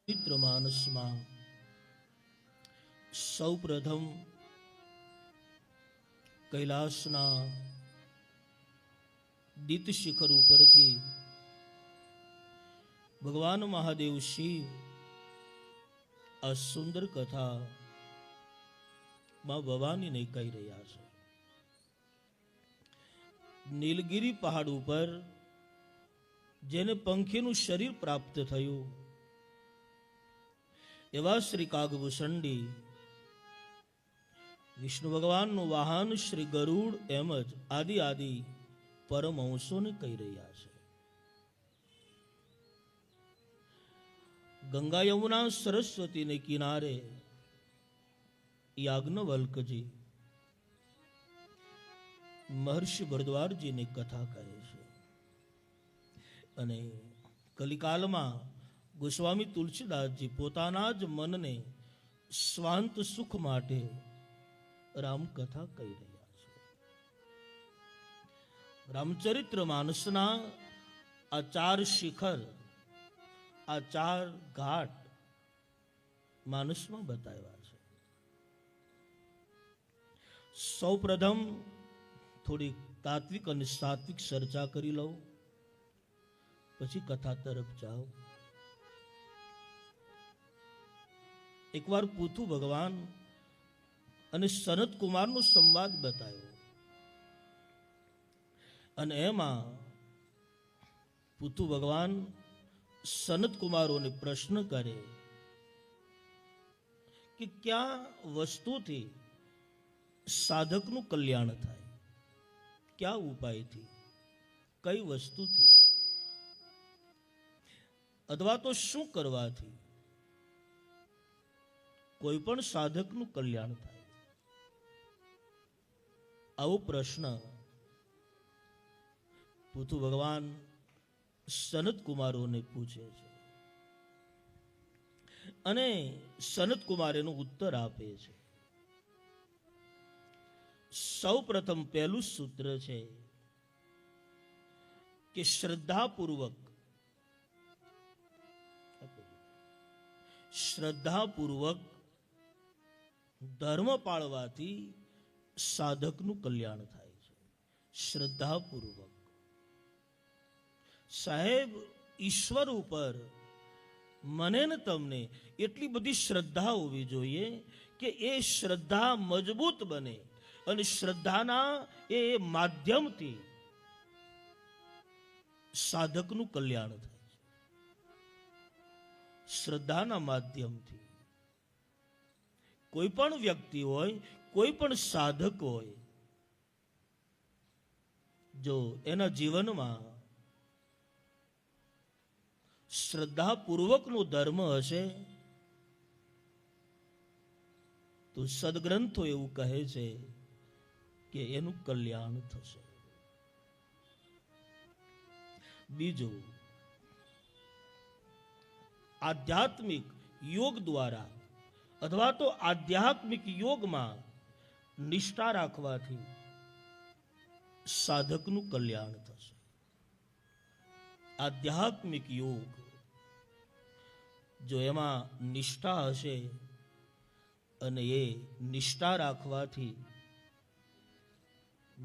પવિત્ર માનસમાં સૌ પ્રથમ કૈલાસના દીત શિખર ઉપરથી ભગવાન મહાદેવ શિવ આ સુંદર કથા માં ભવાનીને કહી રહ્યા છે. નીલગિરી પહાડ ઉપર જેને પંખીનું શરીર પ્રાપ્ત થયું એવા શ્રી કાગભૂષણજી વિષ્ણુ ભગવાનનું વાહન શ્રી ગરુડ એમ જ આદિ પરમહંસોને કહી રહ્યા છે. ગંગા યમુના સરસ્વતીને કિનારે યાજ્ઞવલ્કજી મહર્ષિ ભરદ્વાજજીની કથા કહે છે. અને કલિકાલમાં ગોસ્વામી તુલસીદાસજી પોતાના જ મનને સ્વાંત સુખ માટે રામકથા કહી રહ્યા છે. રામચરિત્ર માનસના આ 4 શિખર, આ 4 ઘાટ માનસમાં બતાવ્યા છે. સૌ પ્રથમ થોડી તાત્વિક અને સાત્વિક ચર્ચા કરી લઉં, પછી કથા તરફ જાઓ. એકવાર પૃથુ ભગવાન અને સનત કુમારનો સંવાદ બતાવ્યો અને એમાં પૃથુ ભગવાન સનત કુમારોને પ્રશ્ન કરે કે ક્યાં વસ્તુથી સાધકનું કલ્યાણ થાય, ક્યાં ઉપાયથી, કઈ વસ્તુથી, અથવા તો શું કરવાથી કોઈ પણ સાધકનું કલ્યાણ થાય. આવો પ્રશ્ન પૃથુ ભગવાન સનત કુમારોને પૂછે છે અને સનત કુમાર એનો ઉત્તર આપે છે. સૌ પ્રથમ પહેલું સૂત્ર છે કે શ્રદ્ધાપૂર્વક ધર્મ પાળવાથી સાધકનું કલ્યાણ થાય છે. શ્રદ્ધાપૂર્વક. સાહેબ, ઈશ્વર ઉપર મને ને તમને એટલી બધી શ્રદ્ધા હોવી જોઈએ કે એ શ્રદ્ધા મજબૂત બને અને શ્રદ્ધાના એ માધ્યમથી સાધકનું કલ્યાણ થાય છે. શ્રદ્ધાના માધ્યમથી કોઈ પણ વ્યક્તિ હોય, કોઈ પણ સાધક હોય, જો એના જીવનમાં શ્રદ્ધાપૂર્વકનો ધર્મ હશે તો સદગ્રંથો એવું કહે છે કે એનું કલ્યાણ થશે. બીજું, આધ્યાત્મિક યોગ દ્વારા અથવા તો આધ્યાત્મિક યોગમાં નિષ્ઠા રાખવાથી સાધકનું કલ્યાણ થશે. આધ્યાત્મિક યોગ, જો એમાં નિષ્ઠા હશે અને એ નિષ્ઠા રાખવાથી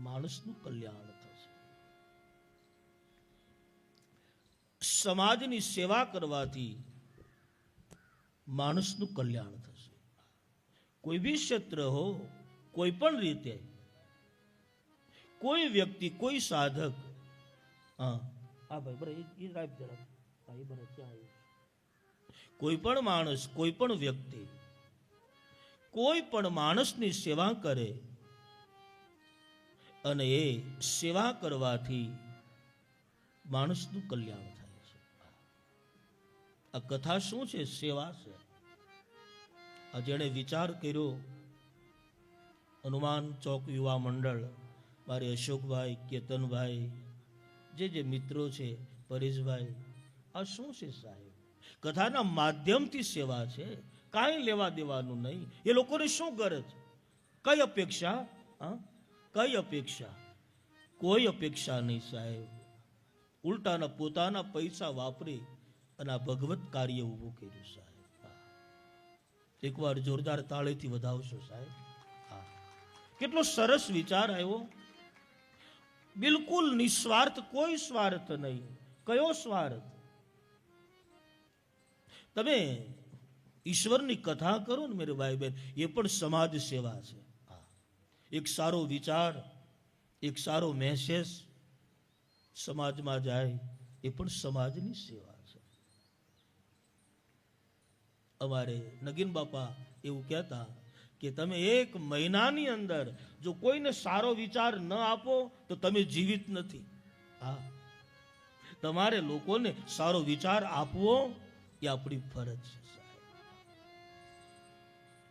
માણસનું કલ્યાણ થશે. સમાજની સેવા કરવાથી માણસનું કલ્યાણ થશે. કોઈ બી ક્ષેત્ર હો, કોઈ પણ રીતે, કોઈ વ્યક્તિ, કોઈ સાધક, કોઈ પણ માણસ, કોઈ પણ વ્યક્તિ કોઈ પણ માણસની સેવા કરે અને એ સેવા કરવાથી માણસનું કલ્યાણ થાય છે. આ કથા શું છે? સેવા છે. આ જેણે વિચાર કર્યો, હનુમાન ચોક યુવા મંડળ, મારે અશોકભાઈ, કેતનભાઈ, જે મિત્રો છે, પરેશભાઈ, આ શું છે સાહેબ? કથાના માધ્યમથી સેવા છે, કાંઈ લેવા દેવાનું નહીં. એ લોકોને શું ગરજ, કઈ અપેક્ષા? કઈ અપેક્ષા? કોઈ અપેક્ષા નહીં સાહેબ. ઉલટાના પોતાના પૈસા વાપરી અને આ ભગવત કાર્ય ઊભું કર્યું સાહેબ. એકવાર જોરદાર તાળીથી વધાવશો સાહેબ. હા, કેટલો સરસ વિચાર આવ્યો. બિલકુલ નિસ્વાર્થ, કોઈ સ્વાર્થ નહીં. કયો સ્વાર્થ? તમે ઈશ્વરની કથા કરો ને મેરે ભાઈ બહેન, એ પણ સમાજ સેવા છે. એક સારો વિચાર, એક સારો મેસેજ સમાજમાં જાય, એ પણ સમાજની સેવા છે. અમારે નગીન બાપા એવું કહેતા કે તમે એક મહિનાની અંદર જો કોઈને સારો વિચાર ન આપો તો તમે જીવિત નથી. હા, તમારે લોકોને સારો વિચાર આપવો એ આપણી ફરજ છે.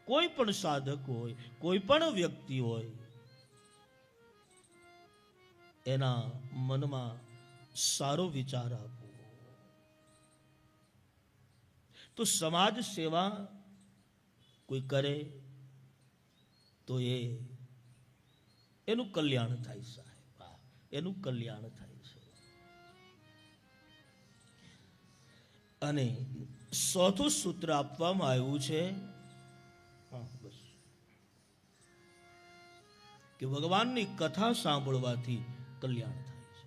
કોઈ પણ સાધક હોય, કોઈ પણ વ્યક્તિ હોય, એના મનમાં સારો વિચાર આપવો. તો સમાજ સેવા કોઈ કરે તો એનું કલ્યાણ થાય સાહેબ. એનું કલ્યાણ થાય છે. અને ચોથું સૂત્ર આપવામાં આવ્યું છે કે ભગવાનની કથા સાંભળવાથી કલ્યાણ થાય છે.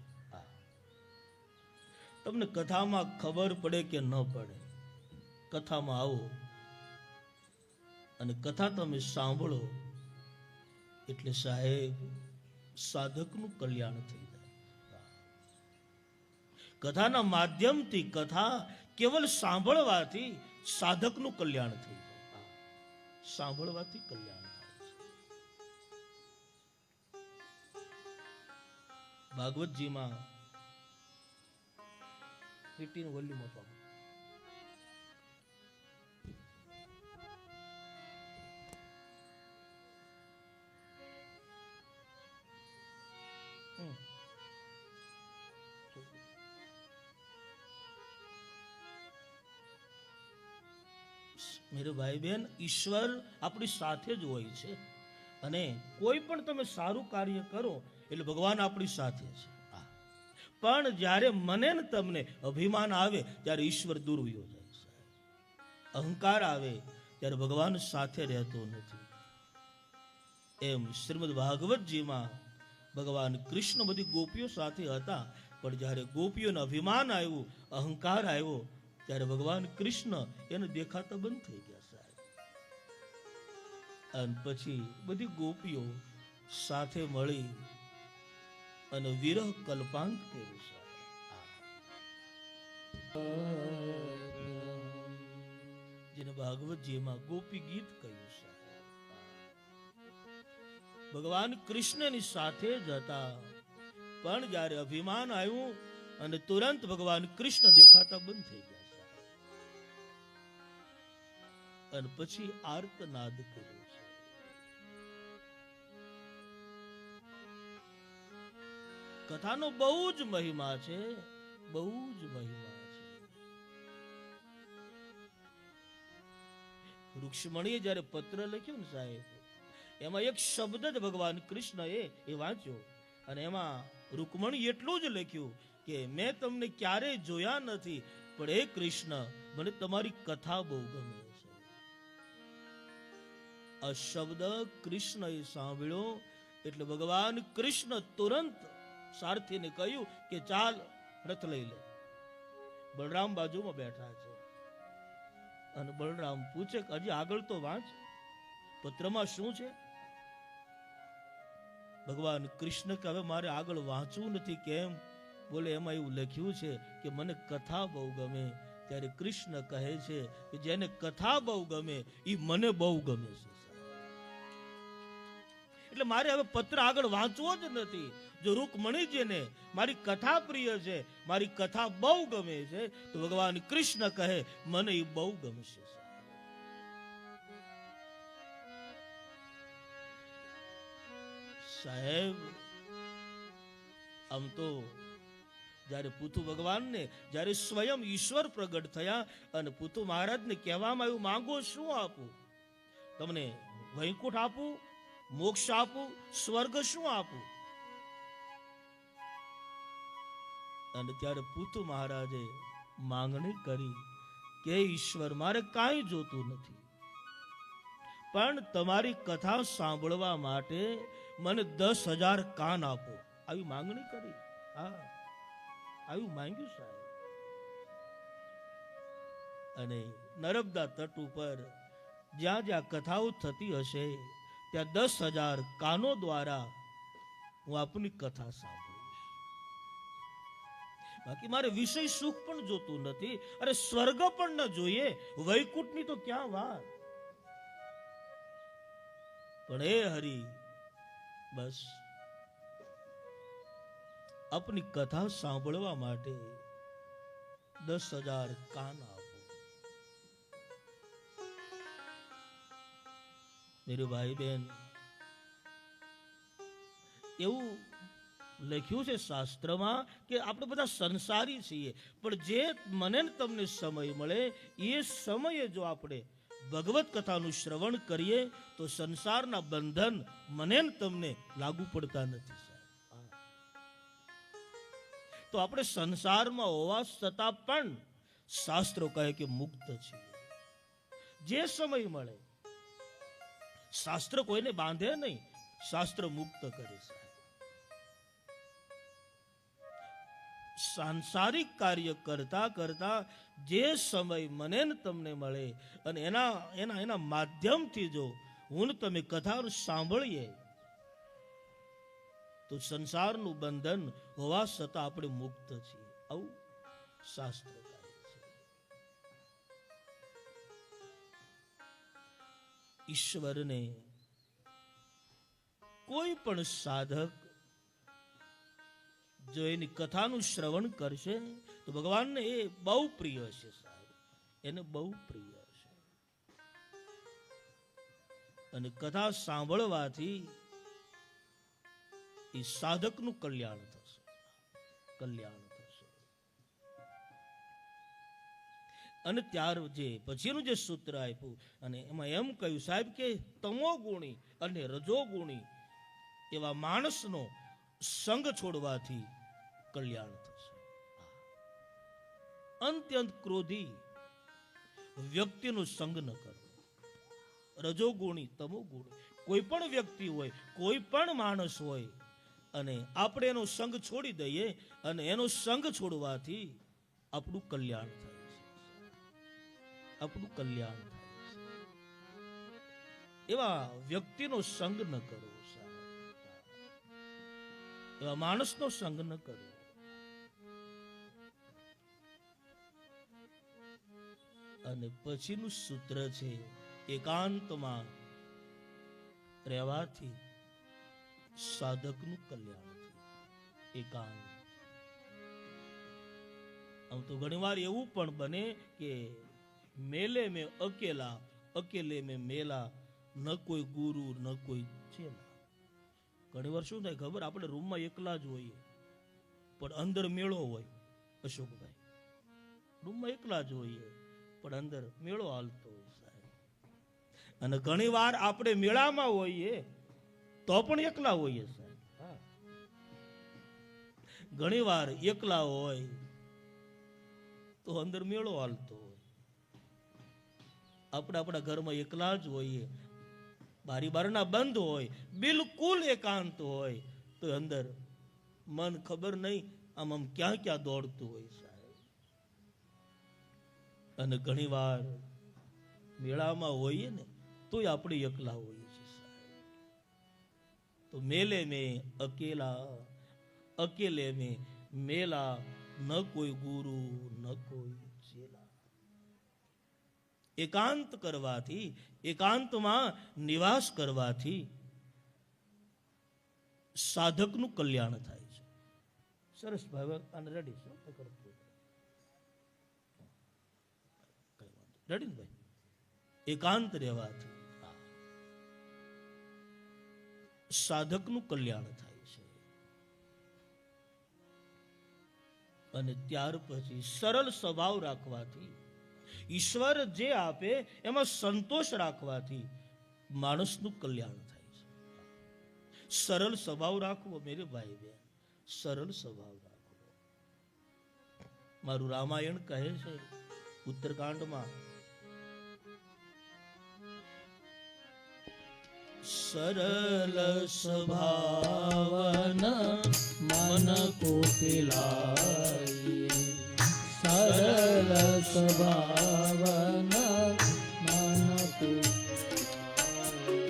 તમને કથામાં ખબર પડે કે ન પડે, કથામાં આવો અને કથા તમે સાંભળો એટલે સાહેબ સાધકનું કલ્યાણ થઈ જાય. કથાના માધ્યમથી, કથા કેવલ સાંભળવાથી સાધકનું કલ્યાણ થઈ જાય. સાંભળવાથી કલ્યાણ થાય છે. ભાગવતજીમાં 15 વોલ્યુમ આપો. મેરે ભાઈ બહેન, ઈશ્વર આપણી સાથે જ હોય છે. અને કોઈ પણ તમે સારું કાર્ય કરો એટલે ભગવાન આપણી સાથે છે. પણ જ્યારે મને ને તમને અભિમાન આવે ત્યારે ઈશ્વર દૂર વયો જાય છે. અહંકાર આવે ત્યારે ભગવાન સાથે રહેતો નથી. એમ શ્રીમદ ભાગવતજીમાં ભગવાન કૃષ્ણ બધી ગોપીઓ સાથે હતા, પણ જ્યારે ગોપીઓને અભિમાન આવ્યું, અહંકાર આવ્યો, ત્યારે ભગવાન કૃષ્ણ એને દેખાતા બંધ થઈ ગયા સાહેબ. અને પછી બધી ગોપીઓ સાથે મળી અને વિરહ કલ્પાંત કર્યું સાહેબ. જેને ભાગવતજીમાં ગોપી ગીત કહ્યું સાહેબ. ભગવાન કૃષ્ણની સાથે જ હતા, પણ જ્યારે અભિમાન આવ્યું અને તુરંત ભગવાન કૃષ્ણ દેખાતા બંધ થઈ ગયા સાહેબ. અને પછી આર્તનાદ કર્યો છે. કથાનો બહુ જ મહિમા છે, બહુ જ મહિમા છે. રૂક્ષ્મણીએ જ્યારે પત્ર લખ્યો ને સાહેબ, એમાં એક શબ્દ જ ભગવાન કૃષ્ણ એ વાંચ્યો અને એમાં રૂકમણી એટલું જ લખ્યું કે મેં તમને ક્યારેય જોયા નથી, પણ હે કૃષ્ણ, મને તમારી કથા બહુ ગમે છે. આ શબ્દ કૃષ્ણએ સાંભળ્યો એટલે ભગવાન કૃષ્ણ તુરંત સારથીને કહ્યું કે ચાલ રથ લઈ લે. બલરામ બાજુમાં બેઠા છે અને બલરામ પૂછે કે હજી આગળ તો વાંચ, પત્રમાં શું છે? ભગવાન કૃષ્ણ કે હવે મારે આગળ વાંચવું નથી. કેમ? બોલે એમાં એવું લખ્યું છે કે મને કથા બહુ ગમે. ત્યારે કૃષ્ણ કહે છે કે જેને કથા બહુ ગમે એ મને બહુ ગમે છે. એટલે મારે હવે પત્ર આગળ વાંચવો જ નથી. જો રૂકમણીજીને મારી કથા પ્રિય છે, મારી કથા બહુ ગમે છે, તો ભગવાન કૃષ્ણ કહે મને એ બહુ ગમશે. સાહેબ, આમ તો જ્યારે પૃથુ ભગવાનને જ્યારે સ્વયં ઈશ્વર પ્રગટ થયા અને પૃથુ મહારાજને કહેવામાં આવ્યું, માંગો શું આપું તમને? વૈકુંઠ આપું, મોક્ષ આપું, સ્વર્ગ શું આપું? અને ત્યારે પૃથુ મહારાજે માંગણી કરી કે ઈશ્વર મારે કાંઈ જોતું નથી, પણ તમારી કથા સાંભળવા માટે મને 10,000 કાન આપો. આવી માંગણી કરી. હા, આવ્યું માંગ્યું સાહેબ. અને નર્મદા તટ ઉપર જ્યાં જ્યાં કથાઓ થતી હશે ત્યાં 10,000 કાનો દ્વારા હું આપની કથા સાંભળીશ. બાકી મારે વિષય સુખ પણ જોતું નથી. અરે સ્વર્ગ પણ ન જોઈએ, વૈકુંઠની તો ક્યાં વાત. પણ એ હરિ, બસ આપની કથા સાંભળવા માટે 10,000 કાન આપો. મેરે ભાઈ બહેન, એવું લખ્યું છે શાસ્ત્રમાં કે આપણે બધા સંસારી છીએ, પણ જે મને તમને સમય મળે એ સમયે જો આપણે ભગવત કથાનું શ્રવણ કરીએ તો સંસારના બંધન મને તમને લાગુ પડતા નથી સાહેબ. તો આપણે સંસારમાં હોવા છતાં પણ શાસ્ત્રો કહે કે મુક્ત છીએ. જે સમય મળે, શાસ્ત્ર કોઈને બાંધે નહીં, શાસ્ત્ર મુક્ત કરે છે. સાંસારિક કાર્ય કરતા કરતા જે સમય મને તમને મળે અને એના માધ્યમથી જો હું તમે કથા સાંભળીએ તો સંસારનું બંધન હોવા છતાં આપણે મુક્ત છીએ. આવું શાસ્ત્ર કહે છે. ઈશ્વરને કોઈ પણ સાધક જો એની કથાનું શ્રવણ કરશે તો ભગવાનને એ બહુ પ્રિય છે સાહેબ, એને બહુ પ્રિય છે. અને કથા સાંભળવાથી એ સાધકનું કલ્યાણ થશે, કલ્યાણ થશે. અને ત્યાર જે પછીનું જે સૂત્ર આપ્યું અને એમાં એમ કહ્યું સાહેબ કે તમો ગુણી અને રજો ગુણી એવા માણસનો સંગ છોડવાથી કલ્યાણ થશે. અત્યંત ક્રોધી વ્યક્તિનો સંગ ન કરવો. રજોગુણી, તમોગુણી કોઈ પણ વ્યક્તિ હોય, કોઈ પણ માણસ હોય અને આપણે એનો સંગ છોડી દઈએ અને એનો સંગ છોડવાથી આપણું કલ્યાણ થાય છે, આપણું કલ્યાણ થાય છે. એવા વ્યક્તિનો સંગ ન કરવો સાહેબ, એવા માણસનો સંગ ન કરવો. અને પછીનું સૂત્ર છે એકાંતમાં રહેવાથી સાધકનું કલ્યાણ થાય. એકાંત. આમ તો ઘણીવાર એવું પણ બને કે મેલે મેં અકેલા, અકેલે મેં મેલા, ન કોઈ ગુરુ ન કોઈ ચેલા. ઘણીવાર શું થાય ખબર, આપણે રૂમમાં એકલા જ હોઈએ પણ અંદર મેળો હોય. અશોકભાઈ, રૂમમાં એકલા જ હોઈએ પણ અંદર મેળો હાલતો હોય સાહેબ. અને ઘણી વાર આપણે મેળામાં હોઈએ તો પણ એકલા હોઈએ સાહેબ. ઘણી વાર એકલા હોય તો અંદર મેળો હાલતો હોય. આપણે આપણા ઘરમાં એકલા જ હોઈએ, બારી બારણા બંધ હોય, બિલકુલ એકાંત હોય તો અંદર મન ખબર નહીં આમ ક્યાં ક્યાં દોડતું હોય સાહેબ. અને ઘણી વાર મેળામાં હોઈએ ને તોય આપણે એકલા હોઈએ છીએ સાહેબ. તો મેલે મેં અકેલા, અકેલે મેં મેલા, ન કોઈ ગુરુ ન કોઈ ચેલા. એકાંત કરવાથી, એકાંતમાં નિવાસ કરવાથી સાધકનું કલ્યાણ થાય છે. સરસ ભાઈ, અને રેડી છે રેડી ને ભાઈ? એકાંત રહેવાથી સાધકનું કલ્યાણ થાય છે. અને ત્યાર પછી સરળ સ્વભાવ રાખવાથી, ઈશ્વર જે આપે એમાં સંતોષ રાખવાથી માણસનું કલ્યાણ થાય છે. સરળ સ્વભાવ રાખવો મેરે ભાઈ બહેન, સરળ સ્વભાવ રાખવો. મારું રામાયણ કહે છે ઉત્તરકાંડમાં સરલ સ્વભાવન મન કુટિલાઈ સરલ સ્વભાવન મન કુટિલાઈ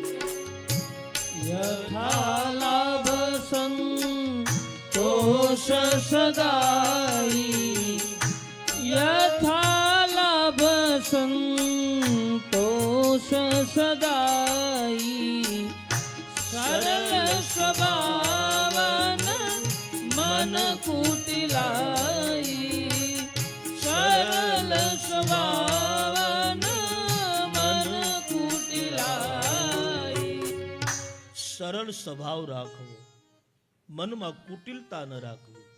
યથા લાભ સંતોષ સદાઈ યથા લાભ સંતોષ સદાઈ સરલ સ્વભાવન મન કુટિલાઈ સરલ સ્વભાવન મન કુટિલાઈ સરળ સ્વભાવ રાખવો, મનમાં કુટિલતા ન રાખવી,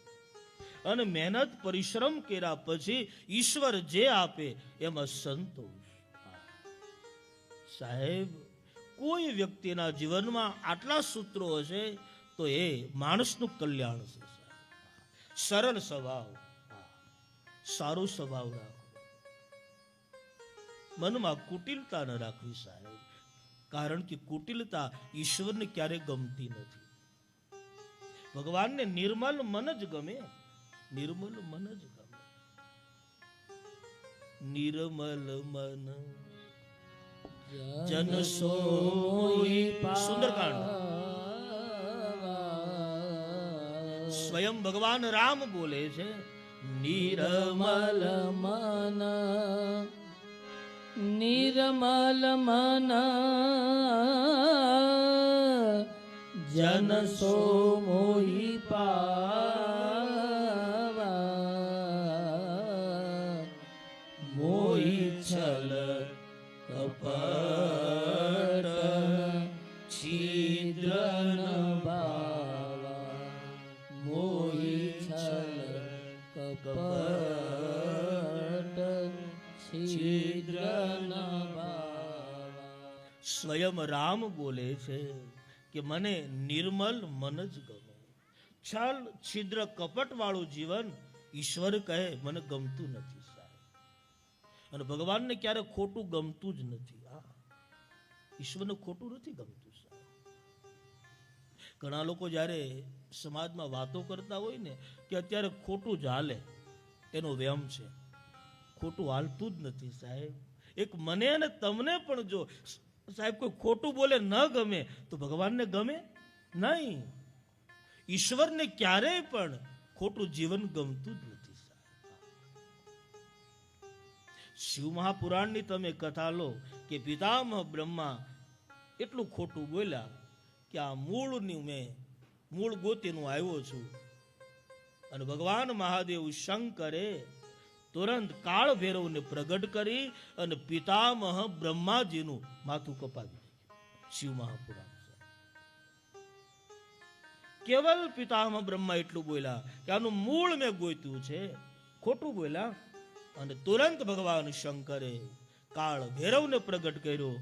અને મહેનત પરિશ્રમ કર્યા પછી ઈશ્વર જે આપે એમાં સંતોષ. સાહેબ, કોઈ વ્યક્તિના જીવનમાં આટલા સૂત્રો હશે તો એ માણસનું કલ્યાણ છે. સરળ સ્વભાવ, સારો સ્વભાવ રાખવો, મનમાં કુટિલતા ન રાખવી સાહેબ, કારણ કે કુટિલતા ઈશ્વરને ક્યારે ગમતી નથી. ભગવાનને નિર્મલ મન જ ગમે, નિર્મલ મન જ ગમે. નિર્મલ મન જન સોઈ. સુંદરકાંડ. સ્વયં ભગવાન રામ બોલે છે, નિર્મલ મન નિર્મલ મન જન સો મોહી પાવા મોહી છલ કપટ છિદ્ર ન ભાવા મોહી છલ કપટ છિદ્ર ન ભાવા. સ્વયં રામ બોલે છે કે મને નિર્મલ મન જ ગમે. છલ છિદ્ર કપટ વાળું જીવન ઈશ્વર કહે મને ગમતું નથી સાહેબ. અને ભગવાનને ક્યારે ખોટું ગમતું જ નથી. ઈશ્વરને ખોટું નથી ગમતું સાહેબ. ઘણા લોકો જ્યારે સમાજમાં વાતો કરતા હોય ને કે અત્યારે ખોટું જ હાલે, એનો વ્યામ છે. ખોટું હાલતું જ નથી સાહેબ. એક મને અને તમને પણ જો સાહેબ કોઈ ખોટું બોલે ન ગમે તો ભગવાનને ગમે નહીં. ઈશ્વરને ક્યારેય પણ ખોટું જીવન ગમતું જ નથી સાહેબ. શિવ મહાપુરાણની તમે કથા લો કે પિતામહ બ્રહ્મા એટલું ખોટું બોલ્યા કે આ મૂળ ગોતીનું આવ્યો છું. અને ભગવાન મહાદેવ શંકરે તુરંત કાળ ભૈરવને પ્રગટ કરી અને પિતામહ બ્રહ્માજીનું માથું કપાવી નાખ્યું. શિવ મહાપુરાણ. કેવલ પિતામહ બ્રહ્મા એટલું બોલ્યા કે આનું મૂળ મેં ગોત્યું છે, ખોટું બોલ્યા. અને તુરંત ભગવાન શંકરે કાળ ભૈરવને પ્રગટ કર્યો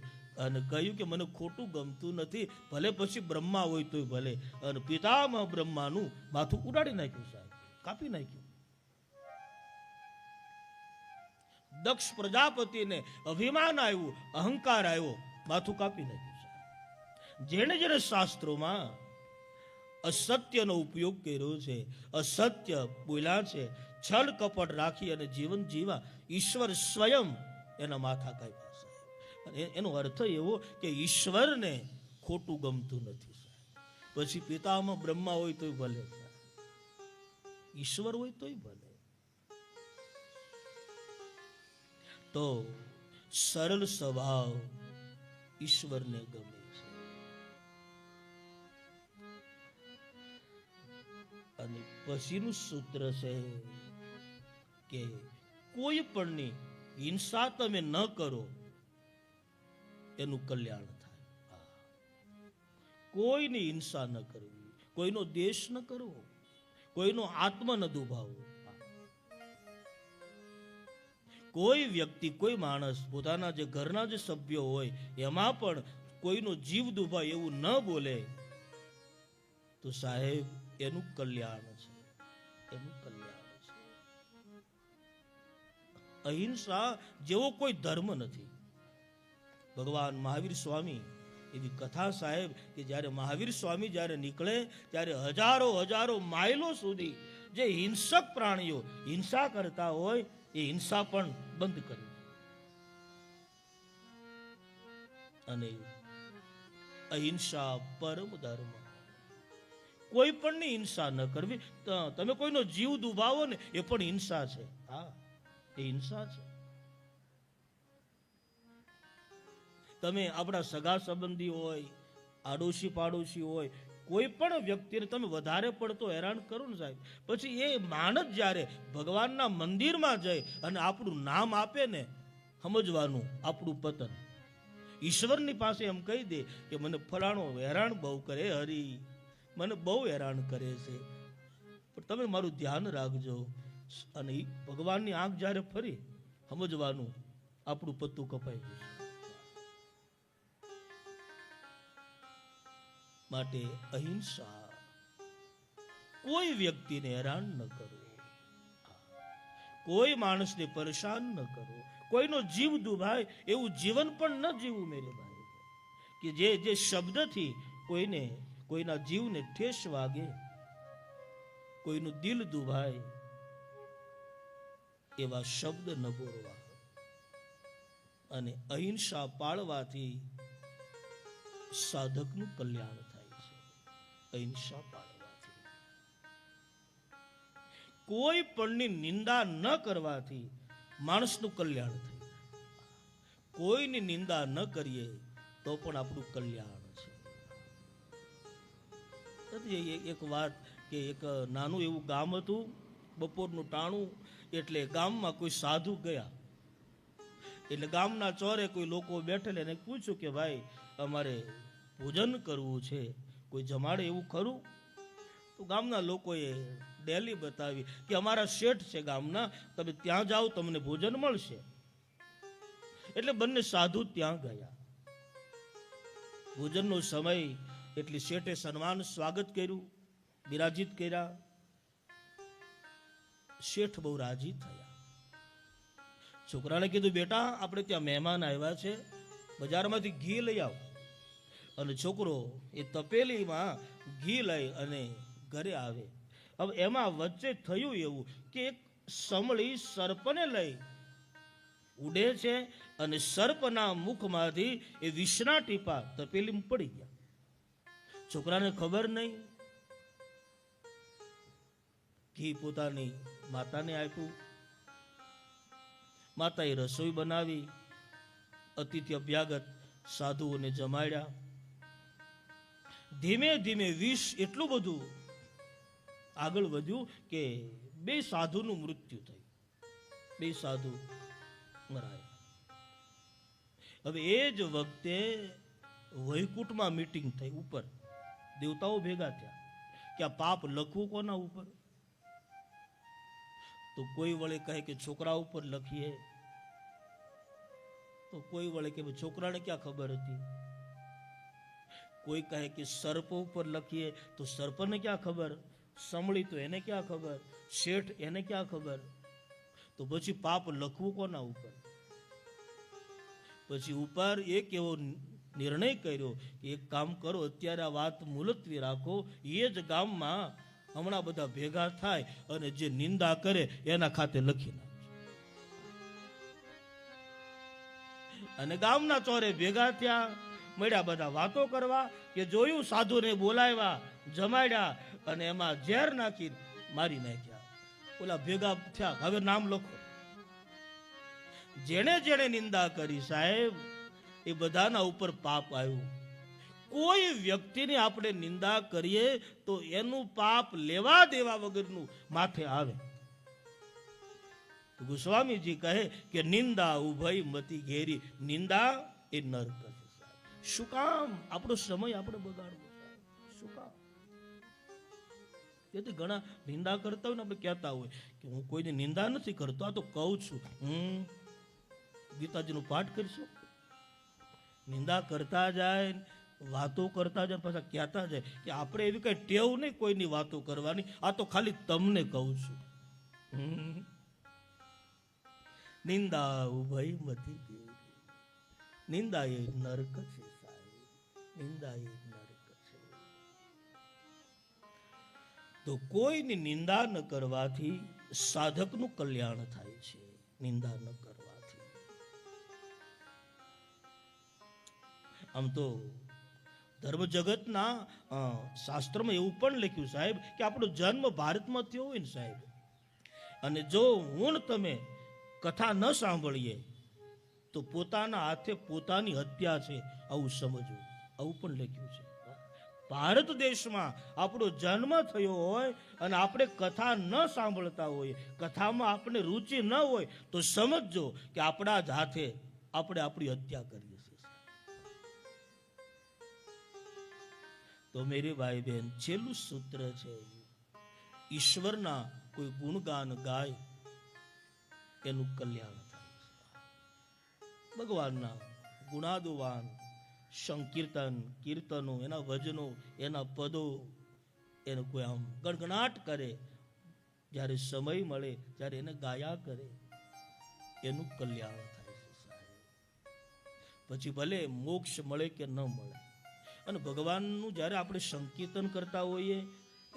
અને કહ્યું કે મને ખોટું ગમતું નથી, ભલે પછી બ્રહ્મા હોય તોય ભલે. અને પિતામહ બ્રહ્માનું માથું ઉડાડી નાખ્યું સાહેબ, કાપી નાખ્યું. દક્ષ પ્રજાપતિને અભિમાન આવ્યું, અહંકાર આવ્યો, માથું કાપી નાખ્યું સાહેબ. જેણે જેણે શાસ્ત્રોમાં અસત્યનો ઉપયોગ કર્યો છે, અસત્ય બોલ્યા છે, છલ કપટ રાખી અને જીવન જીવા, ઈશ્વર સ્વયં એના માથા કાપ્યા સાહેબ. અને એનો અર્થ એવો કે ઈશ્વરને ખોટું ગમતું નથી સાહેબ. પછી પિતામહ બ્રહ્મા હોય તોય ભલે સાહેબ, ઈશ્વર હોય તોય ભલે. તો સરળ સ્વભાવ ઈશ્વરને ગમે છે. અને પછીનું સૂત્ર છે કે કોઈ પણની હિંસા તમે ન કરો એનું કલ્યાણ થાય. કોઈની હિંસા ન કરવી, કોઈનો દ્વેષ ન કરવો, કોઈનો આત્મા ન દુભાવવો. કોઈ વ્યક્તિ, કોઈ માણસ પોતાના જે ઘરના જે સભ્યો હોય એમાં પણ કોઈનો જીવ દુભાય એવું ન બોલે તો સાહેબ એનું કલ્યાણ છે, એનું કલ્યાણ છે. અહિંસા જેવો કોઈ ધર્મ નથી. ભગવાન મહાવીર સ્વામી એવી કથા સાહેબ કે જ્યારે મહાવીર સ્વામી જ્યારે નીકળે ત્યારે હજારો હજારો માઇલો સુધી જે હિંસક પ્રાણીઓ હિંસા કરતા હોય એ હિંસા પણ બંધ કરી અને અહિંસા પરમ ધર્મ. કોઈ પણની હિંસા ન કરવી. તમે કોઈનો જીવ દુભાવો ને એ પણ હિંસા છે. હા, એ હિંસા છે. તમે આપણા સગા સંબંધી હોય, આડોશી પાડોશી હોય, કોઈ પણ વ્યક્તિને તમે વધારે પડતો હેરાન કરો ને સાહેબ, પછી એ માણસ જ્યારે ભગવાનના મંદિરમાં જાય અને આપણું નામ આપે ને, સમજવાનું આપણું પતન. ઈશ્વરની પાસે એમ કહી દે કે મને ફલાણો હેરાન બહુ કરે, હરી મને બહુ હેરાન કરે છે, પણ તમે મારું ધ્યાન રાખજો. અને ભગવાનની આંખ જ્યારે ફરી, સમજવાનું આપણું પત્તું કપાઈ ગયું. માટે અહિંસા, કોઈ વ્યક્તિને હેરાન ન કરો, કોઈ માણસને પરેશાન ન કરો, કોઈનો જીવ દુભાય એવું જીવન પણ ન જીવવું મેરે ભાઈ. કે જે શબ્દથી કોઈના જીવને ઠેસ વાગે, કોઈનું દિલ દુભાય એવા શબ્દ ન બોલવા. અને અહિંસા પાળવાથી સાધકનું કલ્યાણ થાય છે. અહિંસા પાળવાથી, કોઈ પણની નિંદા ન કરવાથી માણસનું કલ્યાણ થાય. કોઈની નિંદા ન કરીએ તો પણ આપણું કલ્યાણ છે. એક વાત કે એક નાનું એવું ગામ હતું, બપોરનું ટાણું, એટલે ગામમાં કોઈ સાધુ ગયા. એટલે ગામના ચોરે કોઈ લોકો બેઠેલા, એને પૂછ્યું કે ભાઈ અમારે ભોજન કરવું છે, કોઈ જમાડે એવું ખરું? તો ગામના લોકોએ ડેલી બતાવી કે અમારા શેઠ છે ગામના, તમે ત્યાં જાઓ તમને ભોજન મળશે. એટલે બંને સાધુ ત્યાં ગયા. ભોજનનો સમય એટલે શેઠે સન્માન સ્વાગત કર્યું, બિરાજિત કર્યા. શેઠ બહુ રાજી થયા. છોકરાને કીધું બેટા આપણે ત્યાં મહેમાન આવ્યા છે, બજારમાંથી ઘી લઈ આવ. અને છોકરો એ તપેલીમાં ઘી લઈ અને ઘરે આવે. હવે એમાં વચ્ચે થયું એવું કે એક સમળી સર્પને લઈ ઉડે છે અને સર્પના મુખમાંથી એ વિષના ટીપા તપેલીમાં પડી ગયા. છોકરાને ખબર નહીં. ઘી પોતાની માતાને આપ્યું. માતાએ રસોઈ બનાવી, અતિથિ અભ્યાગત સાધુઓને જમાડ્યા. ધીમે ધીમે વિષ એટલું બધું આગળ વધ્યું કે 2 સાધુનું મૃત્યુ થયું. 2 સાધુ મરાયા. હવે એ જ વખતે વૈકુંઠમાં મીટિંગ થઈ. ઉપર દેવતાઓ ભેગા થયા કે આ પાપ લખવું કોના ઉપર? તો કોઈ વળે કહે કે છોકરા ઉપર લખીએ, તો કોઈ વળે કે છોકરાને ક્યાં ખબર હતી. કોઈ કહે કે સર્પ ઉપર લખીએ, તો સર્પને ક્યાં ખબર, સમળી તો એને ક્યાં ખબર, શેઠ એને ક્યાં ખબર. તો પછી પાપ લખવું કોના ઉપર? પછી ઉપર એક એવો નિર્ણય કર્યો કે એક કામ કરો, અત્યારે આ વાત મુલતવી રાખો, એ જ ગામમાં હમણાં બધા ભેગા થાય અને જે નિંદા કરે એના ખાતે લખી નાખે. અને ગામના ચોરે ભેગા થયા, મળ્યા બધા વાતો કરવા કે જોયું, સાધુને બોલાવ્યા, જમાડ્યા અને એમાં ઝેર નાખી મારી નાખ્યા. ઓલા ભેગા થયા, હવે નામ લખો. જેણે જેણે નિંદા કરી સાહેબ, એ બધાના ઉપર પાપ આવ્યું. કોઈ વ્યક્તિની આપણે નિંદા કરીએ તો એનું પાપ લેવા દેવા વગરનું માથે આવે. ગોસ્વામીજી કહે કે નિંદા ઉભય મતી ઘેરી, નિંદા એ નરક છે. શું કામ આપણો સમય આપણે બગાડવો? શું કામ? તેથી ઘણા નિંદા કરતા હોય ને, આપણે કહેતા હોય કે હું કોઈની નિંદા નથી કરતો, આ તો કહું છું. ગીતાજીનો પાઠ કરીશું. નિંદા કરતા જાય, વાતો કરતા જાય, પાછા કહેતા જાય કે આપણે એવી કઈ ટેવ નહીં કોઈની વાતો કરવાની, આ તો ખાલી તમને કહું છું. નિંદા ઉભય મતી ગેરી, નિંદા એ નરક છે સાહેબ. નિંદા એ નરક છે. તો કોઈની નિંદા ન કરવાથી સાધકનું કલ્યાણ થાય છે. નિંદા ન કરવાથી. આમ તો ધર્મ જગતના શાસ્ત્રમાં એવું પણ લખ્યું સાહેબ કે આપણો જન્મ ભારતમાં થયો હોય ને સાહેબ, અને જો હું તમે કથા ન સાંભળીએ તો પોતાના હાથે પોતાની હત્યા છે આવું સમજવું, આવું પણ લખ્યું છે. ભારત દેશમાં આપણો જન્મ થયો હોય અને આપણે કથા ન સાંભળતા હોઈએ, કથામાં આપણે રુચિ ન હોય, તો સમજજો કે આપણા જ હાથે આપણે આપણી હત્યા કરીએ છીએ. તો મેરી ભાઈ બહેન, છેલ્લું સૂત્ર છે, ઈશ્વરના કોઈ ગુણગાન ગાય એનું કલ્યાણ થાય છે. ભગવાનના ગુણાદુવાન સંકીર્તન, કીર્તનો, એના ભજનો, એના પદો, એને કોઈ આમ ગણગણાટ કરે, જ્યારે સમય મળે ત્યારે એને ગાયા કરે, એનું કલ્યાણ થાય છે સાહેબ. પછી ભલે મોક્ષ મળે કે ન મળે. અને ભગવાનનું જ્યારે આપણે સંકીર્તન કરતા હોઈએ,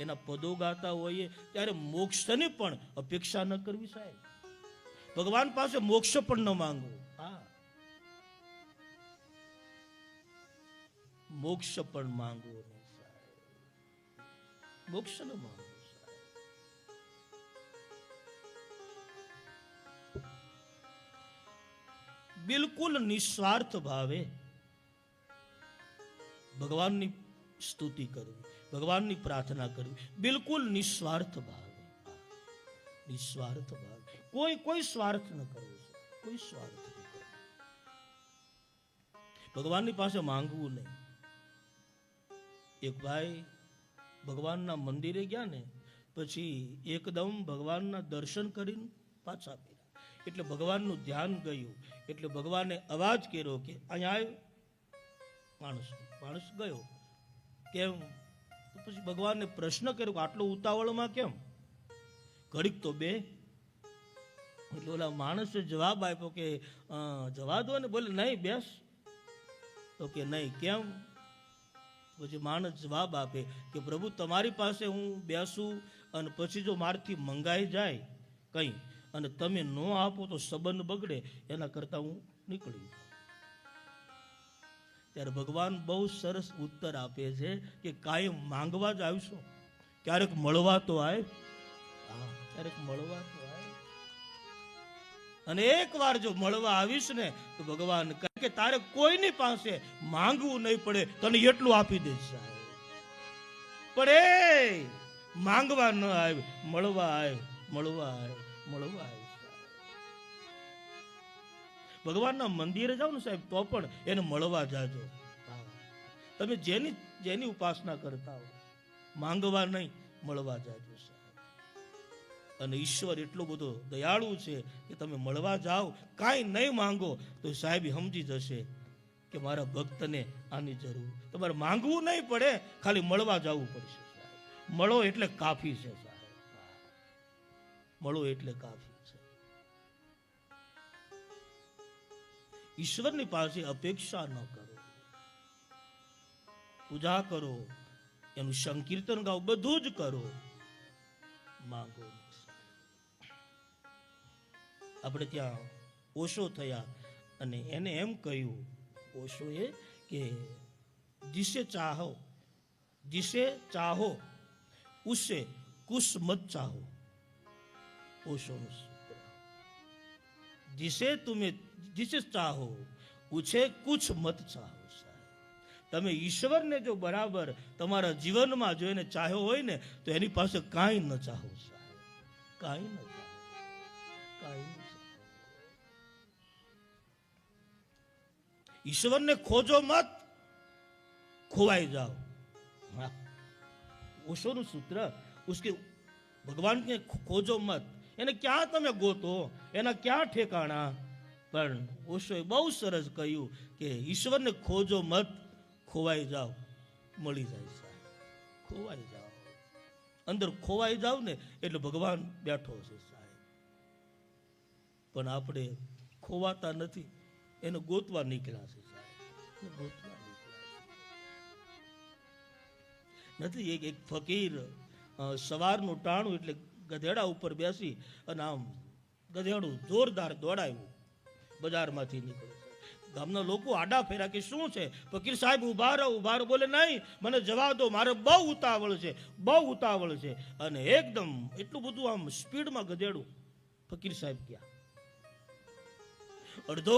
એના પદો ગાતા હોઈએ, ત્યારે મોક્ષની પણ અપેક્ષા ન કરવી સાહેબ. ભગવાન પાસે મોક્ષ પણ ન માંગવું. હા, મોક્ષ પણ માંગવું નહીં સાહેબ. મોક્ષ ન માંગવું સાહેબ. બિલકુલ નિસ્વાર્થ ભાવે ભગવાનની સ્તુતિ કરવી, ભગવાનની પ્રાર્થના કરવી, બિલકુલ નિસ્વાર્થ ભાવે. નિસ્વાર્થ ભાવે, કોઈ સ્વાર્થ ન કરવો, કોઈ સ્વાર્થ ન કરવો. ભગવાનની પાસે માંગવું નહીં. એક ભાઈ ભગવાનના મંદિરે ગયા ને, પછી એકદમ ભગવાનના દર્શન કરીને પાછા ફર્યા. એટલે ભગવાનનું ધ્યાન ગયું, એટલે ભગવાને અવાજ કર્યો કે અહીંયા આવ્યો. માણસ ગયો. કેમ? તો પછી ભગવાનને પ્રશ્ન કર્યો કે આટલો ઉતાવળમાં કેમ? ઘડીક તો બે. એટલે ઓલા માણસે જવાબ આપ્યો કે જવા દો ને. બોલે નહીં, બેસ. તો કે નહીં, કેમ? પછી માણસ જવાબ આપે કે પ્રભુ, તમારી પાસે હું બેસું અને પછી જો મારથી મંગાઈ જાય કંઈ અને તમે ન આપો તો સંબંધ બગડે, એના કરતાં હું નીકળી જાઉં. ત્યારે ભગવાન બહુ સરસ ઉત્તર આપે છે કે કાયમ માંગવા જ આવશો, ક્યારેક મળવા તો આય. હા, ક્યારેક મળવા તો આય. અને એકવાર જો મળવા આવીશ ને તો ભગવાન કહે કે તારે કોઈની પાસે માંગવું નહીં પડે, તને એટલું આપી દઈશ સાહેબ. પણ એ માંગવા ન આવે, મળવા આવે, મળવા આવે, મળવા આવે. ભગવાનના મંદિરે જાઓ ને સાહેબ, તો પણ એને મળવા જાજો. તમે જેની ઉપાસના કરતા હો, માંગવા નહીં, મળવા જાજો સાહેબ. અને ઈશ્વર એટલો બધો દયાળુ છે કે તમે મળવા જાઓ, કાંઈ નહીં માંગો તો સાહેબ સમજી જશે કે મારા ભક્તને આની જરૂર. તમારે માંગવું નહીં પડે, ખાલી મળવા જવું પડશે સાહેબ. મળો એટલે કાફી છે સાહેબ. મળો એટલે કાફી છે. ઈશ્વરની પાસે અપેક્ષા ન કરો. પૂજા કરો, એનું સંકીર્તન ગાઓ, બધું જ કરો, માંગો. આપણે ત્યાં ઓશો થયા અને એને એમ કહ્યું ઓશોએ કે जिसे चाहो उससे कुछ मत चाहो. ओशोનું સૂત્ર. जिसे चाहो उसे कुछ मत चाहो. તમે ઈશ્વરને જો બરાબર તમારા જીવનમાં જો એને ચાહ્યો હોય ને તો એની પાસે કાંઈ ન ચાહો સાહેબ. કાંઈ ન ચાહો, કાંઈ ન ચાહો. ઈશ્વરને ખોજો મત, ખોવાઈ જાઓ. हाँ, ઓશોનું સૂત્ર उसके ભગવાન કે ખોજો મત. એને ક્યાં તમે ગોતો, એના ક્યાં ઠેકાણા? પણ ઓશોએ બહુ સરસ કહ્યું કે ઈશ્વરને ખોજો મત, ખોવાઈ જાઓ, મળી જાય સાહેબ. ખોવાઈ જાઓ, અંદર ખોવાઈ જાવ ને એટલે ભગવાન બેઠો છે સાહેબ. પણ આપણે ખોવાતા નથી, એને ગોતવા નીકળ્યા છે સાહેબ. ગોતવા નીકળ્યા છે. નથી. એક ફકીર સવારનું ટાણું એટલે ગધેડા ઉપર બેસી અને આમ ગધેડું જોરદાર દોડાવ્યું, બજારમાંથી નીકળે. ગામના લોકો આડા ફેરા કે શું છે? ફકીર સાહેબ ઉભા રહો. બોલે નહીં, મને જવા દો, મારે બહુ ઉતાવળ છે, બહુ ઉતાવળ છે. અને એકદમ એટલું બધું આમ સ્પીડમાં ગધેડું. ફકીર સાહેબ ક્યાં? અડધો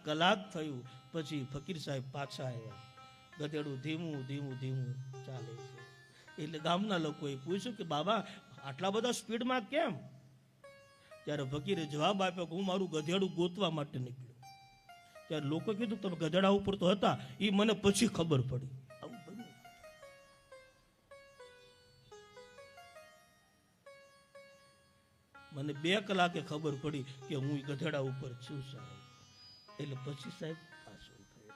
કલાક થયું પછી ફકીર સાહેબ પાછા આવ્યા. ગધેડું ધીમું ધીમું ધીમું ચાલે છે. એટલે ગામના લોકોએ પૂછ્યું કે બાબા આટલા બધા સ્પીડમાં કેમ? ત્યારે ફકીરે જવાબ આપ્યો કે હું મારું ગધેડું ગોતવા માટે નીકળ્યો. ત્યારે લોકો કીધું તમે ગધેડા ઉપર તો હતા, એ મને પછી ખબર પડી. આવું બન્યું. મને 2 કલાકે ખબર પડી કે હું ગધેડા ઉપર છું સાહેબ. એટલે પછી સાહેબ પાછો થયો.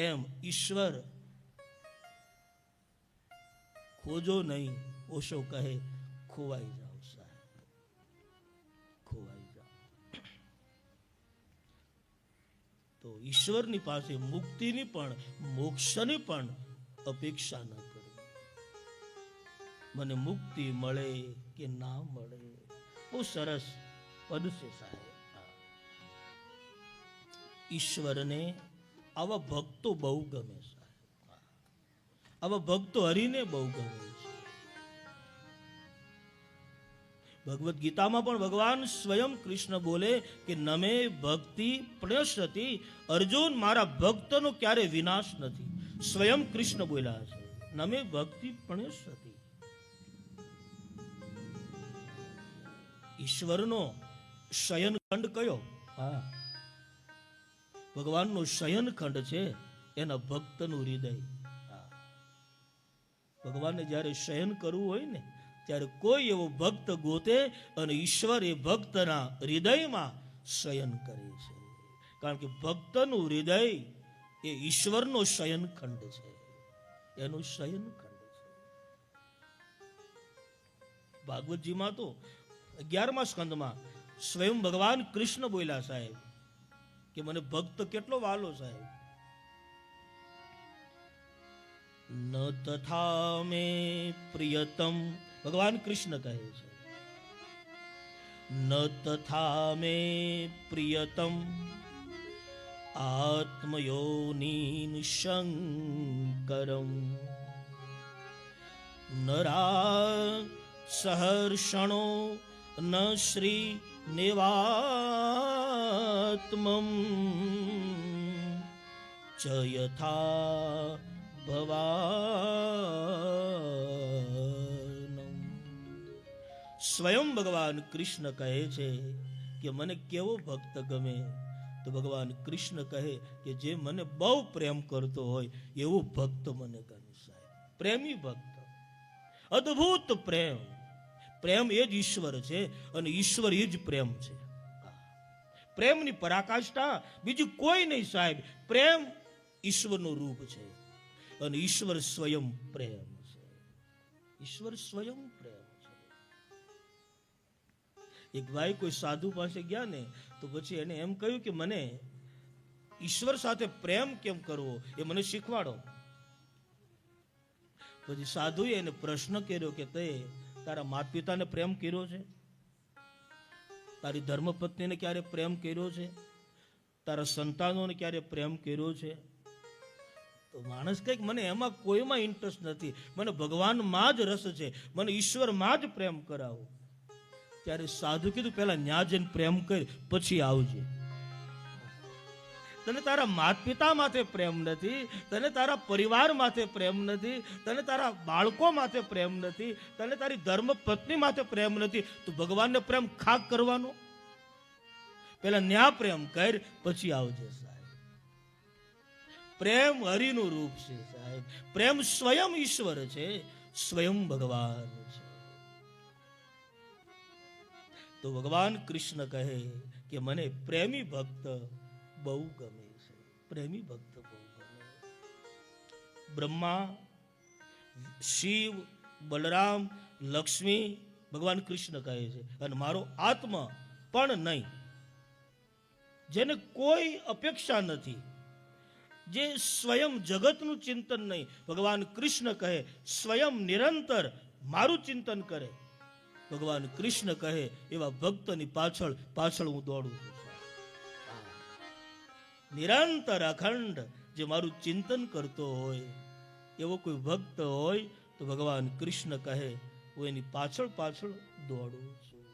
એમ ઈશ્વર ખોજો નહીં, ઓશો કહે ખોવાઈ જાઓ સાહેબ, ખોવાઈ જાઓ. તો ઈશ્વરની પાસે મુક્તિની પણ મોક્ષની પણ અપેક્ષા ન કરવી. મને મુક્તિ મળે કે ના મળે, બહુ સરસ પદ છે સાહેબ. ઈશ્વરને આવા ભક્તો બહુ ગમે સાહેબ. આવા ભક્તો હરિને બહુ ગમે છે. ભગવદ્ ગીતામાં પણ ભગવાન સ્વયં કૃષ્ણ બોલે કે નમે ભક્તિ પ્રણશ્યતિ, અર્જુન મારા ભક્તનો ક્યારે વિનાશ નથી. સ્વયં કૃષ્ણ બોલ્યા છે નમે ભક્તિ પ્રણશ્યતિ. ઈશ્વરનો શયનખંડ કયો? હા, ભગવાનનો શયનખંડ છે એના ભક્તનું હૃદય. ભગવાનને જ્યારે શયન કરવું હોય ને ત્યારે કોઈ એવો ભક્ત ગોતે અને ઈશ્વર એ ભક્તના હૃદયમાં શયન કરે છે. કારણ કે ભક્તનું હૃદય એ ઈશ્વરનો શયનખંડ છે, એનું શયનખંડ છે. ભાગવતજીમાં તો 11મા સ્કંદમાં સ્વયં ભગવાન કૃષ્ણ બોલ્યા સાહેબ કે મને ભક્ત કેટલો વાલો સાહેબ. ન તથા મે પ્રિયતમ, ભગવાન કૃષ્ણ કહે છે ન તથા મે પ્રિયતમ આત્મયોનિન શંકરમ નરા સહર્ષણો ન શ્રી નિવાત્મમ ચ યથા ભવાનમ. સ્વયં ભગવાન કૃષ્ણ કહે છે કે મને કેવો ભક્ત ગમે? તો ભગવાન કૃષ્ણ કહે કે જે મને બહુ પ્રેમ કરતો હોય એવો ભક્ત મને ગમે સાહેબ. પ્રેમી ભક્ત, અદ્ભુત પ્રેમ. પ્રેમ એ જ ઈશ્વર છે અને ઈશ્વર એ જ પ્રેમ છે. પ્રેમની પરાકાષ્ઠા બીજું કોઈ નહીં સાહેબ. પ્રેમ ઈશ્વરનું રૂપ છે અને ઈશ્વર સ્વયં પ્રેમ છે. ઈશ્વર સ્વયં પ્રેમ છે. એક ભાઈ કોઈ સાધુ પાસે ગયા ને તો પછી એને એમ કહ્યું કે મને ઈશ્વર સાથે પ્રેમ કેમ કરવો એ મને શીખવાડો. પછી સાધુએ એને પ્રશ્ન કર્યો કે તે તારા માતા પિતાને પ્રેમ કર્યો છે? તારી ધર્મપત્નીને ક્યારે પ્રેમ કર્યો છે? તારા સંતાનોને ક્યારે પ્રેમ કર્યો છે? તો માણસ કંઈક મને એમાં કોઈમાં ઇન્ટરેસ્ટ નથી, મને ભગવાનમાં જ રસ છે, મને ઈશ્વરમાં જ પ્રેમ કરાવો. ત્યારે સાધુ કીધું પહેલા ન્યા જઈને પ્રેમ કર પછી આવજે. તને તારા માતા પિતા માથે પ્રેમ નથી, તને તારા પરિવાર માથે પ્રેમ નથી, તને તારા બાળકો માથે પ્રેમ નથી, તને તારી ધર્મ પત્ની માથે પ્રેમ નથી, તો ભગવાનને પ્રેમ ખાક કરવાનો? પહેલા ન્યા પ્રેમ કર પછી આવજે સાહેબ. પ્રેમ હરિનું રૂપ છે સાહેબ. પ્રેમ સ્વયં ઈશ્વર છે, સ્વયં ભગવાન છે. તો ભગવાન કૃષ્ણ કહે કે મને પ્રેમી ભક્ત બહુ ગમે છે. પ્રેમી ભક્ત બહુ ગમે. બ્રહ્મા, શિવ, બલરામ, લક્ષ્મી, ભગવાન કૃષ્ણ કહે છે અને મારો આત્મા પણ નહીં, જેને કોઈ અપેક્ષા નથી, જે સ્વયં જગતનું ચિંતન નહીં, ભગવાન કૃષ્ણ કહે સ્વયં નિરંતર મારું ચિંતન કરે, ભગવાન કૃષ્ણ કહે એવા ભક્તની પાછળ પાછળ હું દોડું છું. નિરંતર અખંડ જે મારું ચિંતન કરતો હોય એવો કોઈ ભક્ત હોય તો ભગવાન કૃષ્ણ કહે હું એની પાછળ પાછળ દોડું છું.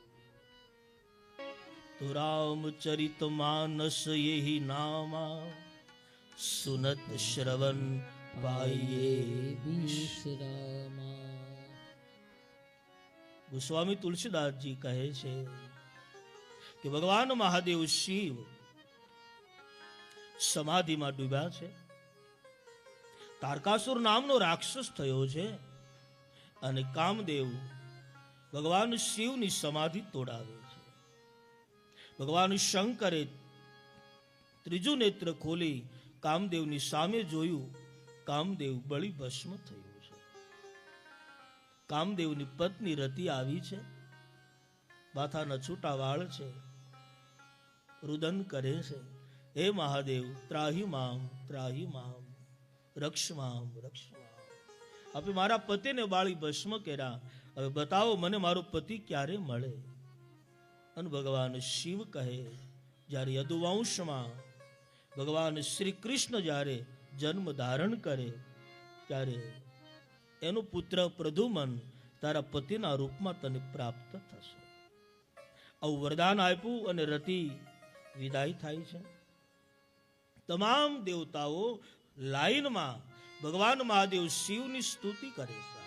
તો રામચરિત માનસ યહી નામા સુનત શ્રવણ પાઈએ વિશ્રામા. ગોસ્વામી તુલસીદાસજી કહે છે કે ભગવાન મહાદેવ શિવ સમાધિમાં ડૂબ્યા છે. તારકાસુર નામનો રાક્ષસ થયો છે અને કામદેવ ભગવાન શિવની સમાધિ તોડાવે છે. ભગવાન શંકરે ત્રીજું નેત્ર ખોલી કામદેવની સામે જોયું, કામદેવ બળી ભસ્મ થયું છે. કામદેવની પત્ની રતિ આવી છે, માથાના છૂટા વાળ છે, રુદન કરે છે, હે મહાદેવ ત્રાહી મામ રક્ષ મામ. આપે મારા પતિને બાળી ભસ્મ કર્યા, હવે બતાવો મને મારો પતિ ક્યારે મળે. અને ભગવાન શિવ કહે જ્યારે યદુવંશમાં ભગવાન શ્રી કૃષ્ણ જ્યારે જન્મ ધારણ કરે ત્યારે એનો પુત્ર પ્રદ્યુમન તારા પતિના રૂપમાં તને પ્રાપ્ત થશે. આવું વરદાન આપ્યું અને રતિ વિદાય થાય છે. તમામ દેવતાઓ લાઈનમાં ભગવાન મહાદેવ શિવની સ્તુતિ કરે છે.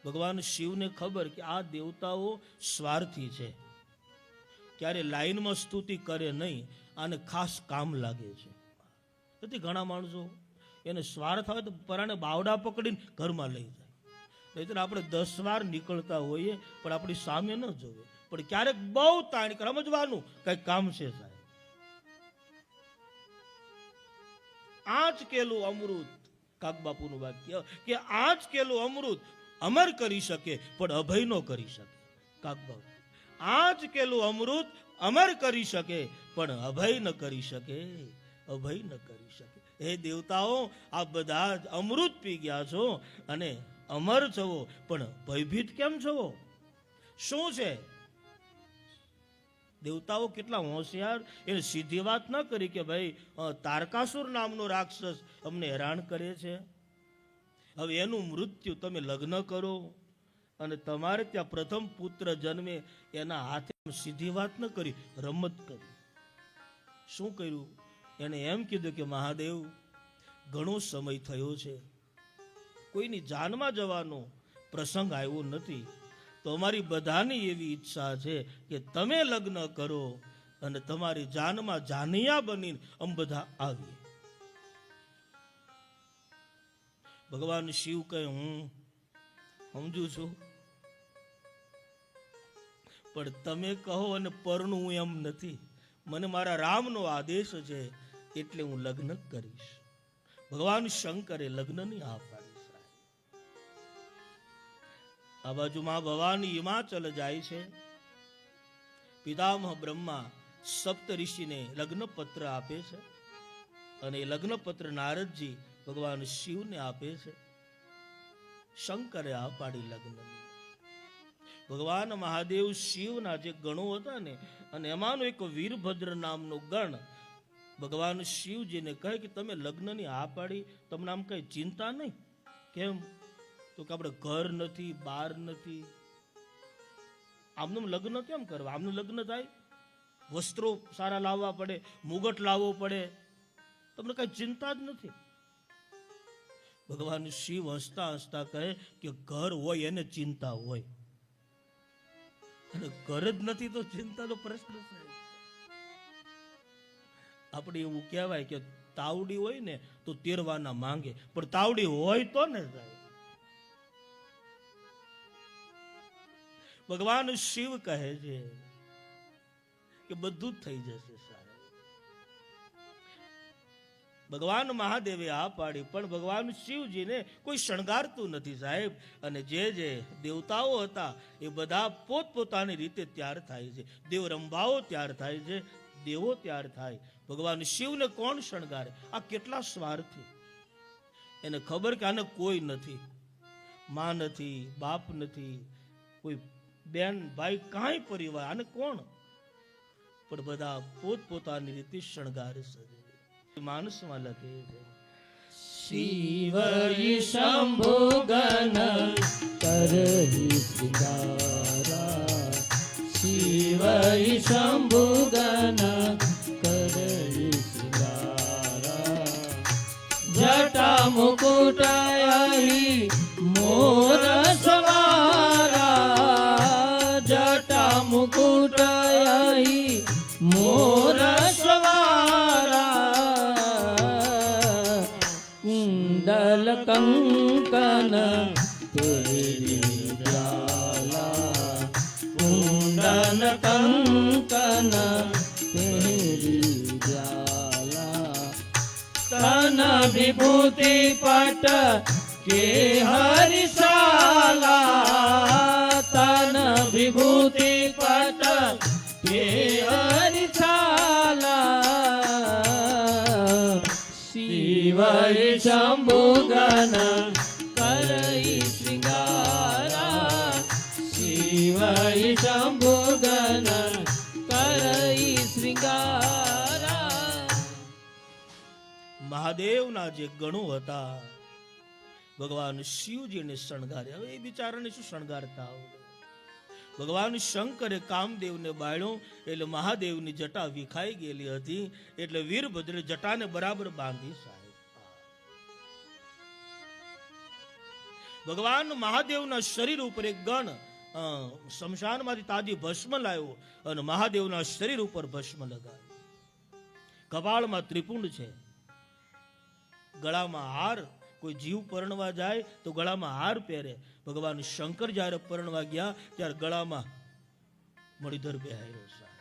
ભગવાન શિવને ખબર કે આ દેવતાઓ સ્વાર્થી છે, ક્યારે લાઈનમાં સ્તુતિ કરે નહીં, આને ખાસ કામ લાગે છે. તેથી ઘણા માણસો એને સ્વાર્થ આવે તો પરાણે બાવડા પકડીને ઘરમાં લઈ જાય. નહીતર આપણે 10 વાર નીકળતા હોઈએ પણ આપણી સામે ન જોવે, પણ ક્યારેક બહુ તાણી સમજવાનું કઈ કામ છે સાહેબ. આજ કેલું અમૃત, કાગબાપુનું વાક્ય કે આજ કેલું અમૃત અમર કરી શકે પણ અભય નો કરી શકે. કાગબાપુ આજ કેલું અમૃત અમર કરી શકે પણ અભય ન કરી શકે, અભય ન કરી શકે. હે દેવતાઓ, આ બધા જ અમૃત પી ગયા છો અને અમર છો, પણ ભયભીત કેમ છો? શું છે? દેવતાઓ કેટલા હોશિયાર, એને સીધી વાત ન કરી કે ભાઈ તારકાસુર નામનો રાક્ષસ અમને હેરાન કરે છે, હવે એનું મૃત્યુ તમે લગ્ન કરો અને તમારે ત્યાં પ્રથમ પુત્ર જન્મે, એના હાથે સીધી વાત ન કરી, રમત કરી. શું કર્યું? એને એમ કીધું કે મહાદેવ ઘણો સમય થયો છે, કોઈની જાનમાં જવાનો પ્રસંગ આવ્યો નથી, તો અમારી બધાની એવી ઈચ્છા છે કે તમે લગ્ન કરો અને તમારી જાનમાં જાનિયા બનીને અમે બધા આવીએ. ભગવાન શિવ કહે હું સમજુ છું, પણ તમે કહો અને પરણું હું એમ નથી, મને મારા રામનો આદેશ છે એટલે હું લગ્ન કરીશ. ભગવાન શંકરે લગ્નની હા પાડી. આ બાજુ માં ભવાની હિમાચલ જાય છે. પિતામહ બ્રહ્મા સપ્ત ઋષિને લગ્ન પત્ર આપે છે અને એ લગ્ન પત્ર નારદજી ભગવાન શિવને આપે છે. શંકરે આ પાડી લગ્નની. ભગવાન મહાદેવ શિવના જે ગણો હતા ને, અને એમાંનો એક વીરભદ્ર નામનો ગણ ભગવાન શિવજીને કહે કે તમે લગ્નની હા પાડી, તમને આમ કઈ ચિંતા નહીં? કેમ? તો કે આપણે ઘર નથી, બાર નથી, આમનું લગ્ન કેમ કરવા? આમનું લગ્ન થાય, વસ્ત્રો સારા લાવવા પડે, મુગટ લાવવો પડે, તમને કઈ ચિંતા જ નથી. ભગવાન શિવ હસતા હસતા કહે કે ઘર હોય એને ચિંતા હોય, અને ઘર જ નથી તો ચિંતાનો પ્રશ્ન છે. આપણે એવું કહેવાય કે તાવડી હોય ને તો તેરવાના માંગે, પણ તાવડી હોય તો ને સાહેબ. ભગવાન શિવ કહે છે કે બધું જ થઈ જશે સાહેબ. ભગવાન મહાદેવે આ પાડી, પણ ભગવાન શિવજીને કોઈ શણગારતું નથી સાહેબ. અને જે જે દેવતાઓ હતા એ બધા પોતપોતાની રીતે તૈયાર થાય છે. દેવ રંભાઓ તૈયાર થાય છે, દેવો તૈયાર થાય. ભગવાન શિવને કોણ શણગારે? આ કેટલા સ્વાર્થી. એને ખબર કે આને કોઈ નથી, માં નથી, બાપ નથી, કોઈ બેન ભાઈ કાંઈ પરિવાર, આને કોણ? પણ બધા પોતપોતાની રીતે શણગાર સજે. માનસમાં લખે છે, શિવ શંભુગન કરહી શૃંગારા, શિવ શંભુગન કરહી શૃંગારા, જટા મુકુટયહી મોર સવારા, જટા મુકુટયહી મોર સવારા, કુંડલ કંકન તેરી જ્વાલા, કુંડલ કંકન તેરી જ્વાલા, તન વિભૂતિ પટ કે હરિશાલા, તન વિભૂતિ પટ કે હરિશાલા, શિવ શંભુગન કરઈ શૃંગારા, શિવ શંભુગન કરઈ શૃંગારા. મહાદેવના જે ગણો હતા ભગવાન શિવજીને શણગાર્યા. હવે એ બિચારાને શું શણગારતા આવડે? ભગવાન શંકરે કામદેવને બાળ્યો એટલે મહાદેવની જટા વિખાઈ ગયેલી હતી, એટલે વીરભદ્રે જટાને બરાબર બાંધી. સાહેબ, ભગવાન મહાદેવના શરીર ઉપર એક ગણ શમશાનમાંથી તાજી ભસ્મ લાવ્યો અને મહાદેવના શરીર ઉપર ભસ્મ લગાવ્યો. કપાળમાં ત્રિપુંડ છે, ગળામાં હાર. કોઈ જીવ પરણવા જાય તો ગળામાં હાર પહેરે. ભગવાન શંકર જ્યારે પરણવા ગયા ત્યારે ગળામાં મણિધર બેહાયો. સાહેબ,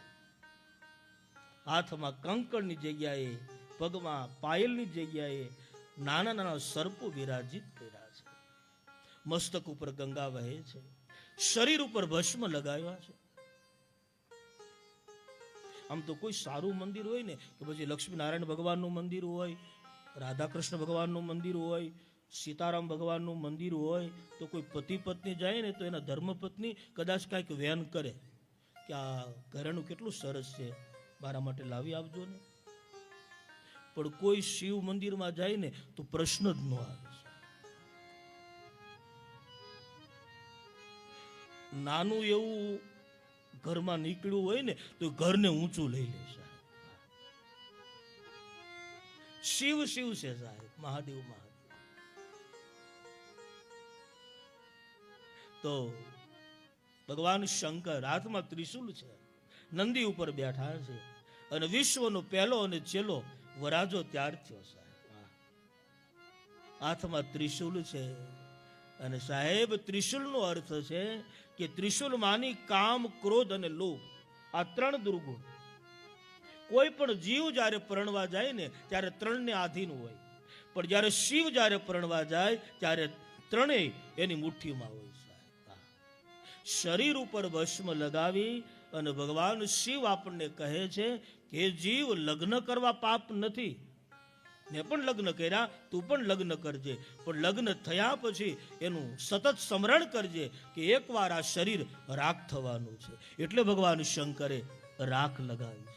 હાથમાં કંકણની જગ્યાએ, પગમાં પાયલની જગ્યાએ નાના નાના સર્પો વિરાજિત કર્યા છે. મસ્તક ઉપર ગંગા વહે છે, શરીર ઉપર ભસ્મ લગાવ્યા છે. આમ તો કોઈ સારું મંદિર હોય ને કે પછી લક્ષ્મીનારાયણ ભગવાનનું મંદિર હોય, રાધા કૃષ્ણ ભગવાનનું મંદિર હોય, સીતારામ ભગવાનનું મંદિર હોય, તો કોઈ પતિ પત્ની જાય ને તો એના ધર્મપત્ની કદાચ કાંઈક વેન કરે કે આ ઘરેણું કેટલું સરસ છે, મારા માટે લાવી આપજો ને. પણ કોઈ શિવ મંદિરમાં જાય ને તો પ્રશ્ન જ ન આવે. નાનું એવું ઘરમાં નીકળ્યું હોય ને તો ઘરને ઊંચું લઈ લે. શિવ શિવ છે સાહેબ, મહાદેવ મહાદેવ. તો ભગવાન શંકર હાથમાં ત્રિશુલ છે, નંદી ઉપર બેઠા છે અને વિશ્વનો પહેલો અને છેલ્લો વરાજો ત્યાર થયો. સાહેબ, હાથમાં ત્રિશુલ છે અને સાહેબ ત્રિશુલનો અર્થ છે કે ત્રિશુલ માની કામ, ક્રોધ અને લોભ, આ ત્રણ દુર્ગુણ. કોઈ પણ જીવ જ્યારે પરણવા જાય ને ત્યારે ત્રણને આધીન હોય, પણ જ્યારે શિવ જ્યારે પરણવા જાય ત્યારે ત્રણેય એની મુઠ્ઠીમાં હોય. શરીર ઉપર ભસ્મ લગાવી અને ભગવાન શિવ આપણને કહે છે કે જીવ, લગ્ન કરવા પાપ નથી. મેં પણ લગ્ન કર્યા, તું પણ લગ્ન કરજે, પણ લગ્ન થયા પછી એનું સતત સ્મરણ કરજે કે એકવાર આ શરીર રાખ થવાનું છે. એટલે ભગવાન શંકરે રાખ લગાવી.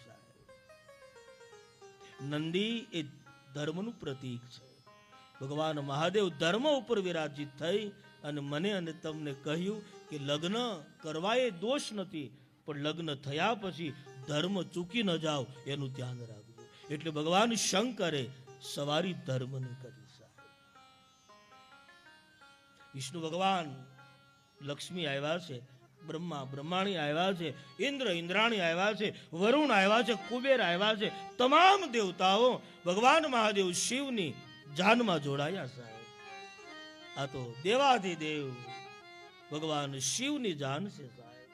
નંદી એ ધર્મનું પ્રતીક છે. ભગવાન મહાદેવ ધર્મ ઉપર વિરાજિત થઈ અને મને અને તમને કહ્યું કે લગ્ન કરવા એ દોષ નથી, પણ લગ્ન થયા પછી ધર્મ ચૂકી ન જાઓ એનું ધ્યાન રાખજો. એટલે ભગવાન શંકરે સવારી ધર્મની કરી. વિષ્ણુ ભગવાન, લક્ષ્મી આવ્યા છે, બ્રહ્મા બ્રહ્માણી આવ્યા છે, ઇન્દ્ર ઇન્દ્રાણી આવ્યા છે, વરુણ આવ્યા છે, કુબેર આવ્યા છે. તમામ દેવતાઓ ભગવાન મહાદેવ શિવની જાનમાં જોડાયા. સાહેબ, આ તો દેવાધિદેવ ભગવાન શિવની જાન છે. સાહેબ,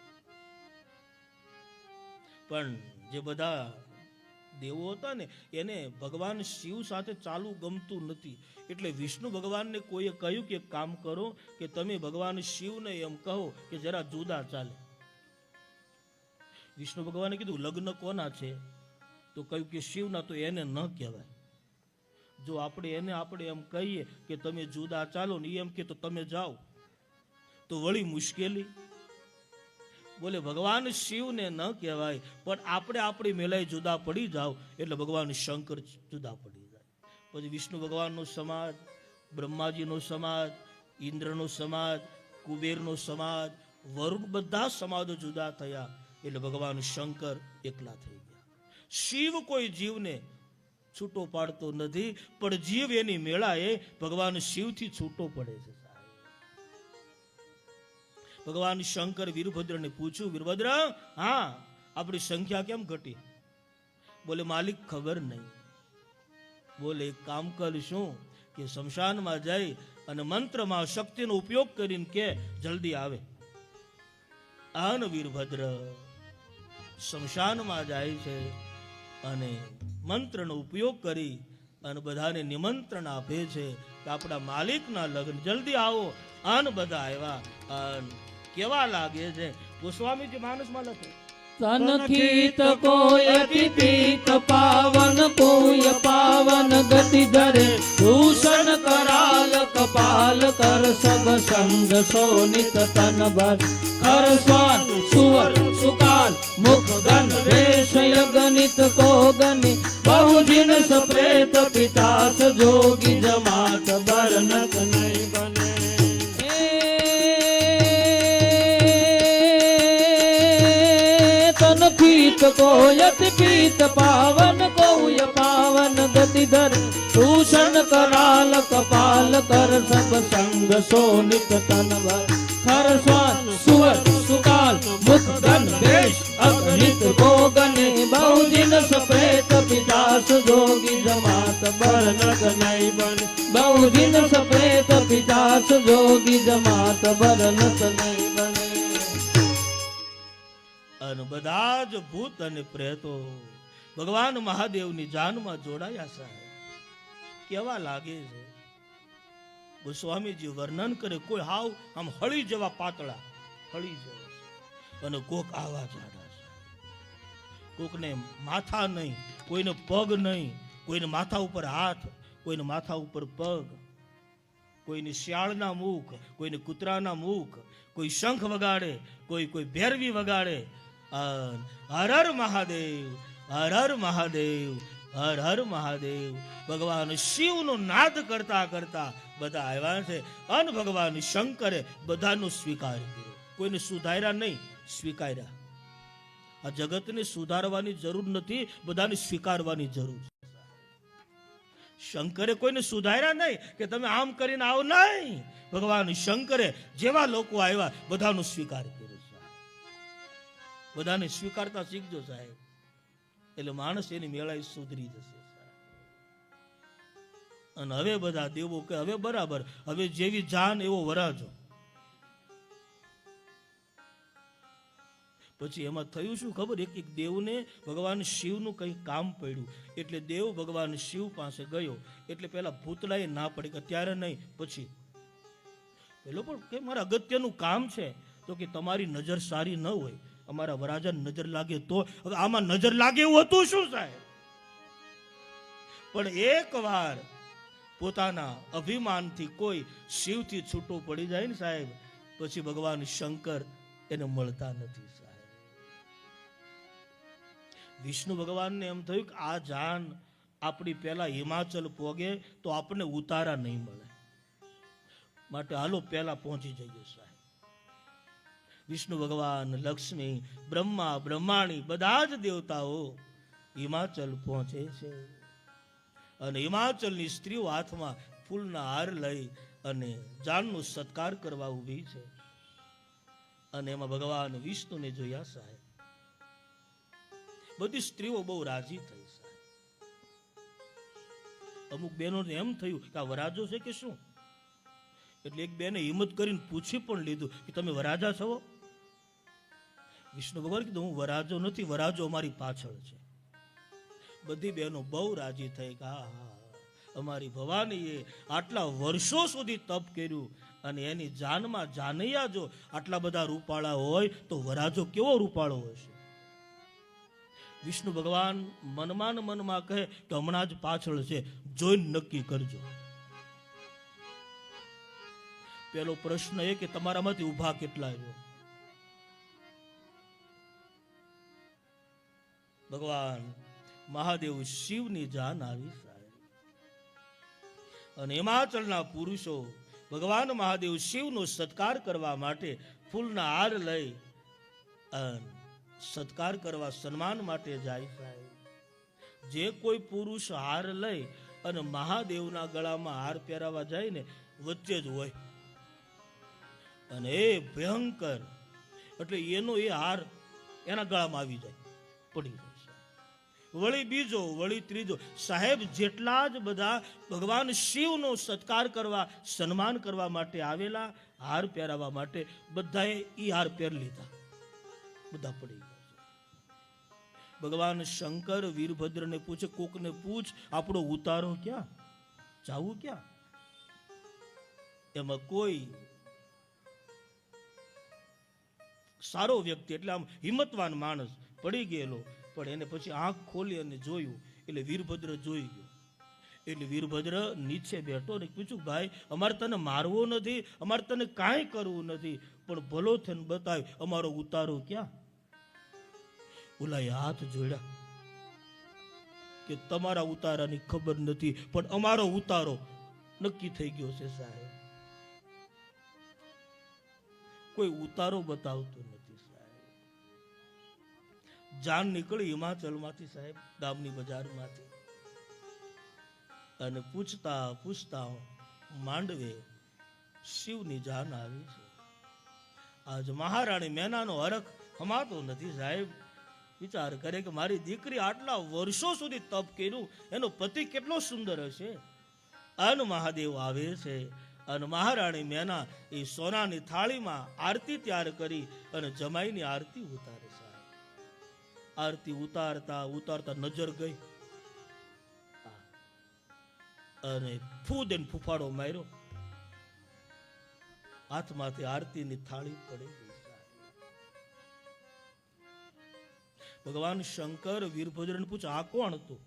પણ જે બધા દેવો હતા ને એને ભગવાન શિવ સાથે ચાલવું ગમતું નથી. એટલે વિષ્ણુ ભગવાનને કોઈએ કહ્યું કે કામ કરો કે તમે ભગવાન શિવને એમ કહો કે જરા જુદા ચાલે. વિષ્ણુ ભગવાને કીધું લગ્ન કોના છે? તો કહ્યું કે શિવના તો એને ન કહેવાય. જો આપણે એમ કહીએ કે તમે જુદા ચાલો ને એમ કે તો તમે જાઓ તો વળી મુશ્કેલી. બોલે ભગવાન શિવને ન કહેવાય, પણ આપણે આપણી મેલાય જુદા પડી જાઓ એટલે ભગવાન શંકર જુદા પડી જાય. પછી વિષ્ણુ ભગવાનનો સમાજ, બ્રહ્માજીનો સમાજ, ઇન્દ્રનો સમાજ, કુબેરનો સમાજ, વરુણ, બધા સમાજો જુદા થયા એટલે ભગવાન શંકર એકલા થઈ ગયા. શિવ કોઈ જીવને છૂટો પાડતો નથી, પણ જીવ એની મેળાએ ભગવાન શિવથી છૂટો પડે છે. ભગવાન શંકર વીરભદ્રને પૂછ્યું, વીરભદ્ર, હા આપણી સંખ્યા કેમ ઘટી? બોલે માલિક ખબર નહીં. બોલે એક કામ કરશું કે શમશાનમાં જઈ અને મંત્રમાં શક્તિનો ઉપયોગ કરીને કે જલ્દી આવે. આન વીરભદ્ર શમશાનમાં જાય છે અને મંત્રનો ઉપયોગ કરી અને બધાને નિમંત્રણ આપે છે કે આપણા માલિકના લગ્ન જલ્દી આવો. આન બધા આવ્યા. કેવા લાગે છે? ગોસ્વામીજી માનસમાં લખે, તનખીત કોઈ પિત પાવન કોઈ પાવન ગતિ ધરે ભૂષણ કરાલ કપાલ કર સબ સંગ સોનિત તન ભર હર સ્વાન સુવર સુકાલ મુખ ગન વેશ ગણિત કો ગની બહુ દિન સપ્રેત પિતાસ જોગી જમાત બરનક નહીં બને. पीत को यति पीत पावन को य पावन गति धर भूषण कराल कपाल कर सब संग सोनित तन भर हर स्वान सुवर सुकाल मुख गन वेश अगणित को गने बहु दिन सप्रेत पितास जोगी जमात बरनक नहीं बने. बहु दिन सप्रेत पितास जोगी जमात बरनक नहीं बने. અને બધા જ ભૂત અને પ્રેતો ભગવાન મહાદેવની જાનમાં જોડાયા સાહેબ. કેવા લાગે છે? ગોસ્વામીજી વર્ણન કરે, કોઈ હાવ આમ હળી જેવા પાતળા, હળી જેવા, અને કોક આવા જાડા છે. કોકને માથા નહીં, કોઈને પગ નહીં, કોઈને માથા ઉપર હાથ, કોઈને માથા ઉપર પગ, કોઈને શિયાળના મુખ, કોઈને કૂતરાના મુખ, કોઈ શંખ વગાડે, કોઈ ભેરવી વગાડે. હર હર મહાદેવ, હર હર મહાદેવ, હર હર મહાદેવ. ભગવાન શિવનો નાદ કરતા કરતા બધા આવ્યા છે અને ભગવાન શંકરે બધાનો સ્વીકાર કર્યો. કોઈને સુધાર્યા નહીં, સ્વીકાર્યા. આ જગતને સુધારવાની જરૂર નથી, બધાને સ્વીકારવાની જરૂર છે. શંકરે કોઈને સુધાર્યા નહીં કે તમે આમ કરીને આવો, નહીં. ભગવાન શંકરે જેવા લોકો આવ્યા બધાનો સ્વીકાર કર્યો. બધાને સ્વીકારતા શીખજો સાહેબ, એટલે માણસ એની મેળાએ સુધરી જશે. અને હવે બધા દેવો કે હવે બરાબર, હવે જેવી જાન એવો વરાજો. પછી એમાં થયું શું ખબર? એક દેવને ભગવાન શિવનું કંઈ કામ પડ્યું એટલે દેવ ભગવાન શિવ પાસે ગયો. એટલે પેલા ભૂતળાએ ના પડી કે અત્યારે નહીં, પછી પેલો પણ કે મારા અગત્યનું કામ છે. તો કે તમારી નજર સારી ન હોય, અમારા વરાજાને નજર લાગે તો. હવે આમાં નજર લાગે એવું હતું શું સાહેબ? પણ એક વાર પોતાના અભિમાનથી કોઈ શિવથી છૂટો પડી જાય ને સાહેબ, પછી ભગવાન શંકર એને મળતા નથી સાહેબ. વિષ્ણુ ભગવાનને એમ થયું કે આ જાન આપણી પહેલા હિમાચલ પોગે તો આપણને ઉતારા નહીં મળે, માટે હાલો પહેલા પહોંચી જઈએ સાહેબ. વિષ્ણુ ભગવાન, લક્ષ્મી, બ્રહ્મા, બ્રહ્માણી, બધા જ દેવતાઓ હિમાચલ પહોંચે છે. અને હિમાચલની સ્ત્રીઓ હાથમાં ફૂલના હાર લઈ અને જાનનો સત્કાર કરવા ઊભી છે. અને એમાં ભગવાન વિષ્ણુને જોયા સાહેબ. બધી સ્ત્રીઓ બહુ રાજી થઈ સાહેબ. અમુક બહેનોને એમ થયું કે આ વરાજો છે કે શું? એટલે એક બેને હિંમત કરીને પૂછી પણ લીધું કે તમે વરાજા છો? વિષ્ણુ ભગવાન કીધું હું વરાજો નથી, વરાજો અમારી પાછળ છે. બધી બહેનો બહુ રાજી થઈ કે હા હા, અમારી ભવાનીએ આટલા વર્ષો સુધી તપ કર્યું અને એની જાનમાં જાનૈયા જો આટલા બધા રૂપાળા હોય તો વરાજો કેવો રૂપાળો હશે. વિષ્ણુ ભગવાન મનમાં ને મનમાં કહે કે હમણાં જ પાછળ છે, જોઈને નક્કી કરજો. પેલો પ્રશ્ન એ કે તમારામાંથી ઊભા કેટલા છો? ભગવાન મહાદેવ શિવની જાન આવી સાહેબ. અને હિમાચલના પુરુષો ભગવાન મહાદેવ શિવનો સત્કાર કરવા માટે ફૂલના હાર લઈ સત્કાર કરવા, સન્માન માટે જાય સાહેબ. જે કોઈ પુરુષ હાર લઈ અને મહાદેવના ગળામાં હાર પહેરાવા જાય ને, વચ્ચે જ હોય અને એ ભયંકર, એટલે એનો એ હાર એના ગળામાં આવી જાય, પડી જાય. વળી બીજો, વળી ત્રીજો, સાહેબ જેટલા જ બધા ભગવાન શિવનો સત્કાર કરવા, સન્માન કરવા માટે આવેલા, હાર પહેરાવા માટે, બધાએ ઈ હાર પહેરી લીધા, બધા પડી ગયા. ભગવાન શંકર વીરભદ્રને પૂછે, કોકને પૂછ આપણો ઉતારો ક્યાં, જાવું ક્યાં? એમાં કોઈ સારો વ્યક્તિ, એટલે આમ હિંમતવાન માણસ પડી ગયેલો, પણ એને પછી આંખ ખોલી અને જોયું, એટલે વીરભદ્ર જોઈ ગયો. એટલે વીરભદ્ર નીચે બેઠો ને પૂછ્યું, ભાઈ અમારે તને મારવો નથી, અમારે તને કાંઈ કરવું નથી, પણ ભલો થઈને બતાવ્યું અમારો ઉતારો ક્યાં? ઓલાએ હાથ જોડ્યા કે તમારા ઉતારાની ખબર નથી, પણ અમારો ઉતારો નક્કી થઈ ગયો છે સાહેબ. કોઈ ઉતારો બતાવતો નથી સાહેબ. જાન નીકળી હિમાચલમાંથી સાહેબ, ગામની બજારમાંથી, અને પૂછતા પૂછતા માંડવે શિવની જાન આવી છે. આજ મહારાણી મેનાનો હરખ હમાતો નથી સાહેબ. વિચાર કરે કે મારી દીકરી આટલા વર્ષો સુધી તપ કર્યું, એનો પતિ કેટલો સુંદર હશે. અન મહાદેવ આવે છે અને મહારાણી મેના એ સોનાની થાળીમાં આરતી તૈયાર કરી અને જમાઈની આરતી ઉતારે સાહેબ. આરતી ઉતારતા ઉતારતા નજર ગઈ અને ફૂદ એને ફૂફાડો માર્યો, હાથમાંથી આરતીની થાળી પડી ગઈ. ભગવાન શંકર વીરભદ્રને પૂછે, આ કોણ હતું?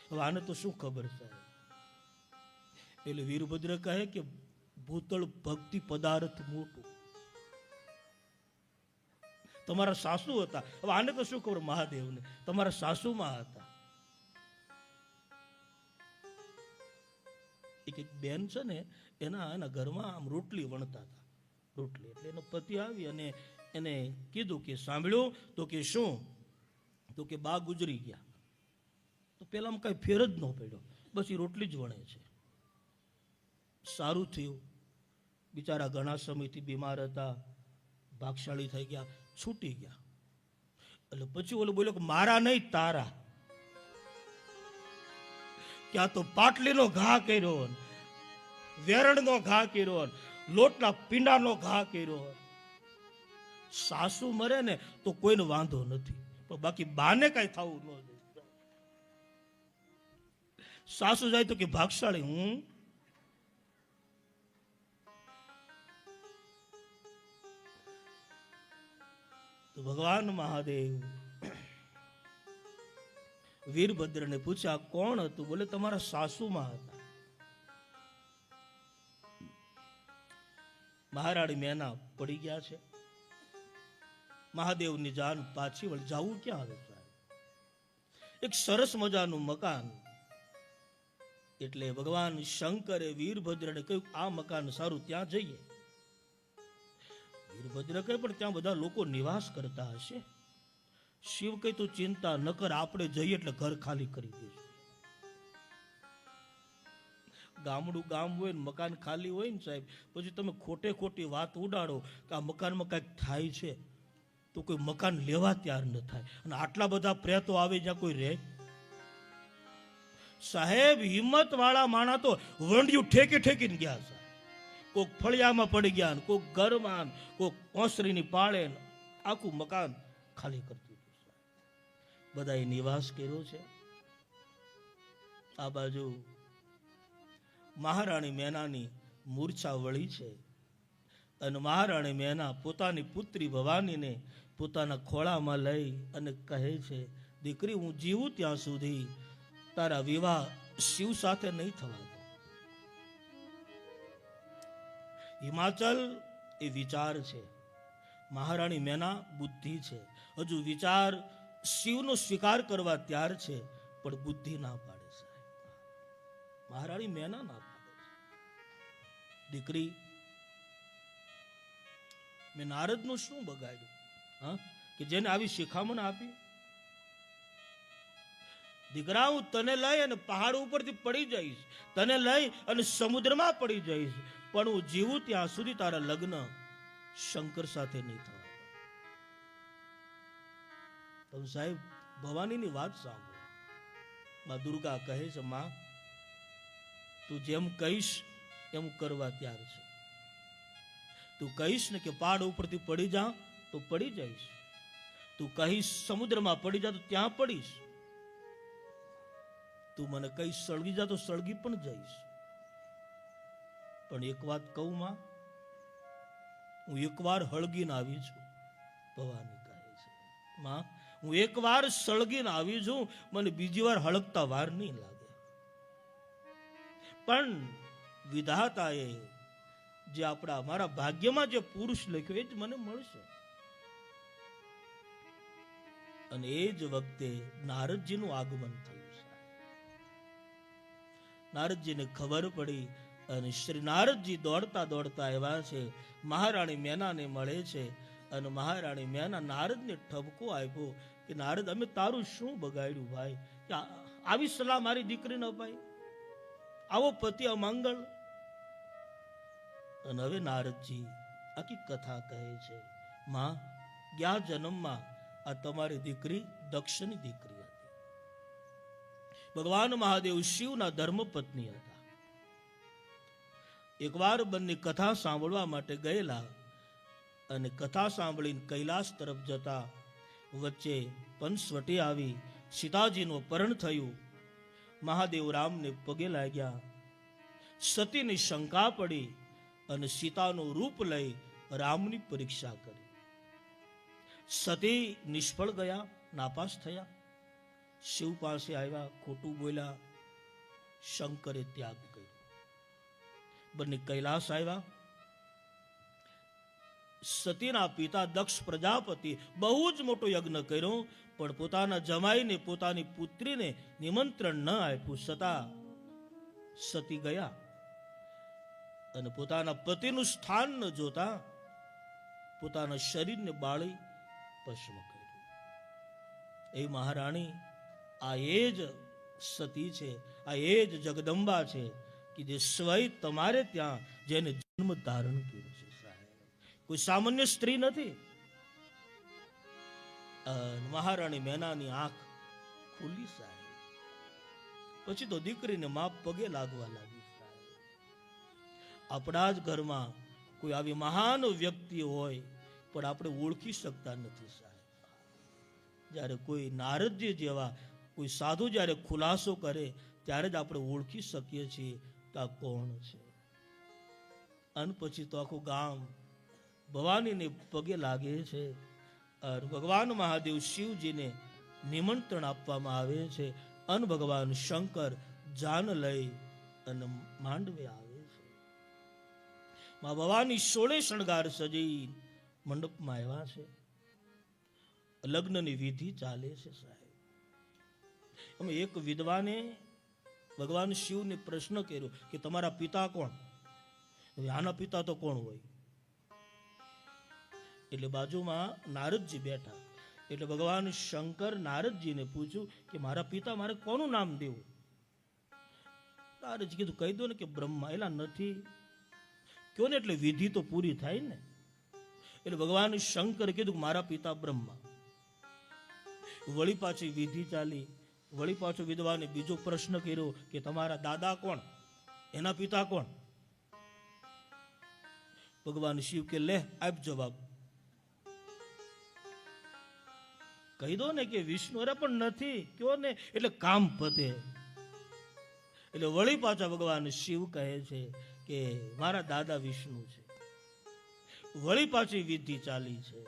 હવે આને તો શું ખબર સાહેબ. એટલે વીરભદ્ર કહે કે ભૂતળ ભક્તિ પદાર્થ મોટું, તમારા સાસુ હતા. હવે આને તો શું ખબર મહાદેવને, તમારા સાસુમાં હતા. એક બેન છે ને, એના ઘરમાં આમ રોટલી વણતા હતા, રોટલી. એટલે એનો પતિ આવી અને એને કીધું કે સાંભળ્યું? તો કે શું? તો કે બા ગુજરી ગયા. તો પેલામાં કઈ ફેર જ ન પડ્યો, બસ એ રોટલી જ વણે છે. સારું થયું, બિચારા ઘણા સમયથી બીમાર હતા, ભાગશાળી થઈ ગયા, છૂટી ગયા. એટલે પછી ઓલો બોલ્યો કે મારા નહીં તારા. ક્યાં તો પાટલીનો ઘા કર્યો, વેરણનો ઘા કર્યો, લોટના પીંડાનો ઘા કર્યો. સાસુ મરે ને તો કોઈને વાંધો નથી, પણ બાકી બાને કઈ થવું ન જોઈએ. સાસુ જાય તો કે ભાગશાળી હું. તો ભગવાન મહાદેવ વીરભદ્રને પૂછ્યા, કોણ હતું? બોલે તમારા સાસુમાં હતા. મહારાણી મેના પડી ગયા છે, મહાદેવની જાન પાછી વળી, જવું ક્યાં આવે સાહેબ? એક સરસ મજાનું મકાન. એટલે ભગવાન શંકરે વીરભદ્રને કહ્યું, આ મકાન સારું, ત્યાં જઈએ. વીરભદ્ર કહે, પણ ત્યાં બધા લોકો નિવાસ કરતા હશે. શિવ કહે, તું ચિંતા ન કર, આપણે જઈએ એટલે ઘર ખાલી કરી દઈશું. ગામડું ગામ હોય ને મકાન ખાલી હોય ને સાહેબ, પછી તમે ખોટે ખોટી વાત ઉડાડો કે આ મકાનમાં કઈક થાય છે, તો કોઈ મકાન લેવા તૈયાર ન થાય. અને આટલા બધા પ્રેતો આવે જ્યાં કોઈ રહે સાહેબ. હિંમત વાળા માણા તો વંડિયું ઠેકી ઠેકીને ગયા સાહેબ. કોક ફળિયામાં પડી ગયા, કોક ઘરમાં, કોક ઓસરીની પાળે, આખું મકાન ખાલી કરતું હતું. બધાએ નિવાસ કર્યો છે. આ બાજુ મહારાણી મેનાની મૂર્છા વળી છે અને મહારાણી મેના પોતાની પુત્રી ભવાનીને પોતાના ખોળામાં લઈ અને કહે છે, દીકરી હું જીવું ત્યાં સુધી તારા વિવાહ શિવ સાથે નહીં થવા દો. હિમાચલ એ વિચાર છે, મહારાણી મેના બુદ્ધિ છે. હજુ વિચાર શિવનો સ્વીકાર કરવા તૈયાર છે, પણ બુદ્ધિ ના પાડે સાહેબ. મહારાણી મેના ના પાડે છે. દીકરી મેં નારદનું શું બગાડ્યું, હા, કે જેને આવી શિખામણ આપી? દીકરા હું તને લઈ અને પહાડ ઉપરથી પડી જઈશ, તને લઈ અને સમુદ્રમાં પડી જઈશ, પણ હું જીવું ત્યાં સુધી તારા લગ્ન શંકર સાથે નહીં થવા. તમે સાહેબ ભવાનીની વાત સાંભળો. માં દુર્ગા કહે છે, માં તું જેમ કહીશ એમ કરવા તૈયાર છે. તું કહીશ ને કે પહાડ ઉપરથી પડી જા તો પડી જઈશ, તું કહીશ સમુદ્રમાં પડી જા તો ત્યાં પડીશ, તું મને કહીશ સળગી જા તો સળગી પણ જઈશ. પણ એક વાત કહું માં, હું એકવાર હળગીને આવી છું. ભવાની કહે છે, માં હું એકવાર સળગીને આવી છું, મને બીજી વાર હળગતા વાર નહીં લાગે. પણ વિધાતાએ જે આપણા મારા ભાગ્યમાં જે પુરુષ લખ્યો એ જ મને મળશે. અને એ જ વખતે નારદજીનું આગમન થયું. નારદજીને ખબર પડી અને શ્રી નારદજી દોડતા દોડતા આવ્યા છે, મહારાણી મેનાને મળે છે. અને મહારાણી મેના નારદને ઠપકો આપ્યો કે નારદ અમે તારું શું બગાડ્યું ભાઈ, આવી સલાહ મારી દીકરીને અપાઈ, આવો પતિ અમાંગળ. અને હવે નારદજી આખી કથા કહે છે, માં ગયા જન્મમાં આ તમારી દીકરી દક્ષની દીકરી હતી. ભગવાન મહાદેવ શિવના ધર્મપત્ની હતા. એકવાર બંને કથા સાંભળવા માટે ગયેલા અને કથા સાંભળીને કૈલાસ તરફ જતા વચ્ચે પંચવટી આવી, સીતાજીનું અપહરણ થયું. મહાદેવ રામને પગે લાગ્યા. સતીની શંકા પડી અને સીતાનું રૂપ લઈ રામની પરીક્ષા કરી. સતી નિષ્ફળ ગયા, નાપાસ થયા. શિવ પાસે આવ્યા, ખોટું બોલ્યા. શંકરે ત્યાગ કર્યો. બંને કૈલાસ આવ્યા. સતીના પિતા દક્ષ પ્રજાપતિ બહુ જ મોટો યજ્ઞ કર્યો, પણ પોતાના જમાઈને પોતાની પુત્રીને નિમંત્રણ ન આપ્યું. છતાં સતી ગયા અને પોતાના પતિનું સ્થાન ન જોતા પોતાના શરીરને બાળી ભસ્મ કર્યું. એ મહારાણી આ એ જ સતી છે, આ એ જ જગદંબા છે કે જે સ્વયં તમારે ત્યાં જેને જન્મ ધારણ કર્યો છે. સાહેબ કોઈ સામાન્ય સ્ત્રી નથી. મહારાણી મેનાની આંખ ખુલી સાહેબ. પછી તો દીકરીને મા પગે લાગવા લાગી. આપણા જ ઘરમાં કોઈ આવી મહાન વ્યક્તિ હોય પણ આપણે ઓળખી શકતા નથી સાહેબ. જ્યારે કોઈ નારદજી જેવા કોઈ સાધુ જ્યારે ખુલાસો કરે ત્યારે જ આપણે ઓળખી શકીએ છીએ કે આ કોણ છે. અને પછી તો આખું ગામ ભવાનીને પગે લાગે છે. ભગવાન મહાદેવ શિવજીને નિમંત્રણ આપવામાં આવે છે. અને ભગવાન શંકર જાન લઈ અને માંડવે આવે છે. મા ભવાની 16 શણગાર સજી મંડપમાં આવ્યા છે. લગ્નની વિધિ ચાલે છે સાહેબ. અમે એક વિદ્વાને ભગવાન શિવને પ્રશ્ન કર્યો કે તમારા પિતા કોણ? આના પિતા તો કોણ હોય? એટલે બાજુમાં નારદજી બેઠા. એટલે ભગવાન શંકર નારદજીને પૂછ્યું કે મારા પિતા મારે કોનું નામ દેવું? નારદજી કીધું કહી દો ને કે બ્રહ્મા. એલા નથી કયો ને એટલે વિધિ તો પૂરી થાય ને. એટલે ભગવાન શંકર કીધું મારા પિતા બ્રહ્મા. વળી પાછી વિધિ ચાલી. વળી પાછો વિદ્વાને બીજો પ્રશ્ન કર્યો કે તમારા દાદા કોણ? એના પિતા કોણ? ભગવાન શિવ કે લે આપ જવાબ. કહી દો ને કે વિષ્ણુ. અરે પણ નથી કયો ને એટલે કામ પતે. એટલે વળી પાછા ભગવાન શિવ કહે છે કે મારા દાદા વિષ્ણુ છે. વળી પાછી વિધિ ચાલી છે.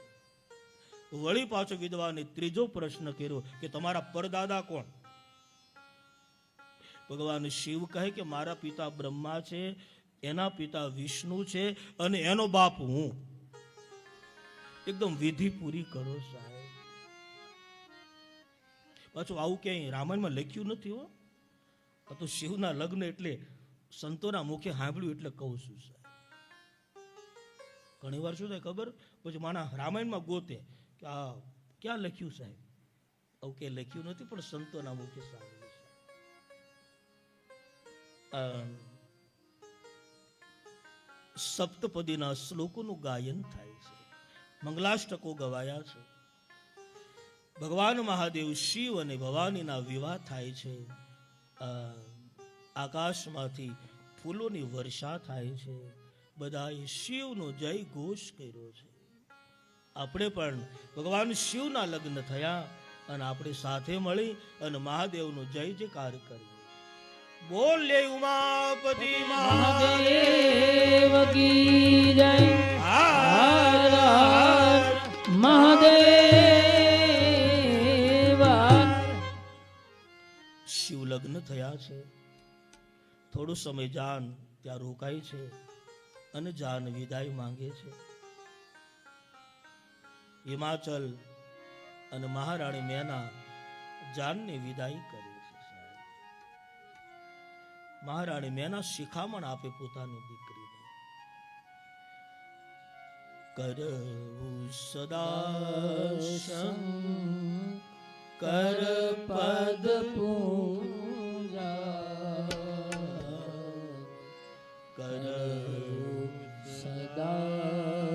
વળી પાછો વિદ્વાને ત્રીજો પ્રશ્ન કર્યો કે તમારા પરદાદા કોણ? ભગવાન શિવ કહે કે મારા પિતા બ્રહ્મા છે, એના પિતા વિષ્ણુ છે અને એનો બાપ હું. એકદમ વિધિ પૂરી કરો સાહેબ. પાછું આવું ક્યાંય રામાયણમાં લખ્યું નથી હો. આ તો શિવના લગ્ન એટલે સંતોના મુખે સાંભળ્યું એટલે કહું છું સાહેબ. ઘણી વાર શું થાય ખબર, પછી માણા રામાયણમાં ગોતે કે આ ક્યાં લખ્યું સાહેબ. આવું કે લખ્યું નથી પણ સંતોના મુખે સાંભળ્યું. સપ્તપદીના શ્લોકોનું ગાયન થાય છે, મંગલાષ્ટકો ગવાયા છે. ભગવાન મહાદેવ શિવ અને ભવાનીના વિવાહ થાય છે. આકાશમાંથી ફૂલોની વર્ષા થાય છે. બધાએ શિવનો જય ઘોષ કર્યો છે. આપણે પણ ભગવાન શિવના લગ્ન થયા અને આપણે સાથે મળી અને મહાદેવનો જય જયકાર કરીએ. બોલે ઉમાપતિ મહાદેવ કી જય. મહાદેવ. હર હર મહાદેવ. શિવ લગ્ન થયા છે. થોડો સમય જાન ત્યાં રોકાય છે અને જાન વિદાય માંગે છે. હિમાચલ અને મહારાણી મેના જાનને વિદાય કરે છે. મહારાણી મેના શિખામણ આપે પોતાની દીકરીને, કરવું સદા કર પદ પૂજા, કર સદા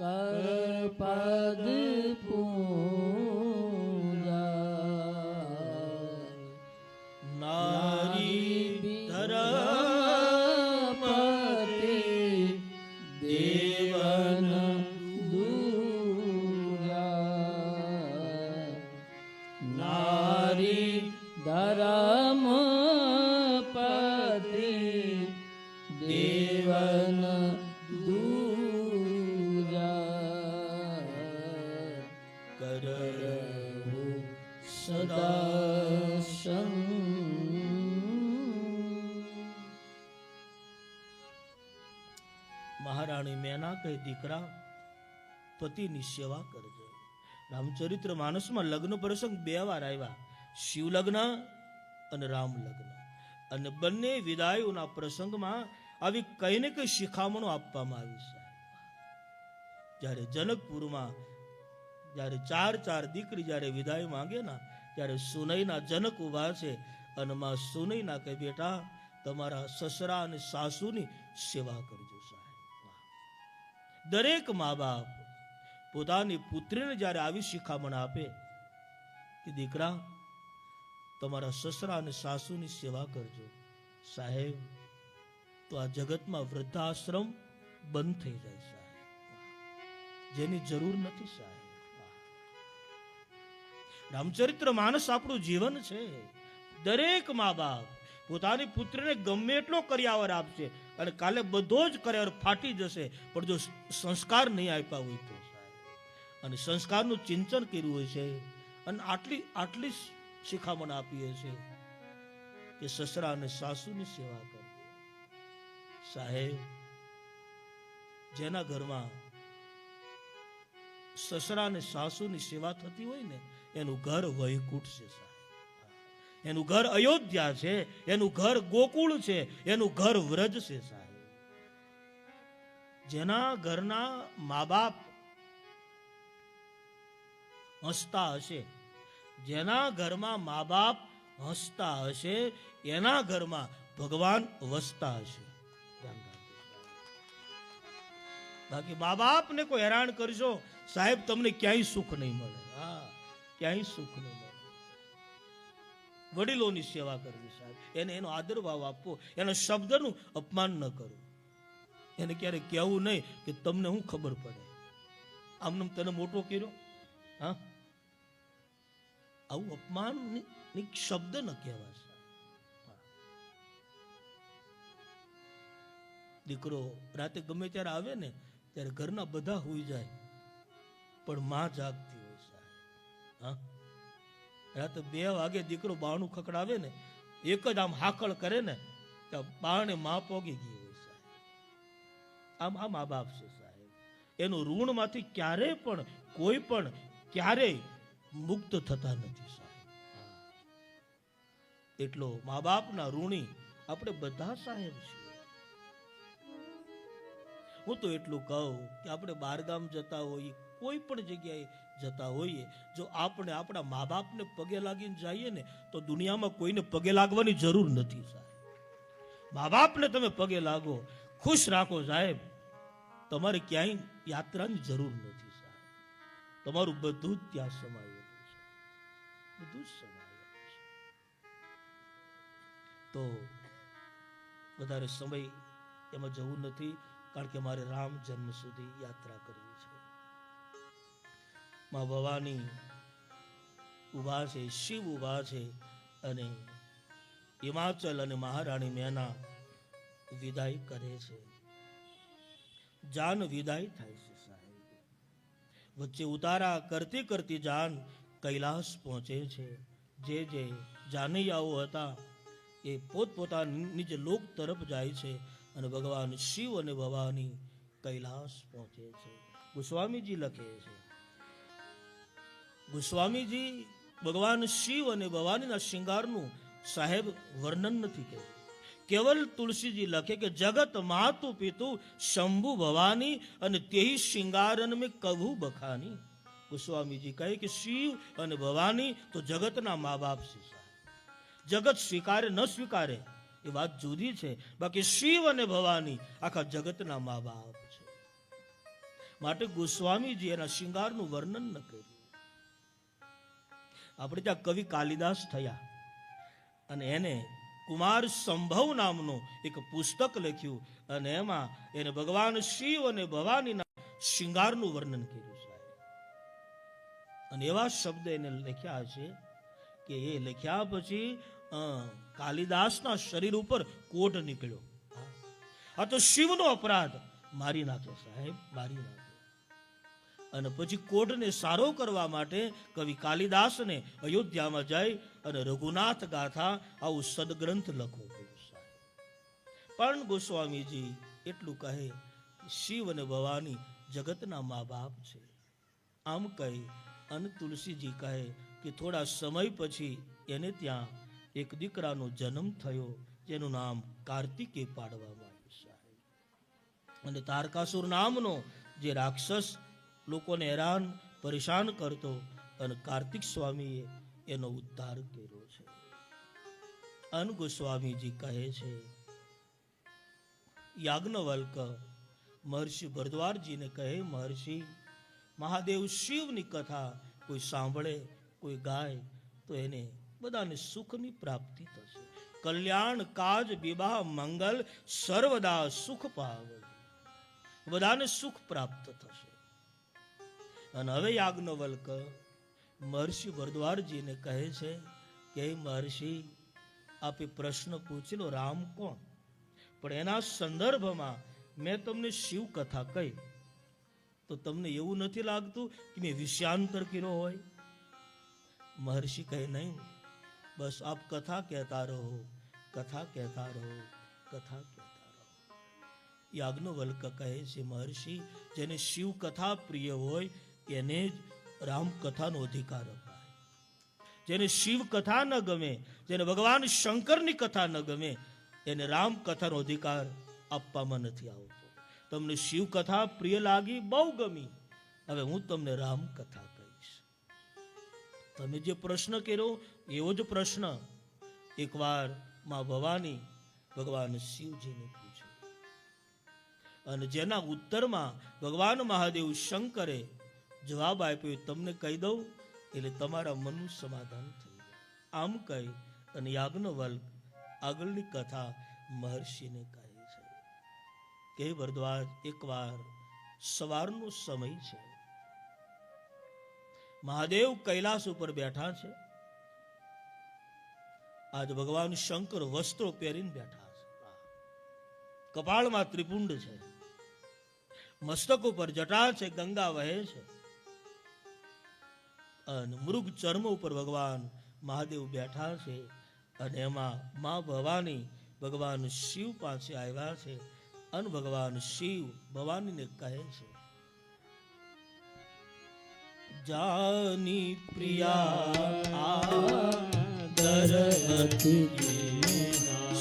કર પદ પૂજા, નારી ધરપતિ દેવન દુર્ગા, નારી ધરમ પતિ દેવન દુર્ગા, કરવું સદા મહારાણી મેના કહે, દીકરા પતિની સેવા કરજે. રામચરિત્ર માનસમાં લગ્ન પ્રસંગ બે વાર આવ્યા, શિવ લગ્ન અને રામ લગ્ન, અને બંને વિદાયોના પ્રસંગમાં આવી કઈ ને કઈ શિખામણો આપવામાં આવી છે. જ્યારે જનકપુરમાં જ્યારે ચાર દીકરી જ્યારે વિદાય માંગે ને ત્યારે સુનૈના જનક ઉભા છે અને માં સુનૈના કહે, બેટા તમારા સસરા અને સાસુની સેવા કરજો સાહેબ. દરેક મા બાપ પોતાની પુત્રીને જ્યારે આવી શિખામણ આપે કે દીકરા તમારા સસરા અને સાસુની સેવા કરજો સાહેબ, તો આ જગતમાં વૃદ્ધાશ્રમ બંધ થઈ જાય સાહેબ, જેની જરૂર નથી સાહેબ. રામચરિત્ર માનસ આપણું જીવન છે. દરેક મા બાપ પોતાની પુત્રીને ગમે એટલો કર્યાવર આપશે અને કાલે બધો જ કર્યાવર ફાટી જશે, પણ જો સંસ્કાર નહીં આપ્યા હોય તો સાહેબ, અને સંસ્કારનું ચિંતન કર્યું હોય છે અને આટલી શિખામણ આપી છે કે સસરા અને સાસુની સેવા કરે સાહેબ. જેના ઘરમાં સસરા અને સાસુની સેવા થતી હોય ને એનું ઘર વૈકુંઠ છે સાહેબ, એનું ઘર અયોધ્યા છે, એનું ઘર ગોકુળ છે, એનું ઘર વ્રજ છે સાહેબ. જેના ઘરના મા બાપ હસતા હશે, જેના ઘરમાં મા બાપ હસતા હશે, એના ઘરમાં ભગવાન વસતા હશે. બાકી મા બાપને કોઈ હેરાન કરશો સાહેબ, તમને ક્યાંય સુખ નહીં મળે. હા, ક્યાંય સુખ નહીં મળે. વડીલોની સેવા કરવી સાહેબ, એને એનો આદર ભાવ આપવો, એના શબ્દનું અપમાન ન કરવું, એને ક્યારે કહેવું નહીં કે તમને હું ખબર પડે, આમને તને મોટો કર્યો. હા, આવું અપમાન શબ્દ ન કહેવા સાહેબ. દીકરો રાતે ગમે ત્યારે આવે ને ત્યારે ઘરના બધા હોઈ જાય પણ માં જાગતી હોય સાહેબ. હા, રાતે 2 વાગે દીકરો બારણું ખકડાવે ને, એક જ આમ હાકળ કરે ને, ત્યાં બારણે માં પોગી ગઈ હોય સાહેબ. આ મા બાપ છે સાહેબ. એનું ઋણમાંથી ક્યારેય પણ કોઈ પણ ક્યારેય મુક્ત થતા નથી સાહેબ. એટલો મા બાપના ઋણી આપણે બધા સાહેબ છીએ. હું તો એટલું કહું કે આપણે બહારગામ જતા હોઈએ, કોઈ પણ જગ્યાએ જતા હોઈએ, જો આપણે આપણા મા બાપને પગે લાગીને જઈએ ને તો દુનિયામાં કોઈને પગે લાગવાની જરૂર નથી સાહેબ. મા બાપને તમે પગે લાગો, ખુશ રાખો સાહેબ, તમારે ક્યાંય યાત્રાની જરૂર નથી સાહેબ. તમારું બધું જ ત્યાં સમાયેલું છે, બધું જ સમાયેલું છે. તો વધારે સમય એમાં જવું નથી, કારણ કે મારે રામ જન્મ સુધી યાત્રા કરવી છે. માં ભવાની ઉભા છે, શિવ ઉભા છે, અને હિમાચલ અને મહારાણી મેના વિદાય કરે છે. જાન વિદાય થાય છે સાહેબ. વચ્ચે ઉતારા કરતી કરતી જાન કૈલાસ પહોંચે છે. જે જાનૈયાઓ હતા એ પોતપોતાના નિજ લોક તરફ જાય છે, અને ભગવાન શિવ અને ભવાની કૈલાસ પહોંચે છે. ગોસ્વામીજી લખે છે, ગોસ્વામીજી ભગવાન શિવ અને ભવાનીના શિંગારનું સાહેબ વર્ણન નથી કર્યું. કેવલ તુલસીજી લખે કે જગત માતુ પિતુ શંભુ ભવાની અને તેહી શિંગારન મેં કભુ બખાની. ગોસ્વામીજી કહે કે શિવ અને ભવાની તો જગતના મા બાપ છે સાહેબ. જગત સ્વીકારે ન સ્વીકારે એ વાત જુદી છે, બાકી શિવ અને ભવાની આખા જગતના મા બાપ છે. માટે ગોસ્વામીજી એના શિંગારનું વર્ણન ન કર્યું. આપણે ત્યાં કવિ કાલિદાસ થયા, અને એને કુમાર સંભવ નામનું એક પુસ્તક લખ્યું, અને એમાં એને ભગવાન શિવ અને ભવાનીના શિંગારનું વર્ણન કર્યું સાહેબ. અને એવા શબ્દ એને લખ્યા છે કે એ લખ્યા પછી કાલિદાસના શરીર ઉપર કોઢ નીકળ્યો. આ તો શિવનો અપરાધ, મારી નાખે સાહેબ, મારી નાખે. અને પછી કોઢને સારો કરવા માટે કવિ કાલિદાસને અયોધ્યામાં જઈ અને રઘુનાથ ગાથા આવું સદગ્રંથ લખવું પડ્યું સાહેબ. પણ ગોસ્વામીજી એટલું કહે, શિવ અને ભવાની જગતના મા બાપ છે. આમ કહી અને તુલસીજી કહે કે થોડા સમય પછી એને ત્યાં એક દીકરાનો જન્મ થયો, જેનું નામ કાર્તિકે પાડવામાં આવ્યું સાહેબ. અને તારકાસુર નામનો જે રાક્ષસ લોકોને હેરાન પરેશાન કરતો, અને કાર્તિક સ્વામીએ એનો ઉદ્ધાર કર્યો છે. અન ગોસ્વામીજી કહે છે, યાજ્ઞવલ્ક મહર્ષિ ભરદ્વાજજીને કહે, મહર્ષિ, મહાદેવ શિવની કથા કોઈ સાંભળે, કોઈ ગાય તો એને બધાને સુખની પ્રાપ્તિ થશે. કલ્યાણ કાજ વિવાહ મંગલ સર્વદા સુખ પાવે, બધાને સુખ પ્રાપ્ત થશે. અને હવે યાજ્ઞવલ્ક મહર્ષિ ભરદ્વાજજીને કહે છે કે મહર્ષિ, આપે પ્રશ્ન પૂછેલો રામ કોણ, પણ એના સંદર્ભમાં મેં તમને શિવ કથા કહી, તો તમને એવું નથી લાગતું કે મેં વિષયાંતર કર્યો હોય? મહર્ષિ કહે, નહીં, બસ આપ કથા કહેતા રહો, કથા કહેતા રહો, કથા કહેતા રહો. યાજ્ઞવલ્ક કહે છે, મહર્ષિ, જેને શિવ કથા પ્રિય હોય એને જ રામ કથાનો અધિકાર અપાય. જેને શિવ કથા ન ગમે, જેને ભગવાન શંકરની કથા ન ગમે, એને રામ કથાનો અધિકાર આપવામાં નથી આવતો. તમને શિવ કથા પ્રિય લાગી, બહુ ગમી, હવે હું તમને રામ કથા કહીશ. તમે જે પ્રશ્ન કર્યો એવો જ પ્રશ્ન એકવાર માં ભવાની ભગવાન શિવજીને પૂછ્યો, અને જેના ઉત્તરમાં ભગવાન મહાદેવ શંકરે જવાબ આપ્યો, તમને કહી દઉં એટલે તમારા મનનું સમાધાન થઈ જાય. આમ કહી અને યાજ્ઞવલ્ક આગળની કથા મહર્ષિને કહે છે કે ભરદ્વાજ, એકવાર સવારનો સમય છે, મહાદેવ કૈલાસ ઉપર બેઠા છે. આજ ભગવાન શંકર વસ્ત્રો પહેરીને બેઠા છે, કપાળમાં ત્રિપુંડ છે, મસ્તક ઉપર જટા છે, ગંગા વહે છે, અને મૃગ ચર્મ ઉપર ભગવાન મહાદેવ બેઠા છે, અને એમાં મા ભવાની ભગવાન શિવ પાસે આવ્યા છે, અને ભગવાન શિવ ભવાનીને કહે છે, જાની પ્રિયા આદર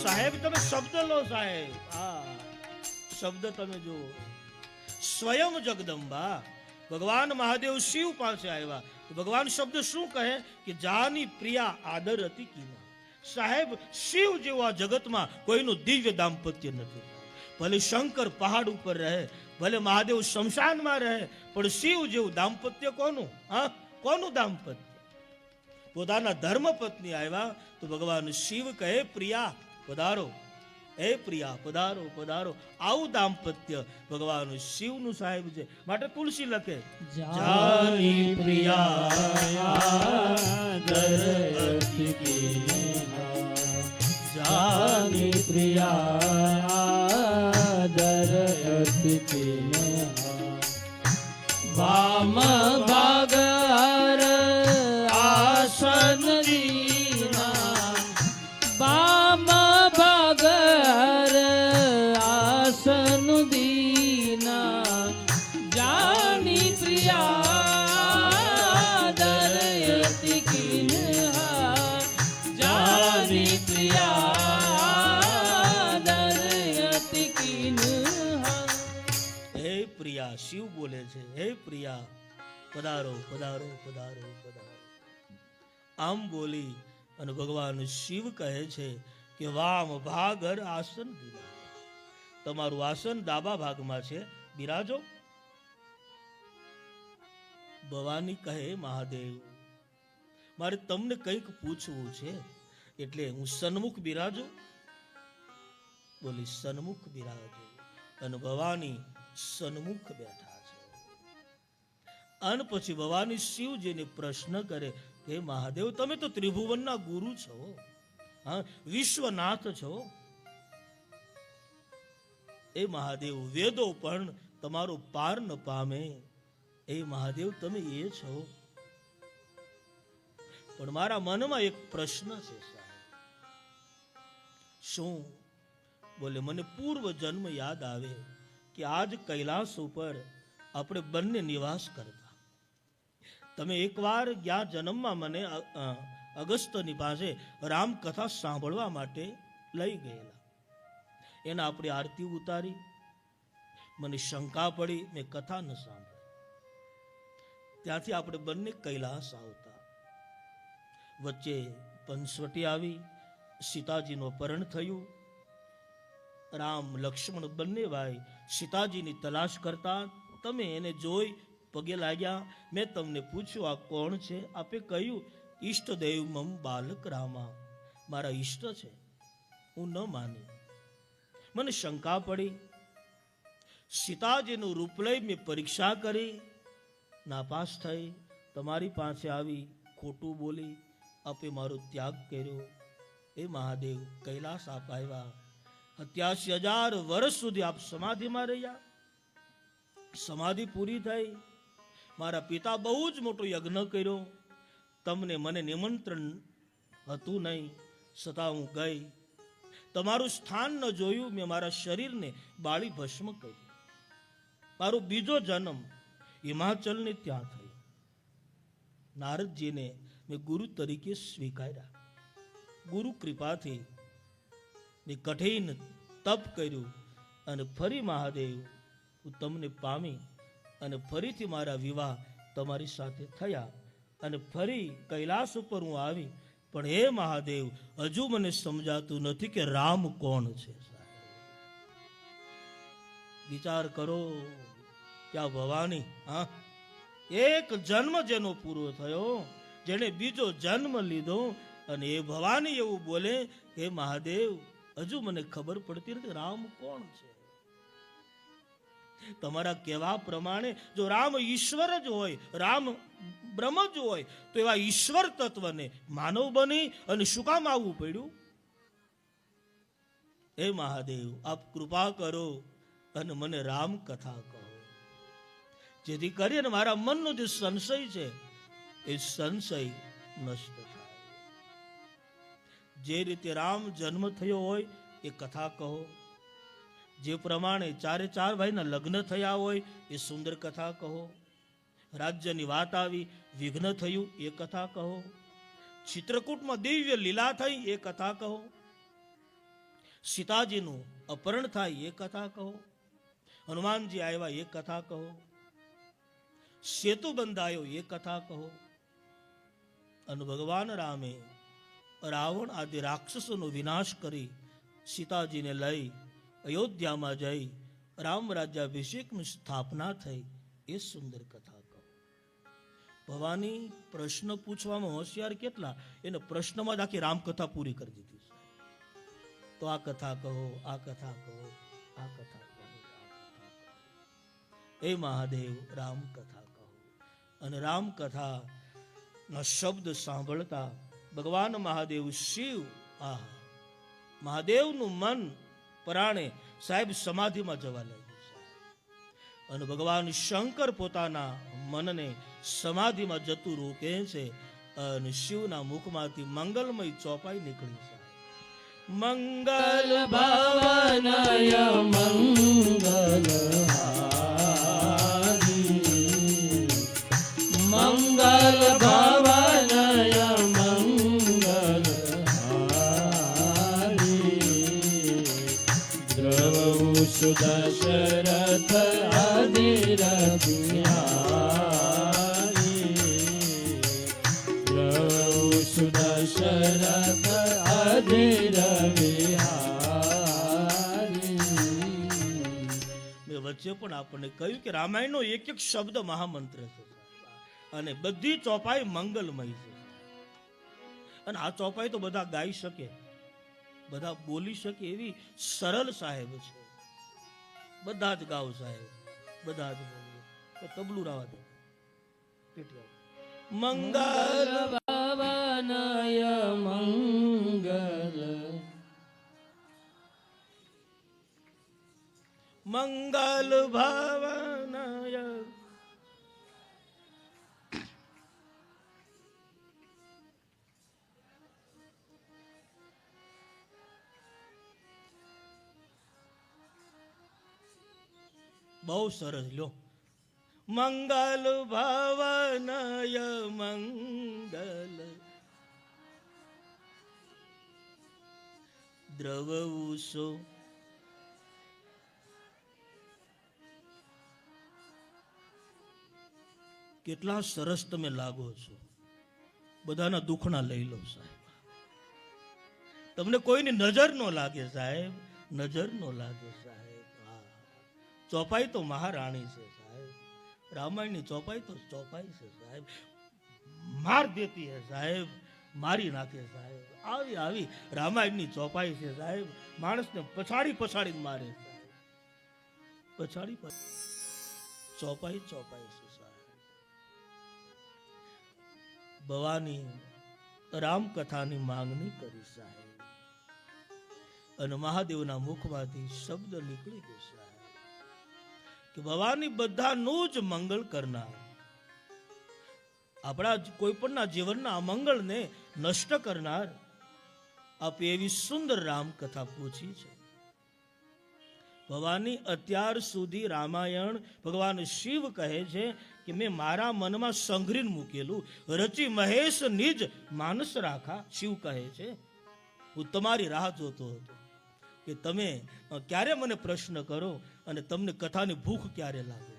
સાહેબ તમે શબ્દ લો સાહેબ, શબ્દ તમે જો સ્વયં જગદંબા ભગવાન મહાદેવ શિવ પાસે આવ્યા તો ભગવાન શબ્દ શું કહે કે જાની પ્રિયા આદર હતી કીના. સાહેબ શિવ જેવું આ જગતમાં કોઈનું દિવ્ય દાંપત્ય નથી. ભલે શંકર પહાડ ઉપર રહે, ભલે મહાદેવ શમશાનમાં રહે, પણ શિવ જેવું દાંપત્ય કોનું? કોનું દાંપત્ય? પોતાના ધર્મ પત્ની આવ્યા તો ભગવાન શિવ કહે પ્રિયા પધારો, હે પ્રિયા પધારો પધારો. આવું દાંપત્ય ભગવાન શિવનું સાહેબ છે. માટે તુલસી લખે જાની પ્રિયા જાની પ્રિયા વામ ભાગ આસન દીના, વામ ભાગ આસન દીના, જાની પ્રિયા દરયતિ કિન્હા, જાની પ્રિયા દરયતિ કિન્હા. હે પ્રિયા, શિવ બોલે છે, હે પ્રિયા પધારો પધારો પધારો પધારો. આમ બોલી અને ભગવાન શિવ કહે છે કે વામ ભાગર આસન દીના, તમારું આસન ડાબા ભાગમાં છે, બિરાજો. ભવાની કહે મહાદેવ મારે તમને કંઈક પૂછવું છે, એટલે હું સન્મુખ બિરાજો. બોલી સન્મુખ બિરાજો. અને ભવાની સન્મુખ બેઠા છે. અને પછી ભવાની શિવજીને પ્રશ્ન કરે કે મહાદેવ તમે તો ત્રિભુવનના ગુરુ છો, વિશ્વનાથ છો. એ મહાદેવ વેદો પણ તમારો પાર ન પામે, એ મહાદેવ તમે એ છો. પણ મારા મનમાં એક પ્રશ્ન છે સાહેબ. શું? બોલે મને પૂર્વ જન્મ યાદ આવે કે આજ કૈલાસ ઉપર આપણે બંને નિવાસ કરતા. તમે એકવાર ગયા જન્મમાં મને અગસ્ત્યની પાસે રામકથા સાંભળવા માટે લઈ ગયેલા. એના આપણે આરતી ઉતારી, મને શંકા પડી, મેં કથા ન સાંભળી. ત્યાંથી આપણે બંને કૈલાસ આવતા. વચ્ચે પંચવટી આવી, સીતાજીનું અપહરણ થયું. રામ લક્ષ્મણ બંને ભાઈ સીતાજીની તલાશ કરતા. તમે એને જોઈ પગે લાગ્યા. મેં તમને પૂછ્યું આ કોણ છે? આપે કહ્યું ઈષ્ટદેવ મમ બાલક રામા, મારા ઈષ્ટ છે. હું ન માની, મને શંકા પડી. સીતાજીનું રૂપ લઈ મેં પરીક્ષા કરી, નાપાસ થઈ. તમારી પાસે આવી, ખોટું બોલી, આપે મારો ત્યાગ કર્યો. એ મહાદેવ કૈલાસ આપ આવ્યા, 87,000 વર્ષ સુધી આપ સમાધિમાં રહ્યા. સમાધિ પૂરી થઈ. મારા પિતા બહુ જ મોટો યજ્ઞ કર્યો. તમને મને નિમંત્રણ હતું નહીં, છતાં હું ગઈ. તમારું સ્થાન ન જોયું. મેં મારા શરીરને બાળી ભસ્મ કર્યું. મારો બીજો જન્મ હિમાચલને ત્યાં થયો. નારદજીને મેં ગુરુ તરીકે સ્વીકાર્યા. ગુરુ કૃપાથી મેં કઠિન તપ કર્યું, અને ફરી મહાદેવ હું તમને પામી, અને ફરીથી મારા વિવાહ તમારી સાથે થયા, અને ફરી કૈલાસ ઉપર હું આવી. પણ હે મહાદેવ હજુ મને સમજાતું નથી કે રામ કોણ છે. વિચાર કરો કે આ ભવાની, એક જન્મ જેનો પૂરો થયો, જેને બીજો જન્મ લીધો, અને એ ભવાની એવું બોલે હે મહાદેવ હજુ મને ખબર પડતી નથી રામ કોણ છે. તમારા કહેવા પ્રમાણે જો રામ ઈશ્વર જ હોય, રામ બ્રહ્મ જ હોય, તો એવા ઈશ્વર તત્વને માનવ બની અને શું કામ આવવું પડ્યું? હે મહાદેવ આપ કૃપા કરો અને મને રામ કથા કહો. જેથી કરીને મારા મનનો જે સંશય છે એ સંશય નષ્ટ થાય. જે રીતે રામ જન્મ થયો હોય એ કથા કહો, જે પ્રમાણે ચારે ચાર ભાઈના લગ્ન થયા હોય એ સુંદર કથા કહો, રાજ્યની વાત આવી, વિઘ્ન થયું એ કથા કહો, ચિત્રકૂટમાં દિવ્ય લીલા થઈ એ કથા કહો, સીતાજીનું અપહરણ થાય એ કથા કહો, હનુમાનજી આવ્યા એ કથા કહો, સેતુ બંધાયો એ કથા કહો. અને ભગવાન રામે રાવણ આદિ રાક્ષસોનો વિનાશ કરી સીતાજીને લઈ અયોધ્યામાં જઈ રામ રાજ્યાભિષેકની સ્થાપના થઈ એ સુંદર કથા કહો. ભવાની પ્રશ્ન પૂછવામાં હોશિયાર કેટલા, એને પ્રશ્નમાં જ આખી રામકથા પૂરી કરી દીધી છે. તો આ કથા કહો, આ કથા કહો, આ કથા કહો, આ કથા કહો. એ મહાદેવ રામ કથા કહો. અને રામ કથા ના શબ્દ સાંભળતા ભગવાન મહાદેવ શિવ, આ મહાદેવનું મન પરાણે સાહેબ સમાધિમાં જવા લાગ્યું છે. અને ભગવાન શંકર પોતાના મનને સમાધિમાં જતું રોકે છે. અને શિવના મુખમાંથી મંગલમય ચોપાઈ નીકળી છે. મંગલ ભવનય મંગલ મંગલ ભવનય મંગલ દ્રવ સુદશરથ અધિર બિહારી દ્રવ સુદશરથ અધિર બિહારી. મેં વચ્ચે પણ આપણને કહ્યું કે રામાયણનો એક એક શબ્દ મહામંત્ર છે અને બધી ચોપાઈ મંગલમય છે. અને આ ચોપાઈ તો બધા ગાઈ શકે, બધા બોલી શકે એવી સરળ સાહેબ છે. બધા જ ગાવ સાહેબ, બધા જ બોલીએ. તો તબલું રાવા દો. મંગલ ભવનય મંગલ મંગલ ભવનય બહુ સરસ લો. મંગલ ભવનય મંગલ દ્રવઉસો કેટલા સરસ તમે લાગો છો. બધાના દુખના લઈ લો સાહેબ. તમને કોઈની નજર ન લાગે સાહેબ, નજર ન લાગે સાહેબ. ચોપાઈ તો મહારાણી છે સાહેબ. રામાયણની ચોપાઈ તો ચોપાઈ છે સાહેબ. માર દેતી હે સાહેબ, મારી નાખે સાહેબ. આવી આવી રામાયણની ચોપાઈ છે સાહેબ. માણસને પછાડી પછાડી મારે સાહેબ, પછાડી ચોપાઈ ચોપાઈ છે સાહેબ. ભવાની રામકથાની માંગણી કરી સાહેબ. અને મહાદેવના મુખમાંથી શબ્દ નીકળી ગયો સાહેબ કે ભવાની બધાનું જ મંગળ કરનાર, આપણા કોઈ પણના જીવનના અમંગળને નષ્ટ કરનાર. આપે એવી સુંદર રામકથા પૂછી છે. ભવાની અત્યાર સુધી રામાયણ ભગવાન શિવ કહે છે કે મેં મારા મનમાં સંઘરીને મૂકેલું, રચી મહેશ નિજ માનસ રાખા. શિવ કહે છે હું તમારી રાહ જોતો હતો કે તમે ક્યારે મને પ્રશ્ન કરો અને તમને કથાની ભૂખ ક્યારે લાગે.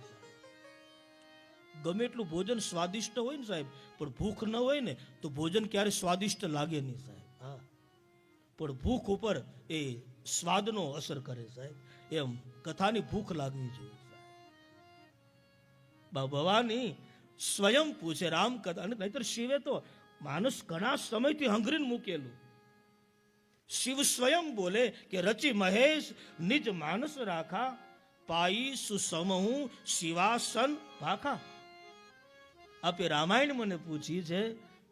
ગમે એટલું ભોજન સ્વાદિષ્ટ હોય ને સાહેબ, પણ ભૂખ ન હોય ને તો ભોજન ક્યારે સ્વાદિષ્ટ લાગે નહીં સાહેબ. હા, પણ ભૂખ ઉપર એ સ્વાદનો અસર કરે સાહેબ. એમ કથાની ભૂખ લાગવી જોઈએ સાહેબ. ભવાની સ્વયં પૂછે રામ કથા. નહીતર શિવે તો માણસ ઘણા સમયથી હંગરીને મૂકેલું. શિવ સ્વયં બોલે કે રચી મહેશ નિજ માનસ રાખા, પાઈ સુસમહુ શિવાસન ભાખા. આપે રામાયણ મને પૂછી છે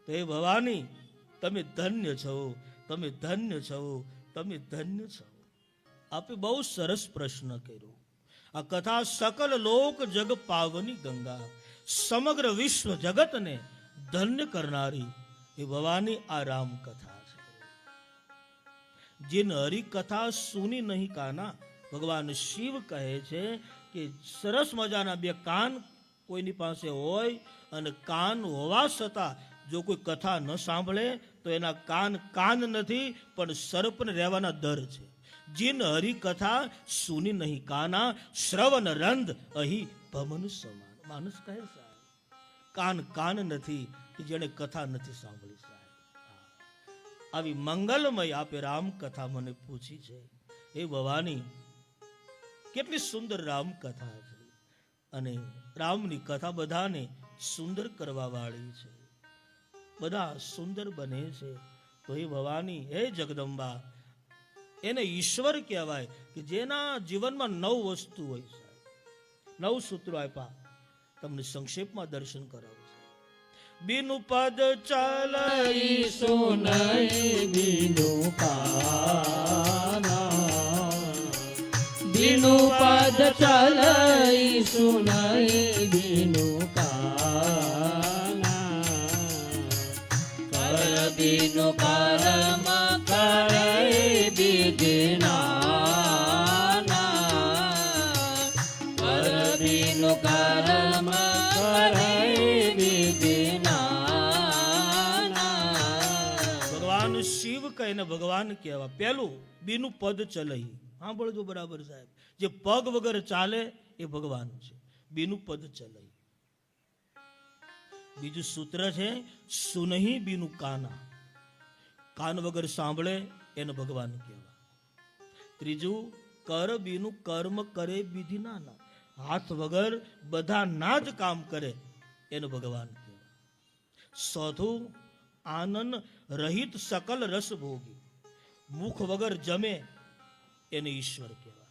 તો એ ભવાની તમે ધન્ય છો, તમે ધન્ય છો, તમે ધન્ય છો. આપે બહુ સરસ પ્રશ્ન કર્યો. આ કથા સકલ લોક જગ પાવની ગંગા, સમગ્ર વિશ્વ જગતને ધન્ય કરનારી એ ભવાની આ રામ કથા છે. જીન હરી કથા સુની નહીં કાના, ભગવાન શિવ કહે છે કે સરસ મજાના બે કાન કોઈની પાસે હોય અને કાન હોવા છતાં જો કોઈ કથા ન સાંભળે તો એના કાન કાન નથી પણ સર્પને રહેવાના દર છે. જીન હરી કથા સુની નહીં કાના, શ્રવણ રંધ અહીં ભમન સમાન. માણસ કહે સાહેબ કાન કાન નથી કે જેને કથા નથી સાંભળી સાહેબ. આવી મંગલમય આપે રામ કથા મને પૂછી છે. એ ભવાની કેટલી સુંદર રામ કથા છે અને રામની કથા બધાને સુંદર કરવા વાળી છે. બધા સુંદર બને છે. તો એ ભવાની હે જગદંબા એને ઈશ્વર કહેવાય કે જેના જીવનમાં 9 વસ્તુ હોય સાહેબ. 9 સૂત્રો આપ્યા, તમને સંક્ષેપમાં દર્શન કરાવું છે. બીનુ પદ ચાલઈ સુનઈ બીનુ કાના, બીનુ પદ ચાલઈ સુનઈ બીનુ કાના, કર બીનુ કર્મ કરે બીજના, કર બીનુ કર્મ કરે બીજના. ભગવાન શિવ કહીને ભગવાન કહેવા. પહેલું બીનું પદ ચલઈ. હા બોલજો બરાબર સાહેબ. જે પગ વગર ચાલે એ ભગવાન છે. બીનું પદ ચલઈ. બીજું સૂત્ર છે સુનહી બીનું કાના, કાન વગર સાંભળે એને ભગવાન કહેવા. ત્રીજું કર બીનું કર્મ કરે વિધિ નાના, હાથ વગર બધા ના જ કામ કરે એને ભગવાન કહેવા. ચોથું આનંદ રહિત સકલ રસ ભોગી, મુખ વગર જમે એને ઈશ્વર કહેવા.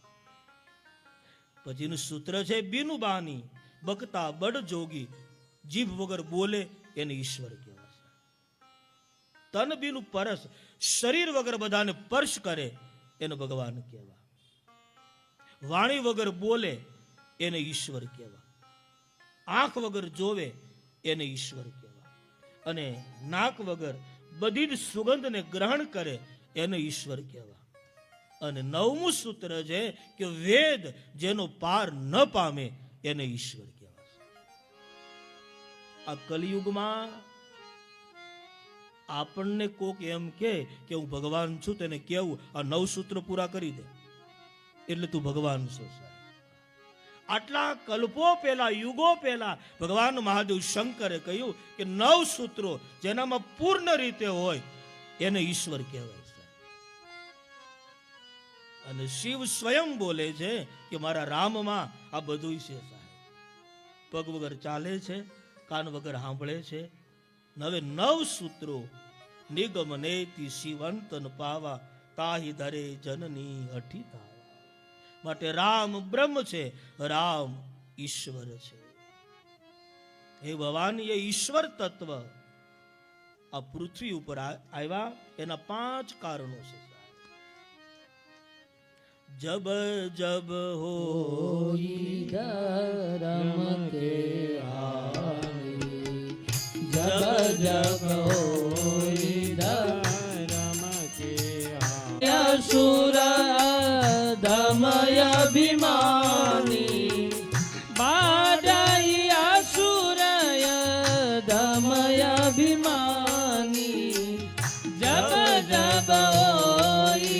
પછીનું સૂત્ર છે બીનું બાની, બકતા બડ જોગી, જીભ વગર બોલે એને ઈશ્વર કહેવા. તન બીનું પરસ, શરીર વગર બધાને સ્પર્શ કરે એને ભગવાન કહેવા. વાણી વગર બોલે એને ઈશ્વર કહેવા. આંખ વગર જોવે એને ઈશ્વર કહેવા. અને નાક વગર બધી જ સુગંધને ગ્રહણ કરે એને ઈશ્વર કહેવા. અને 9મું સૂત્ર છે કે વેદ જેનો પાર ન પામે એને ઈશ્વર કહેવા. આ કલિયુગમાં આપણને કોક એમ કે હું ભગવાન છું તેને કેવું આ 9 સૂત્ર પૂરા કરી દે એટલે તું ભગવાન છો. આટલા કલ્પો પહેલા, યુગો પહેલા ભગવાન મહાદેવ શંકરે કહ્યું કે 9 સૂત્રો જેનામાં પૂર્ણ રીતે હોય એને ઈશ્વર કહેવાય. અને શિવ સ્વયં બોલે છે કે મારા રામમાં આ બધું છે સાહેબ. પગ વગર ચાલે છે, કાન વગર સાંભળે છે. હવે 9 સૂત્રો નિગમ નેતિ શિવંતન પાવા, તાહી ધરે જનની હઠી થાવા. માટે રામ બ્રહ્મ છે, રામ ઈશ્વર છે. હે ભવાની એ ઈશ્વર તત્વ આ પૃથ્વી ઉપર આવ્યા એના 5 કારણો છે. જબ જબ હોઈ ધરમ કે આવી, જબ જબ હોઈ ધરમ કે આવી, અસુર દમય અભિમાની, બાડાઈ અસુરય દમય અભિમાની, જબ જબ હોઈ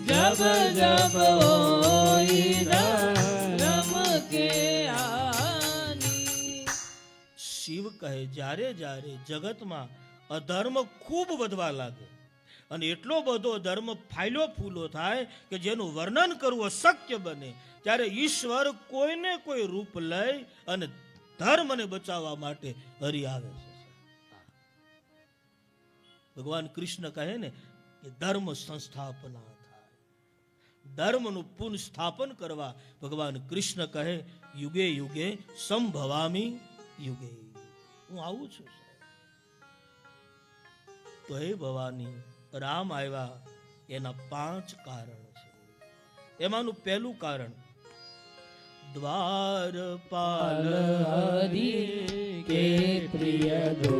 જબ જબ હોઈ ધરમ કે આની. શિવ કહે જ્યારે જ્યારે જગતમાં અધર્મ ખૂબ વધવા લાગે અને એટલો બધો ધર્મ ફાયલો ફૂલો થાય કે જેનું વર્ણન કરવું અશક્ય બને, ત્યારે ઈશ્વર કોઈને કોઈ રૂપ લઈ અને ધર્મને બચાવવા માટે હરી આવે છે. ભગવાન કૃષ્ણ કહે ને કે ધર્મ સંસ્થાપના, ધર્મનું પુનઃ સ્થાપન કરવા ભગવાન કૃષ્ણ કહે યુગે યુગે સંભવામી યુગે, હું આવું છું. તો હે ભવાની રામ આવ્યા એના 5 કારણ છે. એમાંનું પહેલું કારણ, દ્વારપાલ હરી કે પ્રિય દો,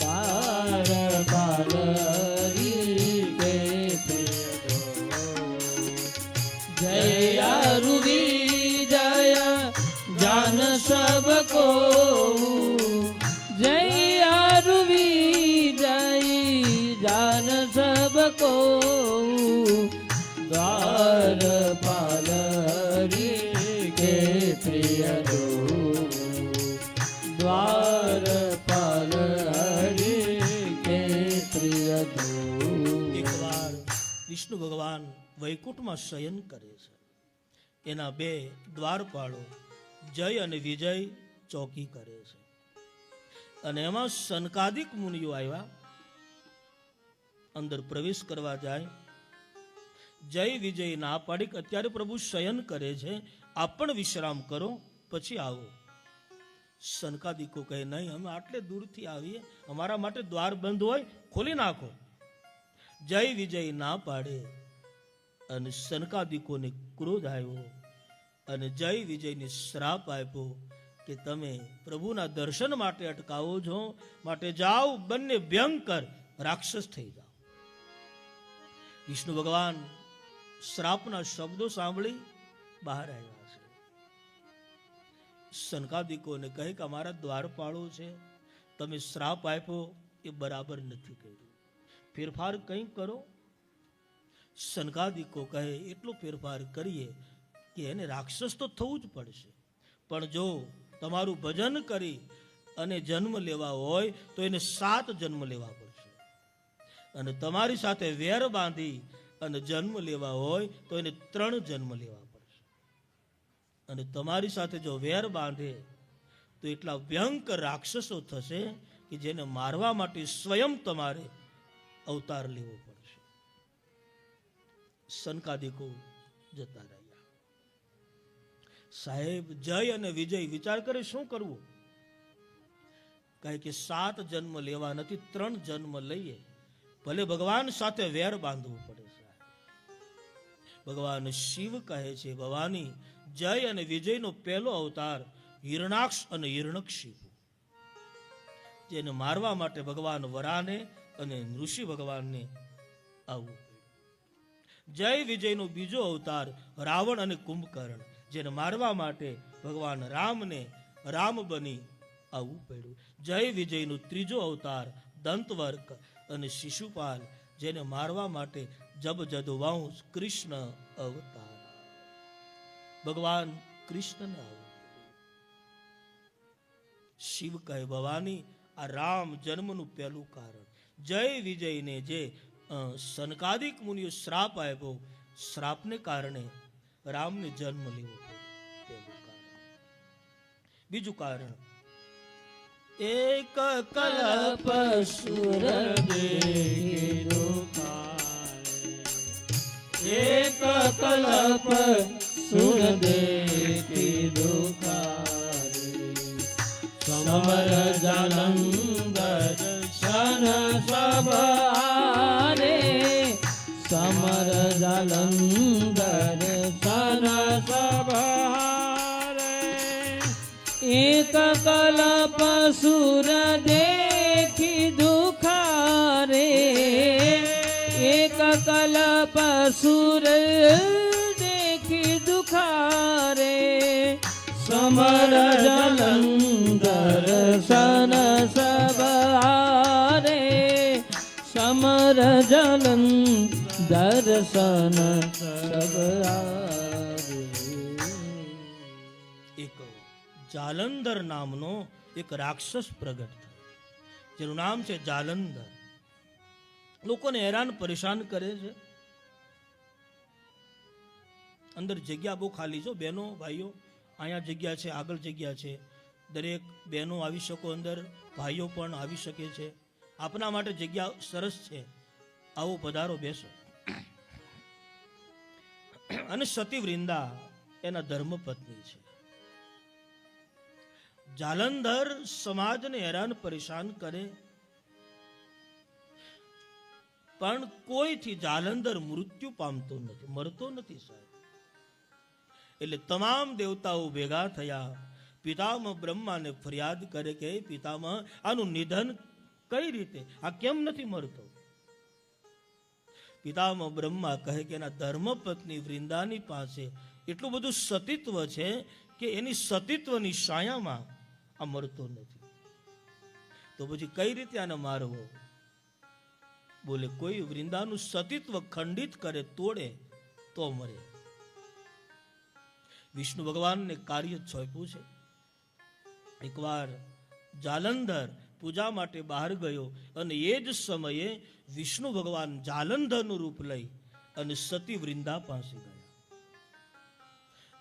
દ્વારપાલ હરી કે પ્રિય દો, જય વિજય જાન સબકો, જય વિજય જાન સબકો, દ્વારપાલ હરી કે પ્રિય દો, દ્વારપાલ હરી કે પ્રિય દો. એકવાર વિષ્ણુ ભગવાન વૈકુંઠમાં શયન કરે છે. એના 2 દ્વારપાળો જય અને વિજય ચોકી કરે છે. અને એમાં સનકાદિક મુનિઓ આવ્યા, અંદર પ્રવેશ કરવા જાય. જય વિજય ના પાડી કે અત્યારે પ્રભુ શયન કરે છે, આપ પણ વિશ્રામ કરો, પછી આવો. સનકાદિકો કહે, નહીં, અમે આટલે દૂરથી આવીએ, અમારા માટે દ્વાર બંધ હોય, ખોલી નાખો. જય વિજય ના પાડે અને સનકાદિકોને ક્રોધ આવ્યો અને જય વિજયને શ્રાપ આપ્યો કે તમે પ્રભુના દર્શન માટે અટકાવો છો, માટે જાઓ, બંને ભયંકર રાક્ષસ થઈ જાઓ. વિષ્ણુ ભગવાન શ્રાપના શબ્દો સાંભળી બહાર આવ્યા છે. સનકાદિકોને કહે કે અમારા દ્વારપાળો છે, તમે શ્રાપ આપ્યો એ બરાબર નથી કર્યું, ફેરફાર કંઈ કરો. સનકાદિકો કહે, એટલો ફેરફાર કરીએ કે એને રાક્ષસ તો થવું જ પડશે, પણ જો તમારું ભજન કરી અને જન્મ લેવા હોય તો એને 7 જન્મ લેવા પડશે, અને તમારી સાથે વેર બાંધી અને જન્મ લેવા હોય તો એને 3 જન્મ લેવા પડશે. અને તમારી સાથે જો વેર બાંધે તો એટલા ભયંકર રાક્ષસો થશે કે જેને મારવા માટે સ્વયં તમારે અવતાર લેવો પડશે. સનકાદિકો જતા રહ્યા. સાહેબ જય અને વિજય વિચાર કરે શું કરવું. કહે કે 7 જન્મ લેવા નથી, 3 જન્મ લઈએ, ભલે ભગવાન સાથે વેર બાંધવું પડે. ભગવાન શિવ કહે છે, ભવાની જય અને વિજયનો પહેલો અવતાર હિરણાક્ષ અને હિરણ્યકશિપુ, જેને મારવા માટે ભગવાન વરાને અને ઋષિ ભગવાનને આવવું પડ્યું. જય વિજયનો બીજો અવતાર રાવણ અને કુંભકર્ણ, જેને મારવા માટે ભગવાન રામને રામ બની આવવું પડ્યું. જય વિજયનો ત્રીજો અવતાર દંતવર્ક અને શિશુપાલ, જેને મારવા માટે જબજદવંશ કૃષ્ણ અવતાર, ભગવાન કૃષ્ણને આવવું. શિવ કહે, ભવાની આ રામ જન્મનું પહેલું કારણ. જય વિજયને જે સનકાદિક મુનિઓ શ્રાપ આપ્યો, શ્રાપને કારણે રામને જન્મ લેવો પડ્યો, પહેલું કારણ. બીજું કારણ, એક કલ્પ સુર એક કલ્પ સુર દેખી દુખારે, સમર જાલંધર શન સબ આરે, સમર જાલંધર શન સબ આરે, એક કલ્પ સુર દેખી દુખારે, એક કલ્પ સુર દેખી દુખારે, સમર જલંધર શન સબ આરે, સમર જલંધર શન સબ આરે. એક જાલંધર નામનો એક રાક્ષસ પ્રગટ થયો, જેનું નામ છે જાલંધર. લોકોને હેરાન પરેશાન કરે છે. અંદર જગ્યા બહુ ખાલી છે બહેનો ભાઈઓ, અહીંયા જગ્યા છે, આગળ જગ્યા છે, દરેક બહેનો આવી શકો અંદર, ભાઈઓ પણ આવી શકે છે. આપના માટે જગ્યા સરસ છે, આવો પધારો, બેસો. અને સતી વૃંદા એના ધર્મપત્ની છે. જાલંધર સમાજને હેરાન પરેશાન કરે. પણ કોઈથી જાલંધર મૃત્યુ પામતો નથી, મરતો નથી સાહેબ. એટલે તમામ દેવતાઓ ભેગા થયા, પિતામહ બ્રહ્માને ફરિયાદ કરે કે હે પિતામહ, આનું નિધન કઈ રીતે, આ કેમ નથી મરતો? પિતામહ બ્રહ્મા કહે કે એના ધર્મપત્ની વૃંદાની પાસે એટલું બધું સતીત્વ છે કે એની સતીત્વની છાયામાં આ મરતો નથી. તો પછી કઈ રીતે આને મારવો? બોલે કોઈ વૃંદાનું સતીત્વ ખંડિત કરે, તોડે તો મરે. વિષ્ણુ ભગવાનને કાર્ય સોંપ્યું છે. એકવાર જાલંધર પૂજા માટે બહાર ગયો અને એ જ સમયે વિષ્ણુ ભગવાન જાલંધરનું રૂપ લઈ અને સતી વૃંદા પાસે ગયા.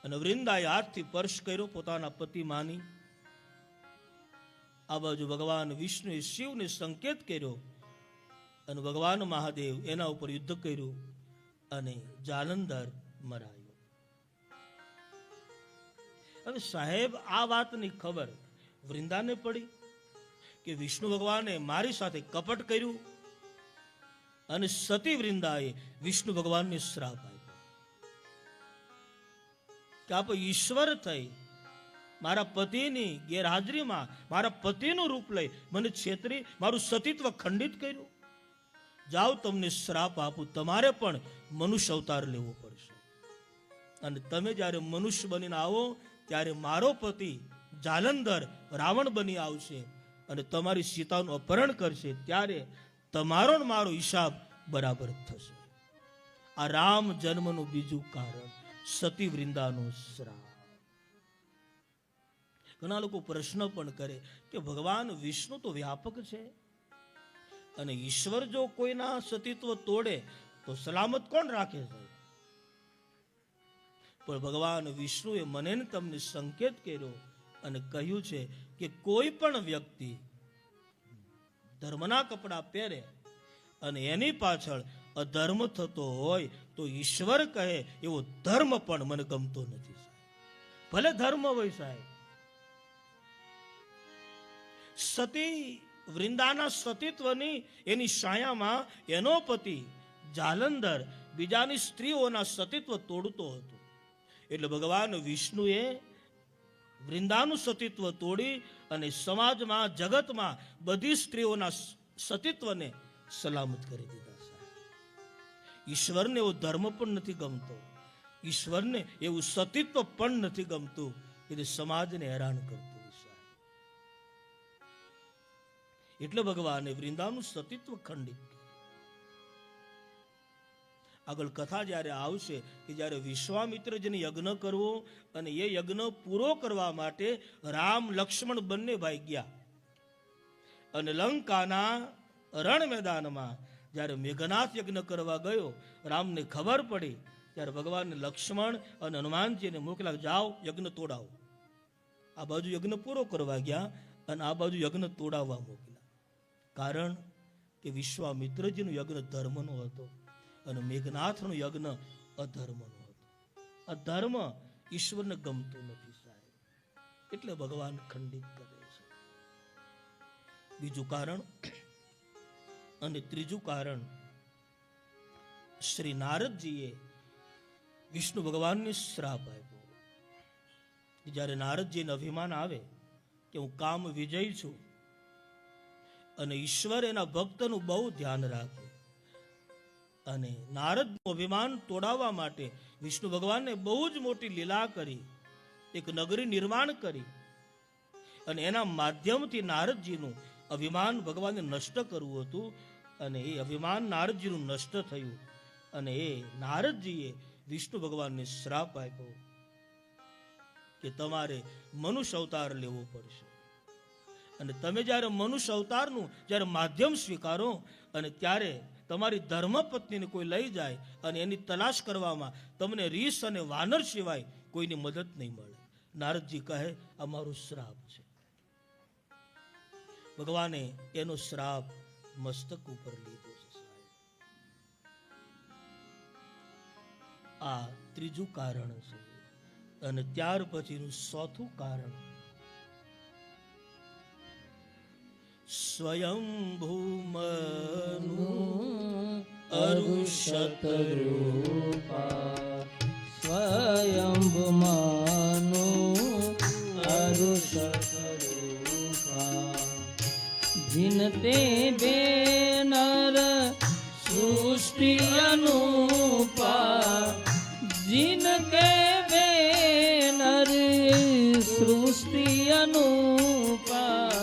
અને વૃંદાએ હાથથી સ્પર્શ કર્યો પોતાના પતિ માની. આ બાજુ ભગવાન વિષ્ણુએ શિવને સંકેત કર્યો અને ભગવાન મહાદેવ એના ઉપર યુદ્ધ કર્યું અને જાલંધર મરાયો. હવે સાહેબ, આ વાતની ખબર વૃંદાને પડી કે વિષ્ણુ ભગવાને મારી સાથે કપટ કર્યું અને સતી વૃંદાએ વિષ્ણુ ભગવાનને શ્રાપ આપ્યો કે આપ ઈશ્વર થઈ મારા પતિની ગેરહાજરીમાં મારા પતિનું રૂપ લઈ મને છેતરી મારું સતીત્વ ખંડિત કર્યું. જાઓ, તમને શ્રાપ આપું, તમારે પણ મનુષ્ય અવતાર લેવો પડશે. અને તમે જ્યારે મનુષ્ય બનીને આવો ત્યારે મારો પતિ જાલંધર રાવણ બની આવશે અને તમારી સીતાનું અપહરણ કરશે. ત્યારે તમારો ને મારો હિસાબ બરાબર થશે. આ રામ જન્મનું બીજું કારણ સતી વૃંદાનો શ્રાપ. ઘણા લોકો પ્રશ્ન પણ કરે કે ભગવાન વિષ્ણુ તો વ્યાપક છે અને ઈશ્વર જો કોઈના સતીત્વ તોડે તો સલામત કોણ રાખે છે? પણ ભગવાન વિષ્ણુએ મને ને તમને સંકેત કર્યો અને કહ્યું છે કે કોઈ પણ વ્યક્તિ ધર્મના કપડા પહેરે અને એની પાછળ અધર્મ થતો હોય તો ઈશ્વર કહે એવો ધર્મ પણ મને ગમતો નથી. ભલે ધર્મ હોય સાહેબ. સતી વૃંદાના સતીત્વની એની છાયામાં એનો પતિ જાલંધર બીજાની સ્ત્રીઓના સતીત્વ તોડતો હતો. એટલે ભગવાન વિષ્ણુએ વૃંદાનું સતીત્વ તોડી અને સમાજમાં જગતમાં બધી સ્ત્રીઓના સતીત્વને સલામત કરી દીધા. ઈશ્વરને એવો ધર્મ પણ નથી ગમતો, ઈશ્વરને એવું સતીત્વ પણ નથી ગમતું કે સમાજને હેરાન કરતું. એટલે ભગવાને વૃંદાનું સતીત્વ ખંડિત. આગળ કથા જ્યારે આવશે કે જ્યારે વિશ્વામિત્રજીને યજ્ઞ કરવો અને એ યજ્ઞ પૂરો કરવા માટે રામ લક્ષ્મણ બંને ભાઈ ગયા અને લંકાના રણ મેદાનમાં જ્યારે મેઘનાથ યજ્ઞ કરવા ગયો, રામને ખબર પડી ત્યારે ભગવાન લક્ષ્મણ અને હનુમાનજીને મોકલ્યા, જાઓ યજ્ઞ તોડાવો. આ બાજુ યજ્ઞ પૂરો કરવા ગયા અને આ બાજુ યજ્ઞ તોડાવવા મોકલ્યા. કારણ કે વિશ્વામિત્રજીનો યજ્ઞ ધર્મનો હતો અને મેઘનાથનો યજ્ઞ અધર્મનો હતો. અધર્મ ઈશ્વરને ગમતું નથી સાહેબ, એટલે ભગવાન ખંડિત કરે છે. બીજું કારણ અને ત્રીજું કારણ, શ્રી નારદજીએ વિષ્ણુ ભગવાનને શ્રાપ આપ્યો. જ્યારે નારદજીને અભિમાન આવે કે હું કામ વિજય છું અને ઈશ્વર એના ભક્તનું બહુ ધ્યાન રાખે, અને નારદનું અભિમાન તોડાવવા માટે વિષ્ણુ ભગવાનને બહુ જ મોટી લીલા કરી, એક નગરી નિર્માણ કરી અને એના માધ્યમથી નારદજીનું અભિમાન ભગવાનને નષ્ટ કરવું હતું. અને એ અભિમાન નારદજીનું નષ્ટ થયું અને એ નારદજીએ વિષ્ણુ ભગવાનને શ્રાપ આપ્યો કે તમારે મનુષ્ય અવતાર લેવો પડશે. અને તમે જ્યારે મનુષ્ય અવતારનું જ્યારે માધ્યમ સ્વીકારો અને ત્યારે તમારી ધર્મપત્નીને કોઈ લઈ જાય અને એની તલાશ કરવામાં તમને રીસ અને વાનર સિવાય કોઈની મદદ નહીં મળે. નારદજી કહે અમારો શ્રાપ છે. ભગવાને એનો શ્રાપ મસ્તક ઉપર લીધો છે. આ ત્રીજું કારણ છે. અને ત્યાર પછીનું ચોથું કારણ, સ્વયંભૂ મનુ અરુષત રૂપા સ્વયંભુમાનું અરુષત રૂપા જીનતે બેનર સૃષ્ટિ અનુપા જીનકે બેનર સૃષ્ટિ અનુપા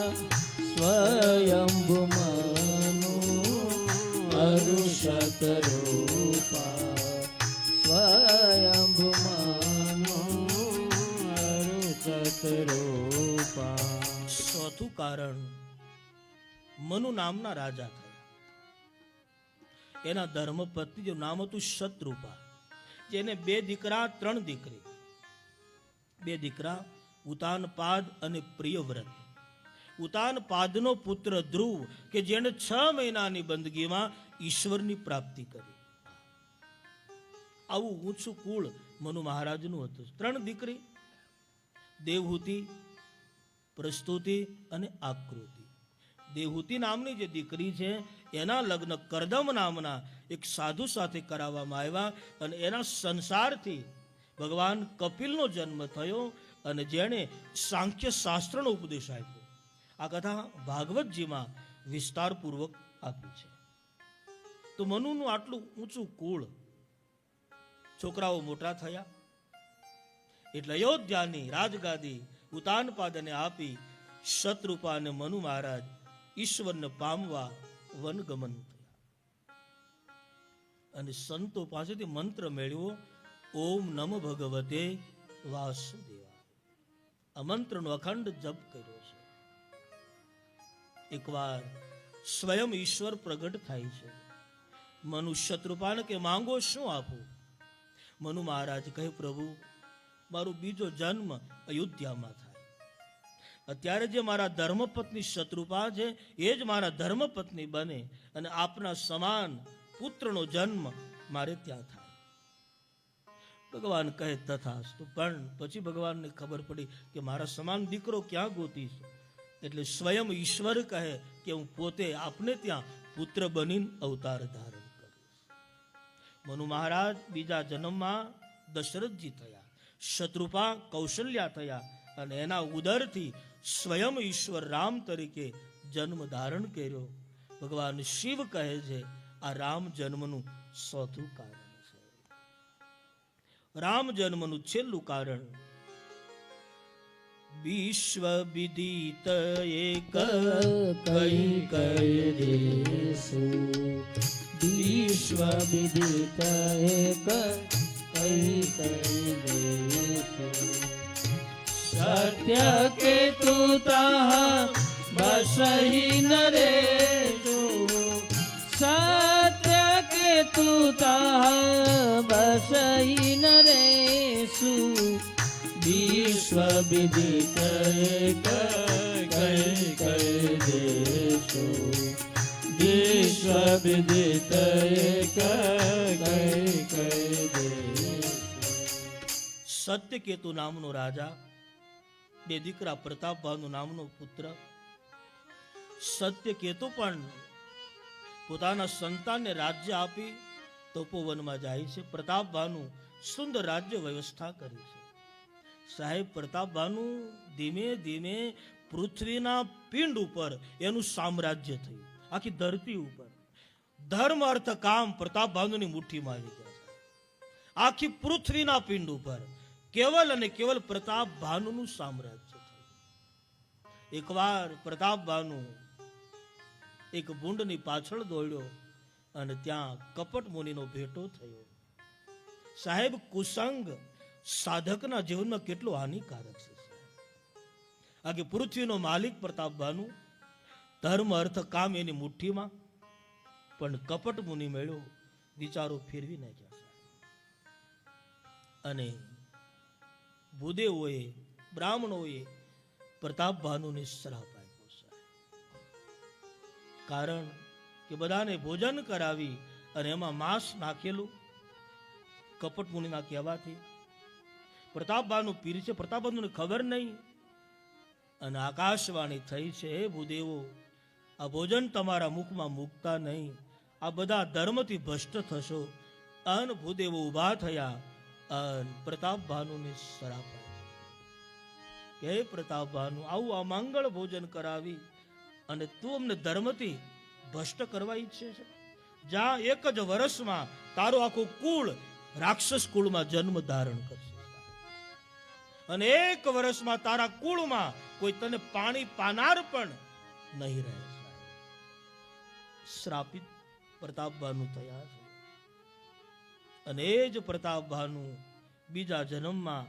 સ્વયંભુમાનું અરુષત રૂપા સ્વયંભુમાનું અરુષત રૂપા. ચોથું કારણ, મનુ નામના રાજા થયા. એના ધર્મપત્ની જે નામ હતું શત્રુપા, જેને 2 દીકરા 3 દીકરી. 2 દીકરા ઉતાનપાદ અને પ્રિયવ્રત. ઉતાનપાદનો પુત્ર ધ્રુવ કે જેણે 6 મહિનાની બંદગીમાં ઈશ્વરની પ્રાપ્તિ કરી. આવું ઊંચું કુળ મનુ મહારાજનું હતું. 3 દીકરી, દેવહૂતિ, પ્રસ્તુતિ અને આકૃતિ. દેવહૂતિ નામની જે દીકરી છે એના લગ્ન કરદમ નામના એક સાધુ સાથે કરાવવામાં આવ્યા અને એના સંસારથી ભગવાન કપિલનો જન્મ થયો અને જેણે સાંખ્ય શાસ્ત્રનો ઉપદેશ આપ્યો. આ કથા ભાગવતજીમાં વિસ્તારપૂર્વક આપી છે. તો મનુનું આટલું ઊંચું કુળ. છોકરાઓ મોટા થયા એટલે અયોધ્યાની રાજગાદી ઉતાનપાદને આપી શત્રુપા અને મનુ મહારાજ ઈશ્વરને પામવા વનગમન થયા અને સંતો પાસેથી મંત્ર મેળવ્યો, ઓમ નમઃ ભગવતે વાસુદેવાય. આ મંત્રનો અખંડ જપ કર્યો છે. એકવાર સ્વયં ઈશ્વર પ્રગટ થાય છે. મનુ શત્રુપાને કે માંગો શું આપું? મનુ મહારાજ કહે, પ્રભુ મારો બીજો જન્મ અયોધ્યામાં થાય. અત્યારે જે મારા ધર્મપત્ની શત્રુપા છે એ જ મારા ધર્મપત્ની બને અને આપના સમાન પુત્રનો જન્મ મારે ત્યાં થાય. ભગવાન કહે તથાસ્તુ. પણ પછી ભગવાનને ખબર પડી કે મારા સમાન દીકરો ક્યાં ગોતીશ, એટલે સ્વયં ઈશ્વર કહે કે હું પોતે આપને ત્યાં પુત્ર બનીને અવતાર ધારણ કરીશ. મનુ મહારાજ બીજા જન્મમાં દશરથજી થયા, શત્રુપા કૌશલ્યા થયા અને એના ઉદરથી સ્વયં ઈશ્વર રામ તરીકે જન્મ ધારણ કર્યો. ભગવાન શિવ કહે છે આ રામ જન્મનું ચોથું કારણ છે. રામ જન્મનું છેલ્લું કારણ, વિશ્વ વિદિત એક કઈ કઈ દેશુ વિશ્વ વિદિત એક કઈ કઈ દેશુ સત્ય કે તું તાહ બસહી નરેશુ સત્ય કે તું તાહ બસહી નરેશુ વિશ્વ વિદિત એક કઈ કઈ દેશુ વિશ્વ વિદિત એક કઈ કઈ દેશુ. સત્યકેતુ નામનો રાજા, 2 દીકરા પ્રતાપભાનુ નામનો પુત્ર. સત્યકેતુ પણ પોતાના સંતાનને રાજ્ય આપી તપોવનમાં જાય છે. પ્રતાપભાનુ સુંદર રાજ્ય વ્યવસ્થા કરી છે. સાહેબ, પ્રતાપભાનુ ધીમે ધીમે પૃથ્વીના પિંડ ઉપર એનું સામ્રાજ્ય થયું, આખી ધરતી ઉપર. ધર્મ અર્થ કામ પ્રતાપભાનુની મુઠ્ઠીમાં આવી ગયા છે. આખી પૃથ્વીના પિંડ ઉપર કેવલ અને કેવલ પ્રતાપભાનુનું સામ્રાજ્ય થયું. એકવાર પ્રતાપભાનુ એક ભૂંડની પાછળ દોડ્યો અને ત્યાં કપટ મુનિનો ભેટો થયો. સાહેબ, કુસંગ સાધકના જીવનમાં કેટલો હાનિકારક છે. આખી પૃથ્વીનો માલિક પ્રતાપભાનુ, ધર્મ અર્થ કામ એની મુઠ્ઠીમાં, પણ કપટ મુનિ મેળ્યો, વિચારો ફેરવી નાખ્યા. અને ભૂદેવોએ, બ્રાહ્મણોએ પ્રતાપભાનુને શ્રાપ આપ્યો છે. કારણ કે બધાને ભોજન કરાવી અને એમાં માંસ નાખેલું કપટ મુનિના કહેવાથી પ્રતાપભાનુ પીર છે. પ્રતાપભાનુને ખબર નહીં અને આકાશવાણી થઈ છે, હે ભૂદેવો, આ ભોજન તમારા મુખમાં મૂકતા નહીં, આ બધા ધર્મથી ભ્રષ્ટ થશો. અન ભૂદેવો ઊભા થયા અન પ્રતાપ ભાનુને શ્રાપ આપ્યો કે હે પ્રતાપ ભાનુ, આવું અમાંગળ ભોજન કરાવી અને તું અમને ધર્મથી ભ્રષ્ટ કરવા ઈચ્છે છે? જ્યાં એક જ વર્ષમાં તારો આખું કુળ રાક્ષસ કુળમાં જન્મ ધારણ કરશે અને એક વર્ષમાં તારા કુળમાં કોઈ તને પાણી પાનાર પણ નહીં રહે. શ્રાપિત પ્રતાપ ભાનુ થયા છે અને એ જ પ્રતાપ ભાનુ બીજા જન્મમાં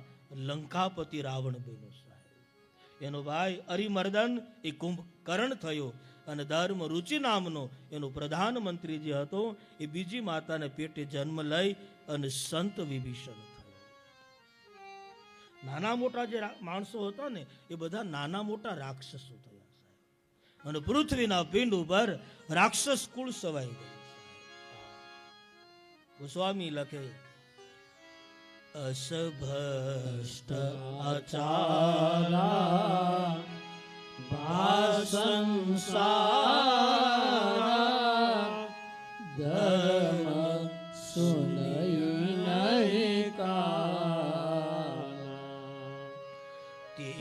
લંકાપતિ રાવણ બન્યો સાહેબ. એનો ભાઈ અરિમર્દન એ કુંભકર્ણ થયો અને ધર્મ રુચિ નામનો એનો પ્રધાનમંત્રી જે હતો એ બીજી માતાને પેટે જન્મ લઈ અને સંત વિભીષણ થયો. નાના મોટા જે માણસો હતા ને એ બધા નાના મોટા રાક્ષસો થયા સાહેબ અને પૃથ્વીના પિંડ ઉપર રાક્ષસ કુળ સવાઈ ગયું. ગોસ્વામી લખે અસભષ્ટ આચારા ભાસંસારા ધર્મ સુનઈ નહીં કાના તે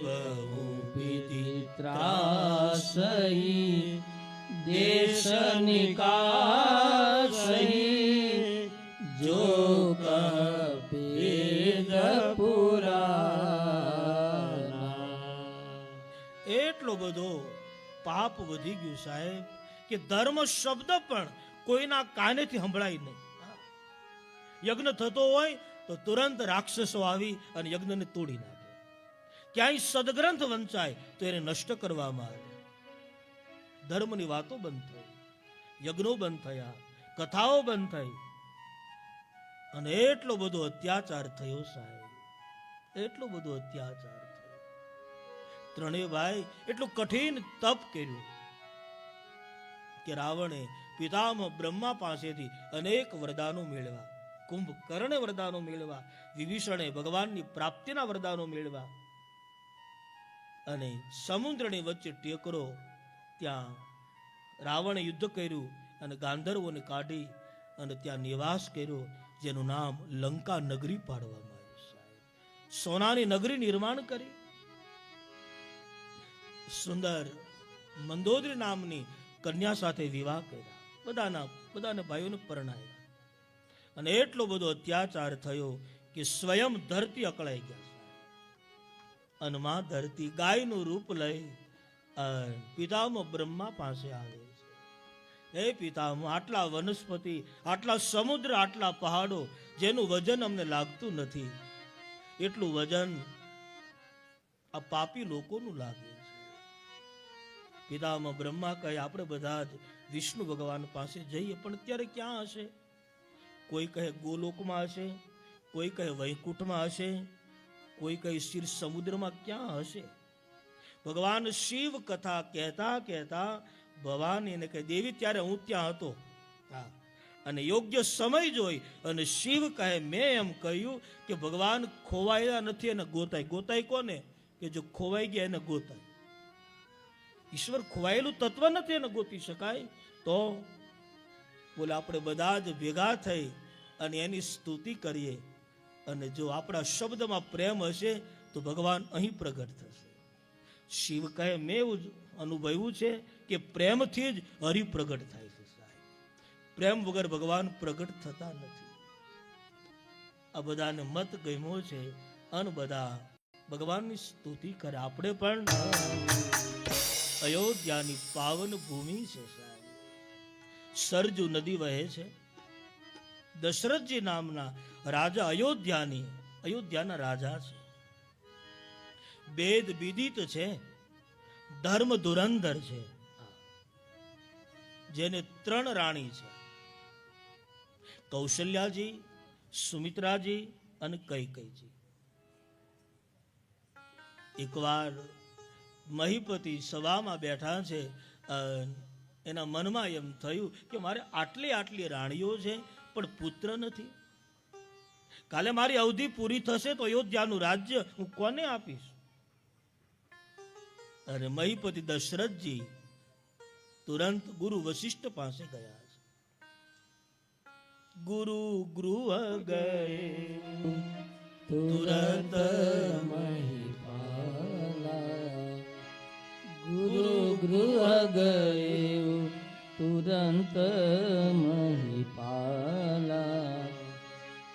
બહુ વિદિત્રાસહી દેશ નિકાસહી જો કભેદ પુરાના. એટલો બધો પાપ વધી ગયું સાહેબ કે ધર્મ શબ્દ પણ કોઈના કાનેથી સંભળાય નહીં. યજ્ઞ થતો હોય તો તુરંત રાક્ષસો આવી અને યજ્ઞને તોડી નાખે. ક્યાંય સદગ્રંથ વંચાય તો એને નષ્ટ કરવામાં આવે. ધર્મની વાતો બંધ થઈ, યજ્ઞો બંધ થયા, કથાઓ બંધ થઈ અને એટલો બધો અત્યાચાર થયો સાહેબ, એટલો બધો અત્યાચાર થયો. ત્રણેય ભાઈ એટલું કઠિન તપ કર્યું કે રાવણે પિતામહ બ્રહ્મા પાસેથી અનેક વરદાનો મેળવ્યા, કુંભકર્ણે વરદાનો મેળવ્યા, વિભીષણે ભગવાનની પ્રાપ્તિના વરદાનો મેળવ્યા અને સમુદ્રની વચ્ચે ટેકરો ત્યાં રાવણે યુદ્ધ કર્યું અને ગાંધર્વોને કાઢી અને ત્યાં નિવાસ કર્યો જેનું નામ લંકા નગરી પાડવામાં આવ્યું સાહેબ. સોનાની નગરી નિર્માણ કરી, સુંદર મંદોદરી નામની કન્યા સાથે વિવાહ કર્યા, બધાને ભાઈઓને પરણાવ્યા અને એટલો બધો અત્યાચાર થયો કે સ્વયં ધરતી અકળાઈ ગયા. અને માં ધરતી ગાયનું રૂપ લઈ પિતામહ બ્રહ્મા પાસે આવે છે. હે પિતામહ, આટલા વનસ્પતિ, આટલા સમુદ્ર, આટલા પહાડો જેનું વજન અમને લાગતું નથી, એટલું વજન આ પાપી લોકોનું લાગે છે. પિતામહ બ્રહ્મા કહે આપણે બધા જ વિષ્ણુ ભગવાન પાસે જઈએ, પણ અત્યારે ક્યાં હશે? કોઈ કહે ગોલોકમાં હશે, કોઈ કહે વૈકુંઠમાં હશે, કોઈ કહે ક્ષીર સમુદ્રમાં, ક્યાં હશે? ભગવાન શિવ કથા કહેતા કહેતા ભવાની ને કહે દેવી ત્યારે હું ત્યાં હતો અને યોગ્ય સમય જોઈ અને શિવ કહે મેં એમ કહ્યું કે ભગવાન ખોવાયેલા નથી એને ગોતાય. ગોતાય કોને? કે જો ખોવાઈ ગયા એને ગોતાય. ઈશ્વર ખોવાયેલું તત્વ નથી, એને ગોતી શકાય. તો બોલે આપણે બધા જ ભેગા થઈ અને એની સ્તુતિ કરીએ અને જો આપણા શબ્દમાં પ્રેમ હશે તો ભગવાન અહીં પ્રગટ થશે. શિવ કહે મેં એવું અનુભવ્યું છે કે પ્રેમથી જ હરિ પ્રગટ થાય છે સાહેબ, પ્રેમ વગર ભગવાન પ્રગટ થતા નથી. આ બધાને મત ગમ્યો છે અને બધા ભગવાનની સ્તુતિ કરે. આપણે પણ અયોધ્યાની પાવન ભૂમિ છે સાહેબ, સરજુ નદી વહે છે. દશરથજી નામના રાજા અયોધ્યાના રાજા છે. વેદ વિદિત છે, ધર્મ ધુરંધર છે, જેને 3 રાણી છે, કૌશલ્યાજી, સુમિત્રાજી અને કૈકેયીજી. એકવાર મહીપતિ સભામાં બેઠા છે, એના મનમાં એમ થયું કે મારે આટલી રાણીઓ છે પણ પુત્ર નથી. કાલે મારી અવધિ પૂરી થશે તો અયોધ્યાનું રાજ્ય હું કોને આપીશ? અને મહીપતિ દશરથજી તુરંત ગુરુ વશિષ્ઠ પાસે ગયા છે ગુરુ ગૃહ ગયે તુરંત મહિપાલા ગુરુ ગૃહ ગયે તુરંત મહિપાલા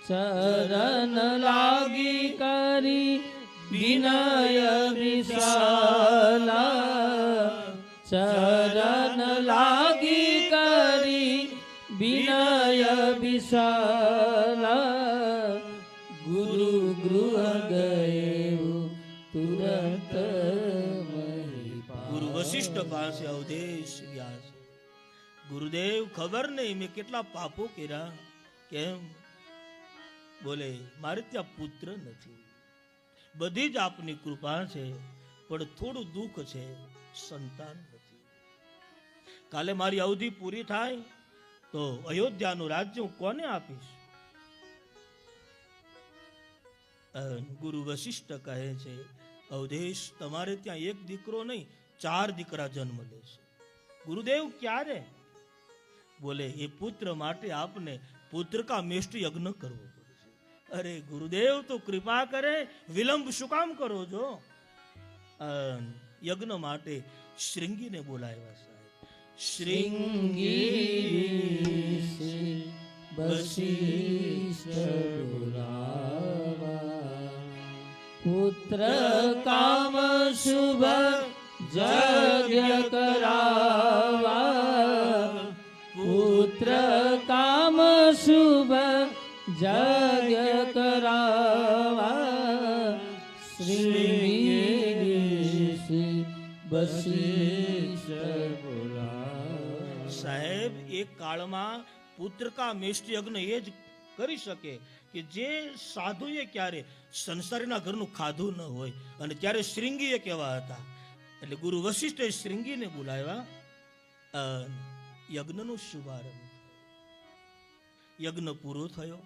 ચરણ લાગી કરી વિનય વિશાલા ચરણ લાગી કરી વિનય વિશાલા ગુરુ ગૃહ ગયે તુરંત ગુરુ વશિષ્ઠ પાસે અવધેશ ગયા છે. ગુરુદેવ ખબર નહીં મેં કેટલા પાપો કર્યા. કેમ? બોલે મારે ત્યાં પુત્ર નથી. બધી જ આપની કૃપા છે, પણ થોડું દુઃખ છે, સંતાન નથી. કાલે મારી અવધિ પૂરી થાય તો અયોધ્યાનું રાજ્ય હું કોને આપીશ? ગુરુ વશિષ્ઠ કહે છે, અવધેશ તમારે ત્યાં એક દીકરો નહીં 4 દીકરા જન્મ લેશે. ગુરુદેવ ક્યારે? બોલે એ પુત્ર માટે આપને પુત્ર કા મેષ્ટ યજ્ઞ કરવો પડશે. અરે ગુરુદેવ તો કૃપા કરે, વિલંબ શું કામ કરો છો? યજ્ઞ માટે શ્રીંગીને બોલાવ્યા સાહેબ. શ્રીંગી વશિષ્ઠ બોલાવા પુત્ર કામ શુભ યજ્ઞ કરાવા પુત્ર કામ શુભ યજ્ઞ કરાવા શ્રી વશિષ્ઠ બોલાવા. સાહેબ એક કાળમાં પુત્ર કા મેષ્ટ યજ્ઞ એ જ કરી શકે કે જે સાધુએ ક્યારે સંસારીના ઘરનું ખાધું ન હોય. અને ત્યારે શ્રીંગીએ કેવા હતા, એટલે ગુરુ વશિષ્ઠે શ્રીંગીને બોલાવ્યા. યજ્ઞનો શુભારંભ. યજ્ઞ પૂરો થયો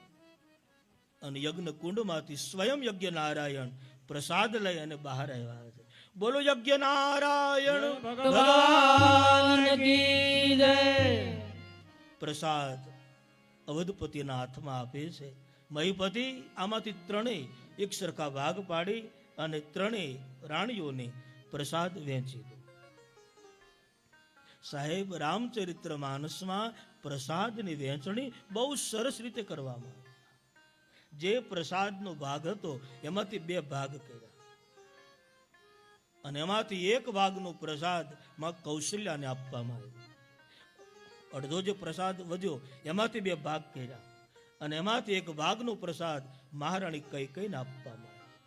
અને યજ્ઞ કુંડમાંથી સ્વયં યજ્ઞ નારાયણ પ્રસાદ લઈ અને બહાર આવ્યા છે. બોલો યજ્ઞ નારાયણ ભગવાન કી જય. પ્રસાદ અવધપતિના હાથમાં આપે છે. મહીપતિ આમાંથી 3 એક સરખા ભાગ પાડી અને 3 રાણીઓને પ્રસાદ વહેંચી દો. સાહેબ રામચરિત્ર માનસમાં પ્રસાદની વહેંચણી બહુ સરસ રીતે કરવામાં આવી. જે પ્રસાદનો ભાગ હતો એમાંથી 2 ભાગ કર્યા અને એમાંથી 1 ભાગનો પ્રસાદ માં કૌશલ્યાને આપવામાં આવ્યો. અડધો જે પ્રસાદ વધ્યો એમાંથી 2 ભાગ કર્યા અને એમાંથી 1 ભાગનો પ્રસાદ મહારાણી કૈકેયીને આપવામાં આવ્યો.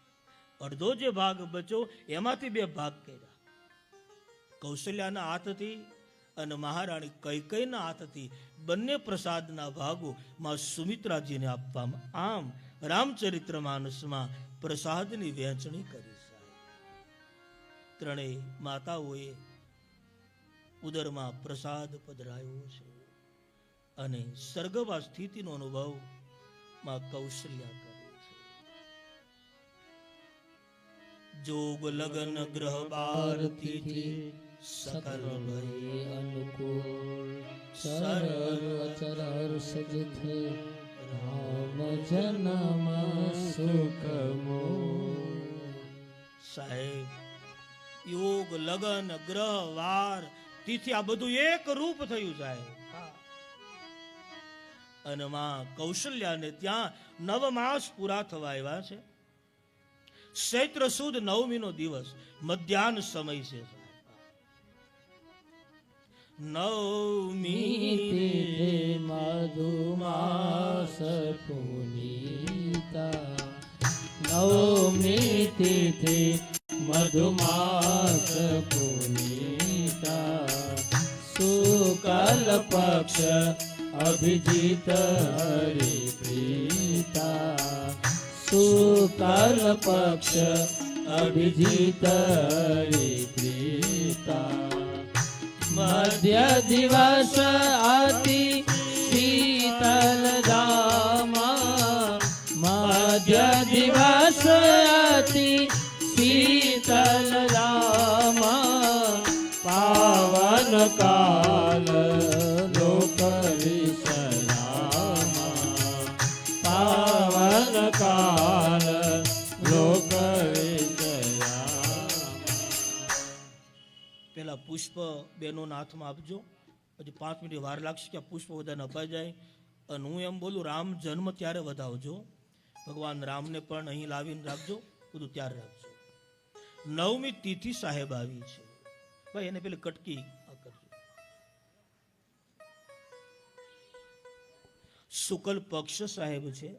અડધો જે ભાગ બચ્યો એમાંથી 2 ભાગ કર્યા. કૌશલ્યાના હાથથી અને મહારાણી કૈકેયીના હાથથી બંને પ્રસાદના ભાગો માં સુમિત્રાજીને આપવામાં. આમ રામચરિત્ર માનસમાં પ્રસાદની વહેંચણી કરી. 3 માતાઓએ ઉદરમાં પ્રસાદ પધરાયો છે અને સર્ગવા સ્થિતિનો અનુભવ માં કૌશલ્યા કરે છે. જોગ લગન ગ્રહ બાર તિથિ સકલ ભય અનુકૂળ સરળ અચર સજથે રામ જન્મ સુખમો. સાહેબ યોગ લગન ગ્રહ વાર તિથિ આ બધું એક રૂપ થયું સાહેબ. અને માં કૌશલ્યાને ત્યાં 9 માસ પૂરા થવા આવ્યા છે. ચૈત્ર સુદ 9મીનો દિવસ મધ્યાહન સમય છે. નવમી મધુમાસ પુનીતા નવમી તિથિ મધુમાસ પુનીતા શુક્લ પક્ષ અભિજીત હરિપ્રીતા શુક્લ પક્ષ અભિજીત હરિપ્રીતા મધ્ય દિવસ અતિ શીતલ દામા મધ્ય દિવસ અતિ શીતલ દામા પાવન કાલ લોક વિશ્રામા પુષ્પ બહેનોના હાથમાં આપજો. હજી 5 મિનિટ વાર લાગશે કે આ પુષ્પ બધાને અપાઈ જાય. અને હું એમ બોલું, રામ જન્મ ત્યારે વધાવજો, ભગવાન રામને પણ અહીં લાવીને રાખજો, બધું ત્યારે રાખજો. 9મી તિથિ સાહેબ આવી છે ભાઈ, એને પેલી કટકી આ કરજો. શુક્લ પક્ષ સાહેબ છે,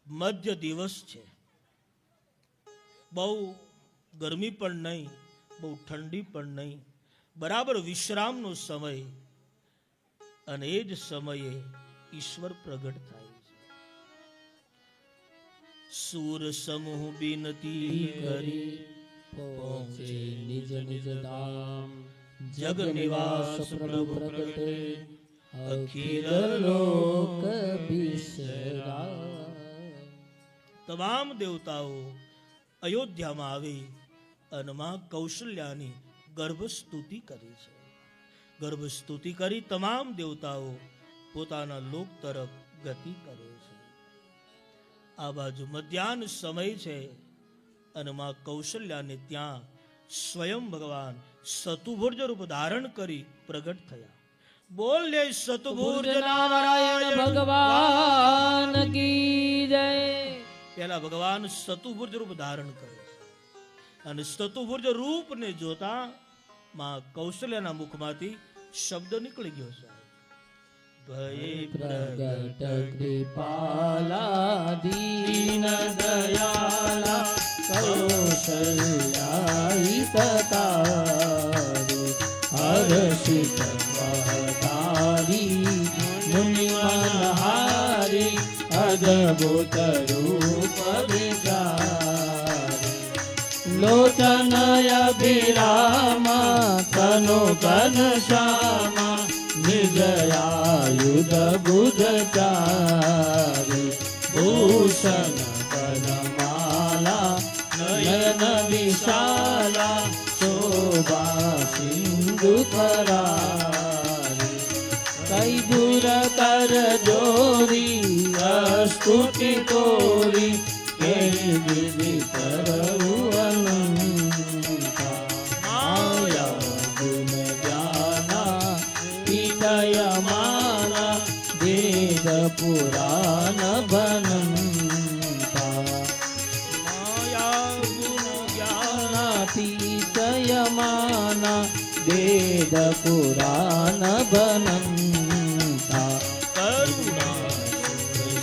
મધ્ય દિવસ છે, બહુ ગરમી પણ નહીં, બહુ ઠંડી પણ નહીં, બરાબર વિશ્રામનો સમય. અને એ જ સમયે ઈશ્વર પ્રગટ થાય છે. સૂર સમૂહ બિનતી કરી પહોંચે નિજ નિજ ધામ, જગ નિવાસ પ્રભુ પ્રગટે, અખિલ લોક વિશ્રામ. તમામ દેવતાઓ અયોધ્યામાં આવી અને માં કૌશલ્યાની ગર્ભ સ્તુતિ કરી છે. ગર્ભ સ્તુતિ કરી તમામ દેવતાઓ પોતાના લોક તરફ ગતિ કરે છે. આ બાજુ મધ્યાહન સમય છે અને માં કૌશલ્યાને ત્યાં સ્વયં ભગવાન સતુભુર્જ રૂપ ધારણ કરી પ્રગટ થયા. બોલ લે સતુભુર્જ નારાયણ ભગવાન કી જય. પેલા ભગવાન સતુભુર્જ રૂપ ધારણ કરે છે અને સતુભુર્જ રૂપને જોતા માં કૌશલ્યના મુખમાંથી શબ્દ નીકળી ગયો છે, ભય પ્રગટ કૃપાલા દીન દયાલા કૌશલ્યાહિતકારી હર્ષિત મહતારી મુનિમનહારી અદભુત રૂપ વિચારી લોચનય વિરામા તનુ ઘનશ્યામા નિજયાયુધ બુધચારી ભૂષણ વનમાલા નયન વિશાલા શોભા સિંધુ કરારી કઈ દૂર કર જોરી અસ્તુતિ તોરી કે વિધિ કરવું અનંતા માયા ગુણ જ્ઞાના પિતયમાના વેદ પુરાણ બનંતા માયા ગુણ જ્ઞાન પિતયમાના વેદ પુરાણ બનંતા કરુણા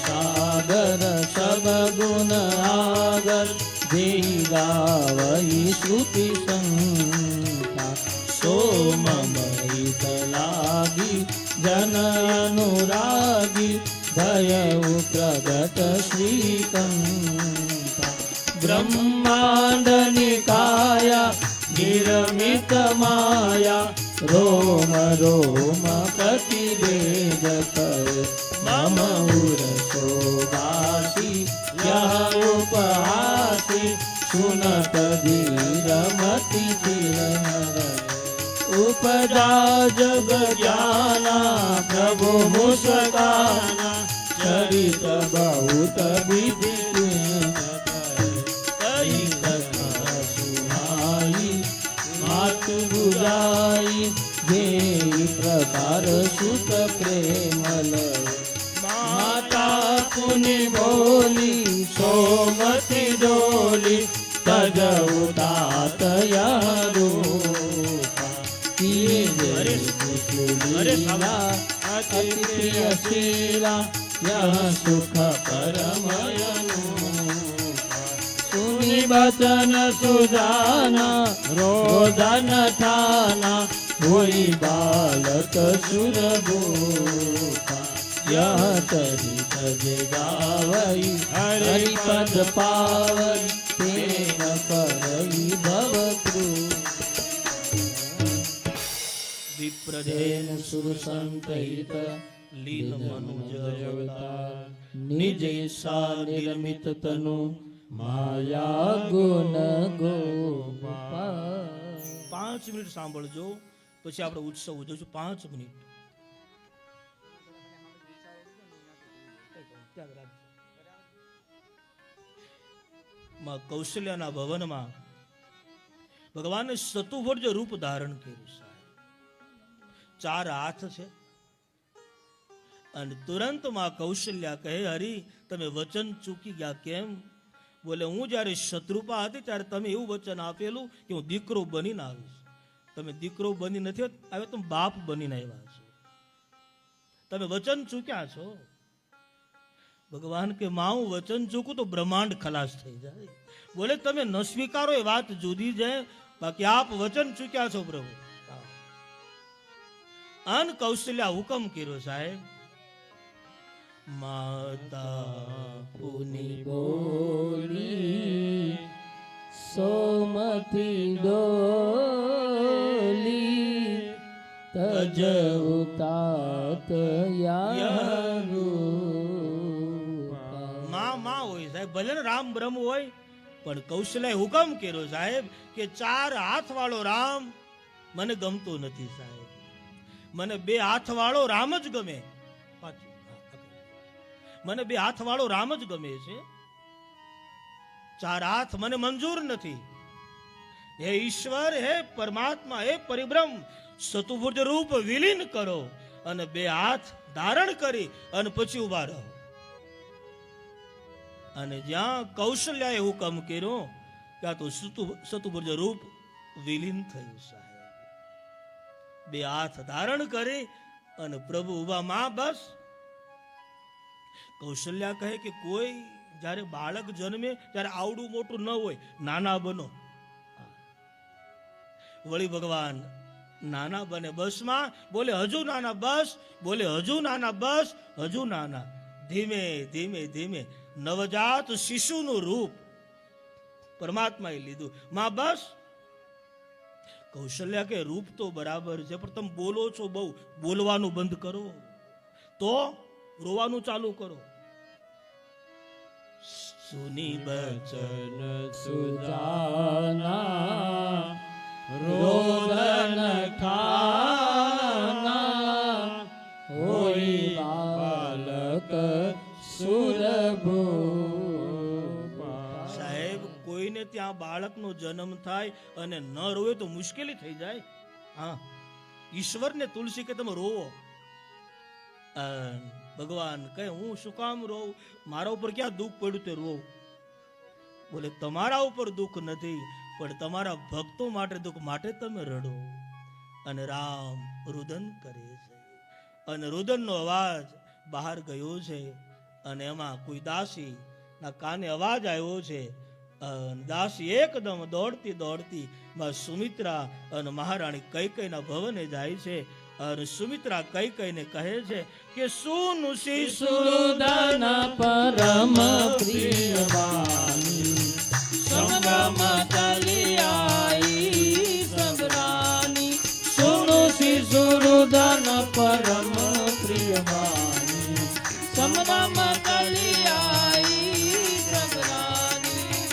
સાગર સબ ગુણ આગર જેઈ ગાવઈ શ્રુતિ સંતા સોમમહિત લાગી જન અનુરાગી ભયઉ પ્રગટ શ્રીકંતા બ્રહ્માંડ નિકાયા નિરમિત માયા રોમ રોમ પ્રતિવેદ કર મમ ઉર શોભાસી યહ ઉપહાસી સુનત ધીરમતિ ધીરનર ઉપજા જગ જ્ઞાના પ્રભુ મુસ્કાના ચરિત બહુત વિધિ કઈ કથા સુનાઈ માતુ બુરાઈ જે પ્રકાર સુત પ્રેમલ માતા પુનિ બોલી સોમતિ ડોલી તજ ઉદાતયા રૂપા અરે લીલા અતિપ્રિય શીલા યહ સુખ પરમયનું સુની બચન સુજાના રોદન ઠાના હોઈ બાલક સુરભૂપા યહ ચરિત જે ગાવઈ હરિપદ પાવઈ તેન કરઈ ભવકૃ વિપ્રદેન તેન સુર સંકહિત લીન મનુજ અવતાર નિજેશા નિર્મિત તનુ માયા ગુણ ગોપાલ. 5 મિનિટ સાંભળજો, પછી આપણે ઉત્સવ ઉજવશું. 5 મિનિટ માં કૌશલ્યના ભવનમાં ભગવાને ચતુર્ભુજ રૂપ ધારણ કર્યું સાહેબ. 4 હાથ છે અને તુરંત માં કૌશલ્યા કહે, હરી તમે વચન ચૂકી ગયા કેમ? બોલે, હું જ્યારે શત્રુપા હતી ત્યારે તમે એવું વચન આપેલું કે હું દીકરો બનીને આવીશ. તમે દીકરો બની નથી આવ્યા, તમે બાપ બનીને આવ્યા છો. તમે વચન ચૂક્યા છો. ભગવાન કે માં હું વચન ચૂકું તો બ્રહ્માંડ ખલાસ થઈ જાય. બોલે, તમે ન સ્વીકારો એ વાત જુદી છે, બાકી આપ વચન ચૂક્યા છો પ્રભુ. અન કૌશલ્યા હુકમ કર્યો સાહેબ, માતા પુની બોલી સોમથી ડોલી તજ ઉતાત માં હોય સાહેબ, ભલે ને રામ બ્રહ્મ હોય, પણ કૌશલ્ય હુકમ કર્યો સાહેબ કે 4 હાથ વાળો રામ મને ગમતો નથી સાહેબ. મને 2 હાથ વાળો રામ જ ગમે. મને 2 હાથ વાળો રામ જ ગમે છે. 4 હાથ મને મંજૂર નથી. હે ઈશ્વર, હે પરમાત્મા, હે પરિબ્રહ્મ, ચતુર્ભુજ રૂપ વિલીન કરો અને 2 હાથ ધારણ કરી અને પછી ઉભા રહો. અને જ્યાં કૌશલ્યાએ હુકમ કર્યો ત્યાં તો ચતુર્ભુજ રૂપ વિલીન થયું સાહેબ. 2 હાથ ધારણ કરી અને પ્રભુ ઉભા. માં બસ. કૌશલ્યા કહે કે કોઈ જ્યારે બાળક જન્મે ત્યારે આવડું મોટું ન હોય, નાના બનો. વળી ભગવાન નાના બને. બસમાં બોલે હજુ નાના, બસ. બોલે હજુ નાના, બસ. હજુ નાના. ધીમે ધીમે ધીમે નવજાત શિશુનું રૂપ પરમાત્માએ લીધું. માં બસ. કૌશલ્યા કે રૂપ તો બરાબર છે, પણ તમે બોલો છો બહુ. બોલવાનું બંધ કરો, તો રોવાનું ચાલુ કરો. સુની બચન સુજાના રોદન ખાના હોય બાલક સુરભુ. સાહેબ, કોઈને ત્યાં બાળકનો જન્મ થાય અને ન રોવે તો મુશ્કેલી થઈ જાય. હા, ઈશ્વરને તુલસી કે તમે રોવો. ભગવાન કહે, હું શું કામ રોઉં? મારા ઉપર ક્યાં દુઃખ પડ્યું તે રોવ. બોલે, તમારા ઉપર દુઃખ નથી, પણ તમારા ભક્તો માટે દુઃખ માટે તમે રડો. અને રામ રુદન કરે છે અને રુદનનો અવાજ બહાર ગયો છે અને એમાં કોઈ દાસી ના કાને અવાજ આવ્યો છે. દાસી એકદમ દોડતી દોડતી માં સુમિત્રા અને મહારાણી કૈકેયીના ભવને જાય છે. અને સુમિત્રા કૈકેયીને કહે છે કે સુનું શિશુદન પરમ પ્રિયવાણી સંગમ કલિયાઈ સબરાની. સુનું શિશુદન પરમ પ્રિયવાણી સંગમ કલિયાઈ સબરાની.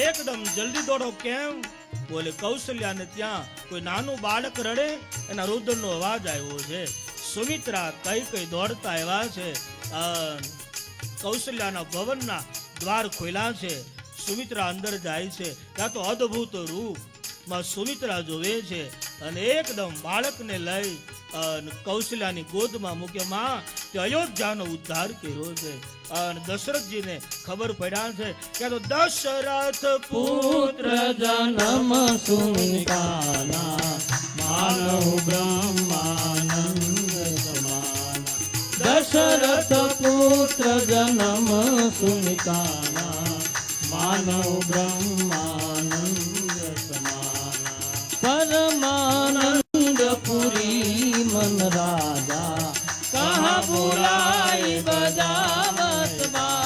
એકદમ જલ્દી દોડો. કેમ? બોલે, કૌશલ્યાને ત્યાં કોઈ નાનું બાળક રડે, એના રુદનનો અવાજ આવ્યો છે. સુમિત્રા કૈકેયી દોડતા આવ્યા છે. કૌશલ્યાના ભવનના દ્વાર ખોલ્યા છે. સુમિત્રા અંદર જાય છે. ત્યાં તો અદ્ભુત રૂપ માં સુમિત્રા જોવે છે અને એકદમ બાળકને લઈ કૌશલ્યાની ગોદમાં મૂકે. માં તે અયોધ્યાનો ઉદ્ધાર કર્યો છે. અને દશરથજીને ખબર પડ્યા છે કે તો દશરથ પુત્ર જન્મ સુનિતાના માનવ બ્રહ્માનંદ સમાન. દશરથ પુત્ર જન્મ સુનિતાના માનવ બ્રહ્માનંદ સમાન. પરમાનંદ પુરી મન રાજા કહા બોલાય બજાવત બા.